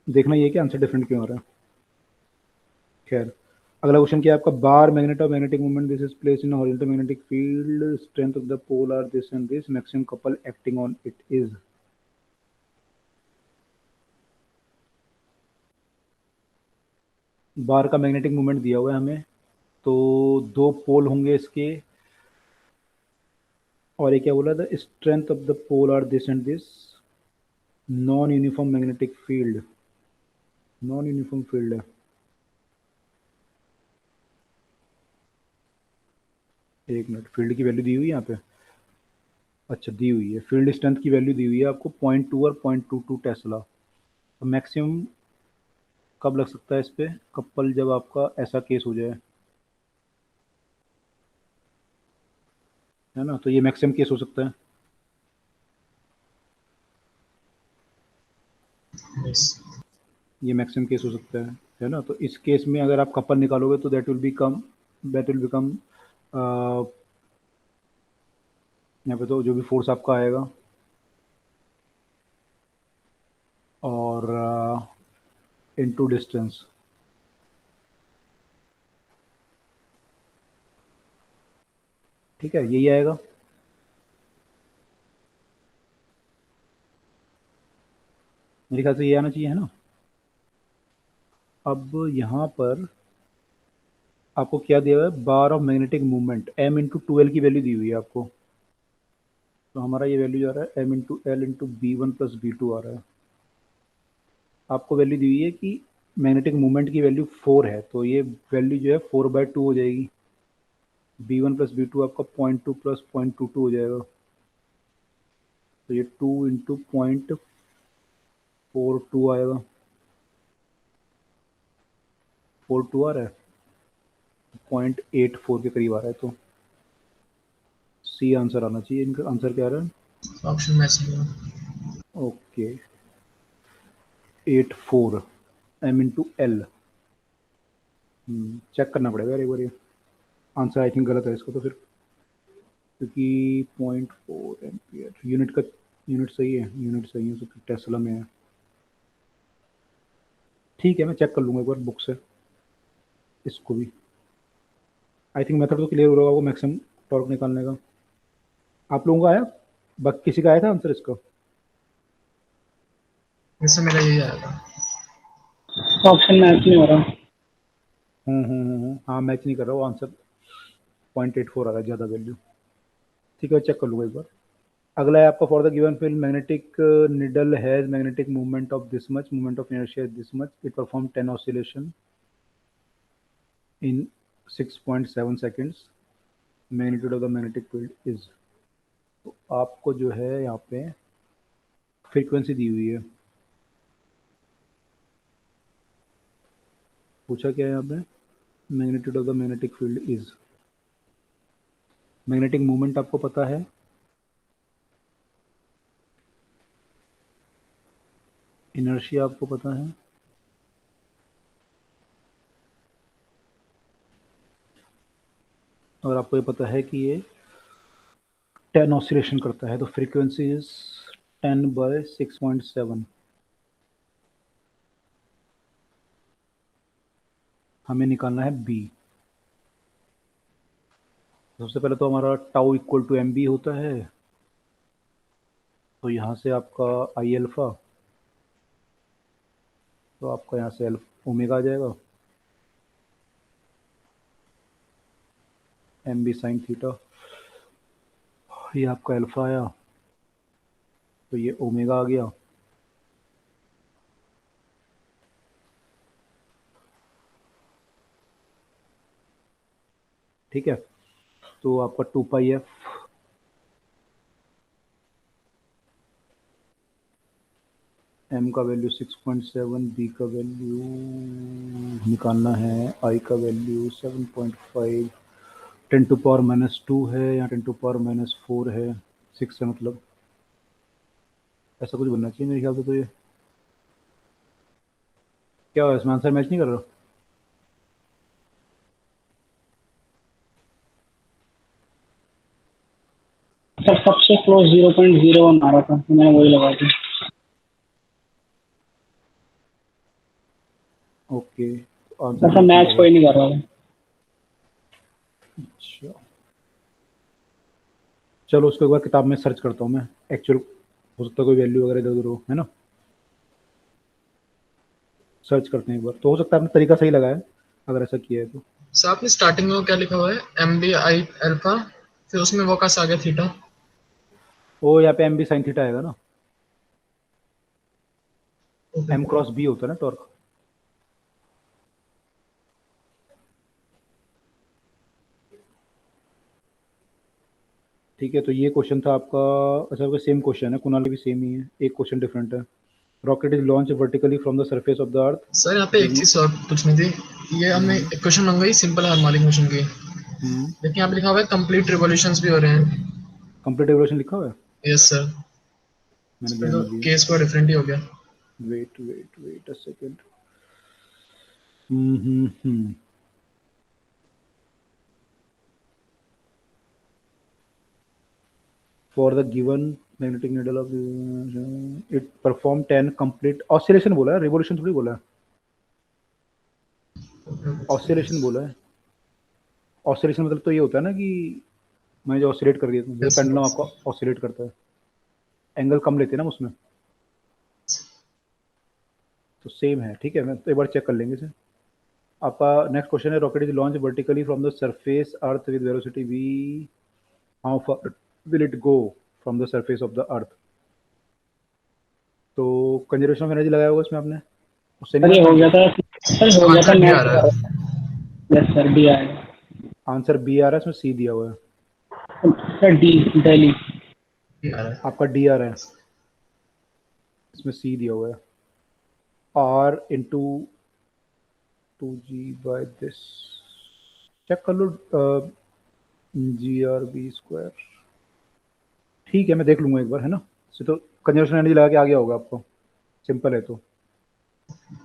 देखना ये कि आंसर डिफरेंट क्यों आ रहा है। खैर अगला क्वेश्चन क्या है आपका, bar magnet of magnetic moment, this is place in horizontal magnetic field, strength of the pole are this and this, maximum couple acting on it is. Bar का मैग्नेटिक मोमेंट दिया हुआ है हमें, तो 2 पोल होंगे इसके, और ये क्या बोला था, strength of the pole are this and this, non uniform magnetic field, non uniform field है, एक मिनट, फील्ड की वैल्यू दी हुई है यहाँ पे, अच्छा दी हुई है, फील्ड स्ट्रेंथ की वैल्यू दी हुई है आपको 0.2 और 0.22 टेस्ला। तो मैक्सिमम कब लग सकता है इस पे, कपल जब आपका ऐसा केस हो जाए, है ना, तो ये मैक्सिमम केस हो सकता है। Yes. ये मैक्सिमम केस हो सकता है ना, तो इस केस में अगर आप कपल निकालोगे तो दैट विल बिकम यहाँ पे तो जो भी फोर्स आपका आएगा और इनटू डिस्टेंस, ठीक है, यही आएगा। मेरे ख्याल से ये आना चाहिए, है ना। अब यहाँ पर आपको क्या दिया हुआ है, बार ऑफ मैग्नेटिक मूवमेंट m/2l की वैल्यू दी हुई है आपको, तो हमारा ये वैल्यू जा रहा है m/l/b1 + b2 आ रहा है। आपको वैल्यू दी हुई है कि मैग्नेटिक मूवमेंट की वैल्यू 4 है, तो ये वैल्यू जो है 4/2 हो जाएगी, b1 + b2 आपका 0.2 + 0.22 हो जाएगा, तो ये 2 × 0.42 आएगा, 42 आ रहा है, 0.84 के करीब आ रहा है, तो सी आंसर आना चाहिए। इनका आंसर क्या आ रहा है, ऑप्शन मैच नहीं हुआ। ओके 84 m/l, चेक करना पड़ेगा यार एक बार, ये आंसर आई थिंक गलत है इसको तो फिर, क्योंकि 0.4 एम्पियर यूनिट का, यूनिट सही है, यूनिट सही है, तो फिर टेस्ला में है। ठीक है, मैं चेक कर लूँगा एक बार बुक से इसको भी। आई थिंक मेथड तो क्लियर हो रहा होगा मैक्सिमम टॉर्क निकालने का। आप लोगों का आया, बाकी किसी का आया था आंसर इसका? वैसे मेरा यही आएगा। ऑप्शन मैच नहीं हो रहा। हाँ मैच नहीं कर रहा वो आंसर, 0.84 आ रहा है ज़्यादा वैल्यू। ठीक है, चेक कर लूँगा एक बार। अगला है आपका, for the given field magnetic needle has magnetic movement of this much, movement of inertia this much, it perform 10 oscillation in 6.7 seconds, magnitude of the magnetic field is. तो आपको जो है यहाँ पे फ्रीक्वेंसी दी हुई है, पूछा क्या है यहाँ पे, magnitude of the magnetic field is, magnetic movement आपको पता है, इनर्शिया आपको पता है, और आपको ये पता है कि ये 10 ऑसिलेशन करता है, तो फ्रीक्वेंसी इज 10/6.7। हमें निकालना है बी। सबसे पहले तो हमारा tau equal to M B होता है, तो यहाँ से आपका आई अल्फा, तो आपका यहाँ से ओमेगा आ जाएगा, एम बी साइन थीटा, ये आपका अल्फा आया, तो ये ओमेगा आ गया, ठीक है, तो आपका 2πf m का वैल्यू 6.7, b का वैल्यू निकालना है, i का वैल्यू 7.5, 10⁻² है या 10⁻⁴ है, 6 है, मतलब ऐसा कुछ बनना चाहिए मेरे ख्याल से। तो ये क्या हुआ, इसमें आंसर मैच नहीं कर रहा? सर सबसे क्लोज 0.01 आ रहा था, तो मैंने वही लगा दी। ओके, ऐसा मैच कोई नहीं कर रहा था। अच्छा, चलो उसको एक बार किताब में सर्च करता हूँ मैं, एक्चुअल हो सकता है कोई वैल्यू वगैरह इधर उधर हो, है ना। सर्च करते हैं एक बार, तो हो सकता है आपने तरीका सही लगाया अगर ऐसा किया है तो। सर आपने स्टार्टिंग में वो क्या लिखा हुआ है, MBI अल्फा, फिर उसमें वो कैसे आ गया थीटा? वो यहाँ पे MB sin थीटा आएगा ना, ओके। M×B होता है ना टॉर्क। ठीक है, तो ये क्वेश्चन था आपका। अच्छा, आपका सेम क्वेश्चन है, कुणाल भी सेम ही है, एक क्वेश्चन डिफरेंट है। Rocket is launch vertically from the surface of the earth. Sir यहाँ पे एक चीज और पूछनी थी, ये हमें क्वेश्चन मंगाई सिंपल हार्मोनिक मोशन की, लेकिन यहाँ पे लिखा हुआ है कंप्लीट रिवॉल्यूशंस भी हो रहे हैं। कंप्लीट एवोल्यूशन लिखा हुआ है, यस सर, मैंने इसमें ध्यान तो नहीं दिया। केस को डिफरेंट ही हो गया। Wait a second. For the given magnetic needle of it perform 10 complete oscillation बोला है, revolution थोड़ी बोला है, oscillation बोला है। oscillation मतलब तो ये होता है ना कि मैं जो ऑसिलेट कर दिया, जैसे पेंडुलम आपका ऑसिलेट करता है, एंगल कम लेते हैं ना उसमें, तो सेम है। ठीक है, मैं तो एक बार चेक कर लेंगे इसे। आपका नेक्स्ट क्वेश्चन है, rocket is launch vertically from the surface earth with velocity v, how far will it go from the surface of the अर्थ। तो कंजर्वेशन ऑफ एनर्जी लगाया होगा इसमें आपने, उससे सर नहीं ये आता हो गया आंसर? था, सर हो गया था आंसर भी आ मैच। रहा है। यस सर, डी आएगा। आंसर बी आ रहा है, इसमें सी दिया हुआ है। Sir D, Delhi. ये आ रहा है। आपका डी आ रहा है, इसमें सी दिया हुआ है, r इंटू 2g/this, चेक कर लो, GRB²। ठीक है, मैं देख लूंगा एक बार, है ना। इसे तो कंजर्वेशन एनर्जी लगा के आ गया होगा आपको, सिंपल है। तो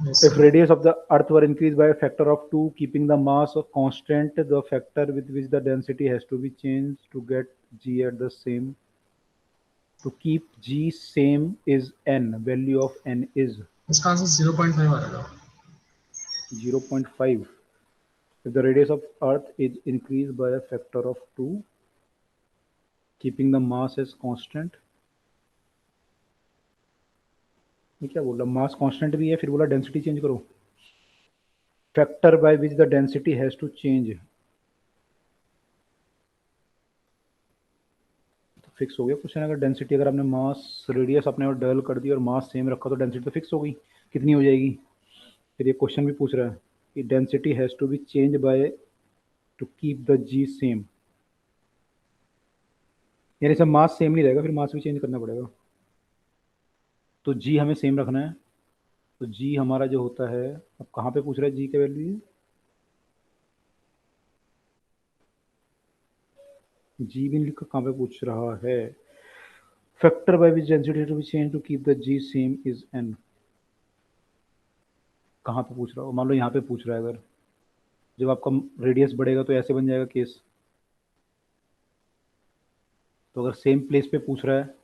Yes, if sir. radius of the earth were increased by a factor of 2 keeping the mass constant, the factor with which the density has to be changed to get g at the same, to keep g same is n, value of n is इसका आंसर 0.5 आ रहा है। 0.5। if the radius of earth is increased by a factor of 2 keeping the mass as constant, ये क्या बोला, मास कांस्टेंट भी है, फिर बोला डेंसिटी चेंज करो, factor by which the density has to change, तो फिक्स हो गया क्वेश्चन। अगर डेंसिटी, अगर आपने मास रेडियस अपने और डबल कर दी और मास सेम रखा तो डेंसिटी तो फिक्स हो गई, कितनी हो जाएगी। फिर ये क्वेश्चन भी पूछ रहा है कि density has to be change by to keep the G same, यानी सब मास सेम नहीं रहेगा, फिर मास भी चेंज करना पड़ेगा। तो जी हमें सेम रखना है, तो जी हमारा जो होता है, अब कहाँ पे पूछ रहा है जी का वैल्यू, जी भी लिखा, कहाँ पे पूछ रहा है, factor by which density to be change to keep the G same is n, कहाँ पे पूछ रहा हो, मान लो यहाँ पे पूछ रहा है। अगर जब आपका रेडियस बढ़ेगा तो ऐसे बन जाएगा केस, तो अगर सेम प्लेस पे पूछ रहा है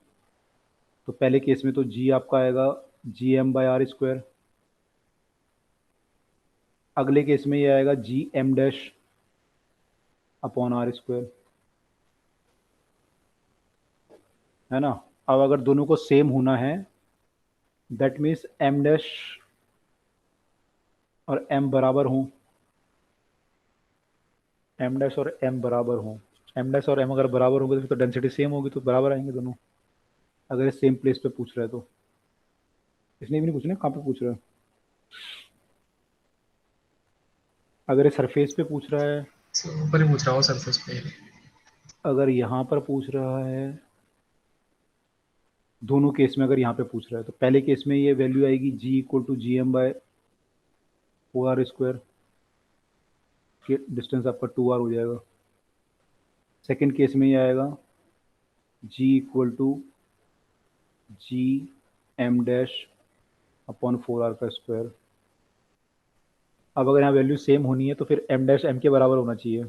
तो पहले केस में तो जी आपका आएगा GM/r², अगले केस में ये आएगा GM'/r², है ना। अब अगर दोनों को सेम होना है, दैट मीन्स m' और m बराबर हों, m' और m बराबर हों, m' और m अगर बराबर होंगे तो फिर तो डेंसिटी सेम होगी, तो बराबर आएंगे दोनों। अगर ये सेम प्लेस पे पूछ रहा है तो, इसलिए भी नहीं पूछना कहाँ पे पूछ रहा है। अगर ये सरफेस पे पूछ रहा है, ऊपर ही पूछ रहा हूँ सरफेस पे। अगर यहाँ पर पूछ रहा है, दोनों केस में अगर यहाँ पे पूछ रहा है तो पहले केस में ये वैल्यू आएगी G=GM/4r², कि डिस्टेंस आपका 2r हो जाएगा। सेकेंड केस में ये आएगा G equal to G M dash upon 4r का स्क्वायर। अब अगर यहाँ वैल्यू सेम होनी है तो फिर m डैश m के बराबर होना चाहिए।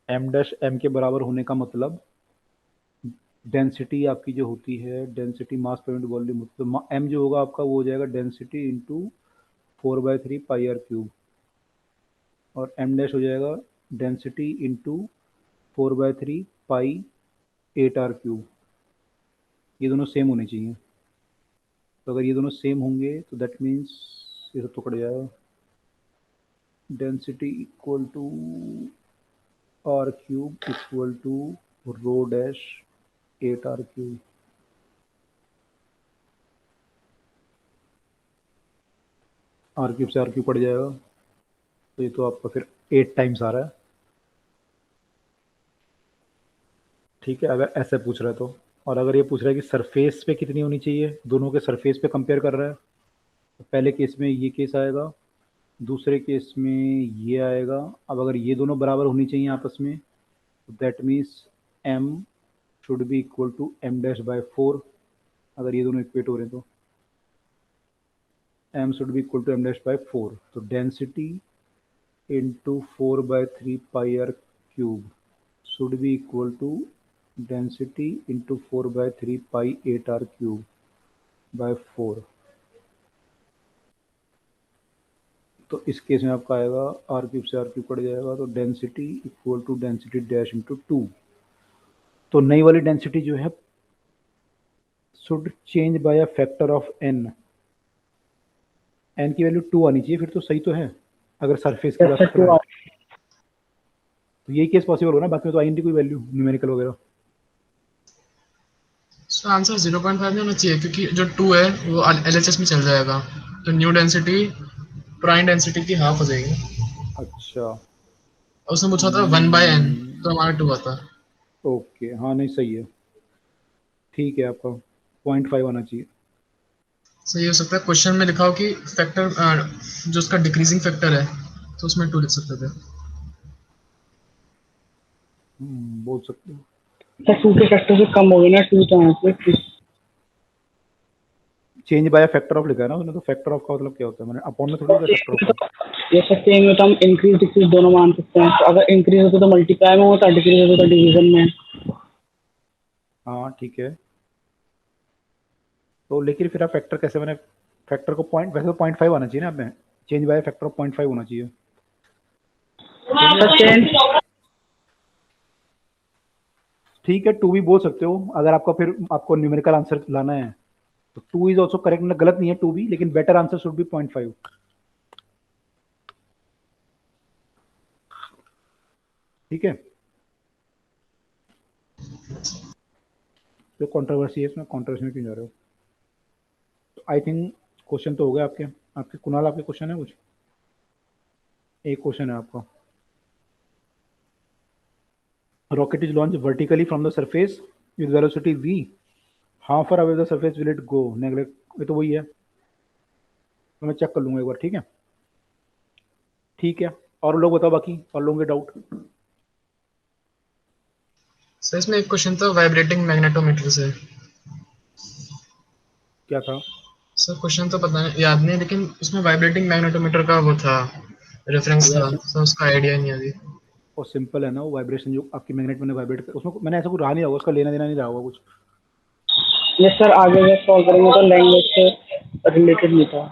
m डैश m के बराबर होने का मतलब डेंसिटी आपकी जो होती है, density mass per unit volume, तो m जो होगा आपका वो हो जाएगा density into 4/3 pi R cube, और m डैश हो जाएगा density into 4/3 pi 8r cube. ये दोनों सेम होने चाहिए। तो अगर ये दोनों सेम होंगे तो दैट मीन्स ये सब तो कट जाएगा। Density equal to R cube equal to rho dash 8r cube. R cube से आर क्यूब कट जाएगा, तो ये तो आपका फिर 8 टाइम्स आ रहा है। ठीक है, अगर ऐसे पूछ रहा है तो। और अगर ये पूछ रहा है कि सरफेस पे कितनी होनी चाहिए, दोनों के सरफेस पे कंपेयर कर रहा है, तो पहले केस में ये केस आएगा, दूसरे केस में ये आएगा। अब अगर ये दोनों बराबर होनी चाहिए आपस में, तो that means m should be equal to m dash by 4। अगर ये दोनों इक्वेट हो रहे हैं तो m should be equal to m dash by 4। तो density into 4/3 pi R cube should be equal to density into 4/3 pi 8r cube by 4। तो इस केस में आपका आएगा आर क्यूब से आर क्यूब कट जाएगा, तो density equal to density dash into 2। तो नई वाली डेंसिटी जो है should change by a factor of n। n की वैल्यू 2 आनी चाहिए, फिर तो सही तो है अगर सरफेस की बात कर रहे हैं। तो यही केस पॉसिबल हो ना, बाकी में तो आई नहीं कोई वैल्यू न्यूमेरिकल वगैरह। सो आंसर 0.5 नहीं होना चाहिए, क्योंकि जो 2 है वो LHS में चल जाएगा, तो न्यू डेंसिटी प्राइम डेंसिटी की हाफ हो जाएगी। अच्छा, और उसने पूछा था 1/n, तो हमारा 2 आता। ओके, हाँ नहीं सही है, ठीक है, आपका 0.5 आना चाहिए। सही हो सकता है क्वेश्चन में लिखा हो कि फैक्टर जो उसका डिक्रीजिंग फैक्टर है, तो उसमें 2 लिख सकते थे। बोल सकते हो। सर 2 के फैक्टर से कम हो गए ना, 2 तो यहाँ पे चेंज बाय फैक्टर ऑफ लिखा है ना उसने, तो फैक्टर ऑफ का मतलब क्या होता है, मैंने अपॉन में थोड़ी होता है फैक्टर ऑफ का। ये सकते हैं तो हम इंक्रीज डिक्रीज दोनों मान सकते हैं। तो अगर इंक्रीज होता तो मल्टीप्लाई में होता, डिक्रीज होता तो डिवीजन में। हाँ ठीक है, तो लेकिन फिर आप फैक्टर कैसे, मैंने फैक्टर को पॉइंट, वैसे तो 0.5 आना चाहिए ना, आप में चेंज बाय फैक्टर ऑफ 0.5 होना चाहिए। ठीक है, 2 भी बोल सकते हो अगर आपका, फिर आपको न्यूमेरिकल आंसर लाना है तो 2 इज ऑल्सो करेक्ट, गलत नहीं है 2 भी, लेकिन बेटर आंसर शुड बी 0.5। ठीक है, तो कंट्रोवर्सी है इसमें, कंट्रोवर्सी में क्यों जा रहे हो। आई थिंक क्वेश्चन तो हो गए आपके। आपके कुणाल, आपके क्वेश्चन है कुछ? एक क्वेश्चन है आपका। Rocket is launch vertically from the surface with velocity v, how far away the surface will it go neglect. ये तो वही है, तो मैं चेक कर लूंगा एक बार। ठीक है, ठीक है, और लोग बताओ, बाकी और लोगों के डाउट। सर इसमें एक क्वेश्चन था वाइब्रेटिंग मैग्नेटोमीटर से। क्या था? सर क्वेश्चन तो पता नहीं, याद नहीं, लेकिन उसमें वाइब्रेटिंग मैग्नेटोमीटर का वो था, रेफरेंस था, तो उसका आइडिया नहीं अभी। और सिंपल है ना, वो वाइब्रेशन जो आपकी मैग्नेट में वाइब्रेट कर, उसमें मैंने ऐसा कुछ रहा नहीं होगा, उसका लेना देना नहीं रहा होगा कुछ। यस सर, आगे जब सॉल्व करेंगे तो लैंग्वेज से रिलेटेड नहीं था।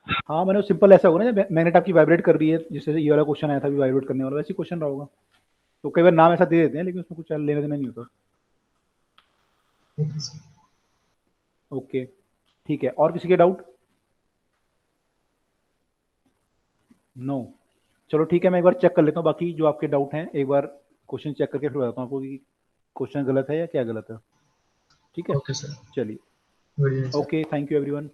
हाँ, मैंने सिंपल ऐसा होगा ना, जब मैग्नेट आपकी वाइब्रेट कर रही है, जैसे ये वाला क्वेश्चन आया था भी वाइब्रेट करने वाला, वैसे क्वेश्चन रहा होगा। तो कई बार नाम ऐसा दे देते हैं, लेकिन उसमें कुछ लेना देना नहीं होता। ओके, ठीक है, और किसी के डाउट? नो, चलो ठीक है, मैं एक बार चेक कर लेता हूँ बाकी जो आपके डाउट हैं, एक बार क्वेश्चन चेक करके फिर बताता हूँ आपको कि क्वेश्चन गलत है या क्या गलत है। ठीक है, ओके सर, चलिए, बढ़िया sir. Okay, thank you everyone.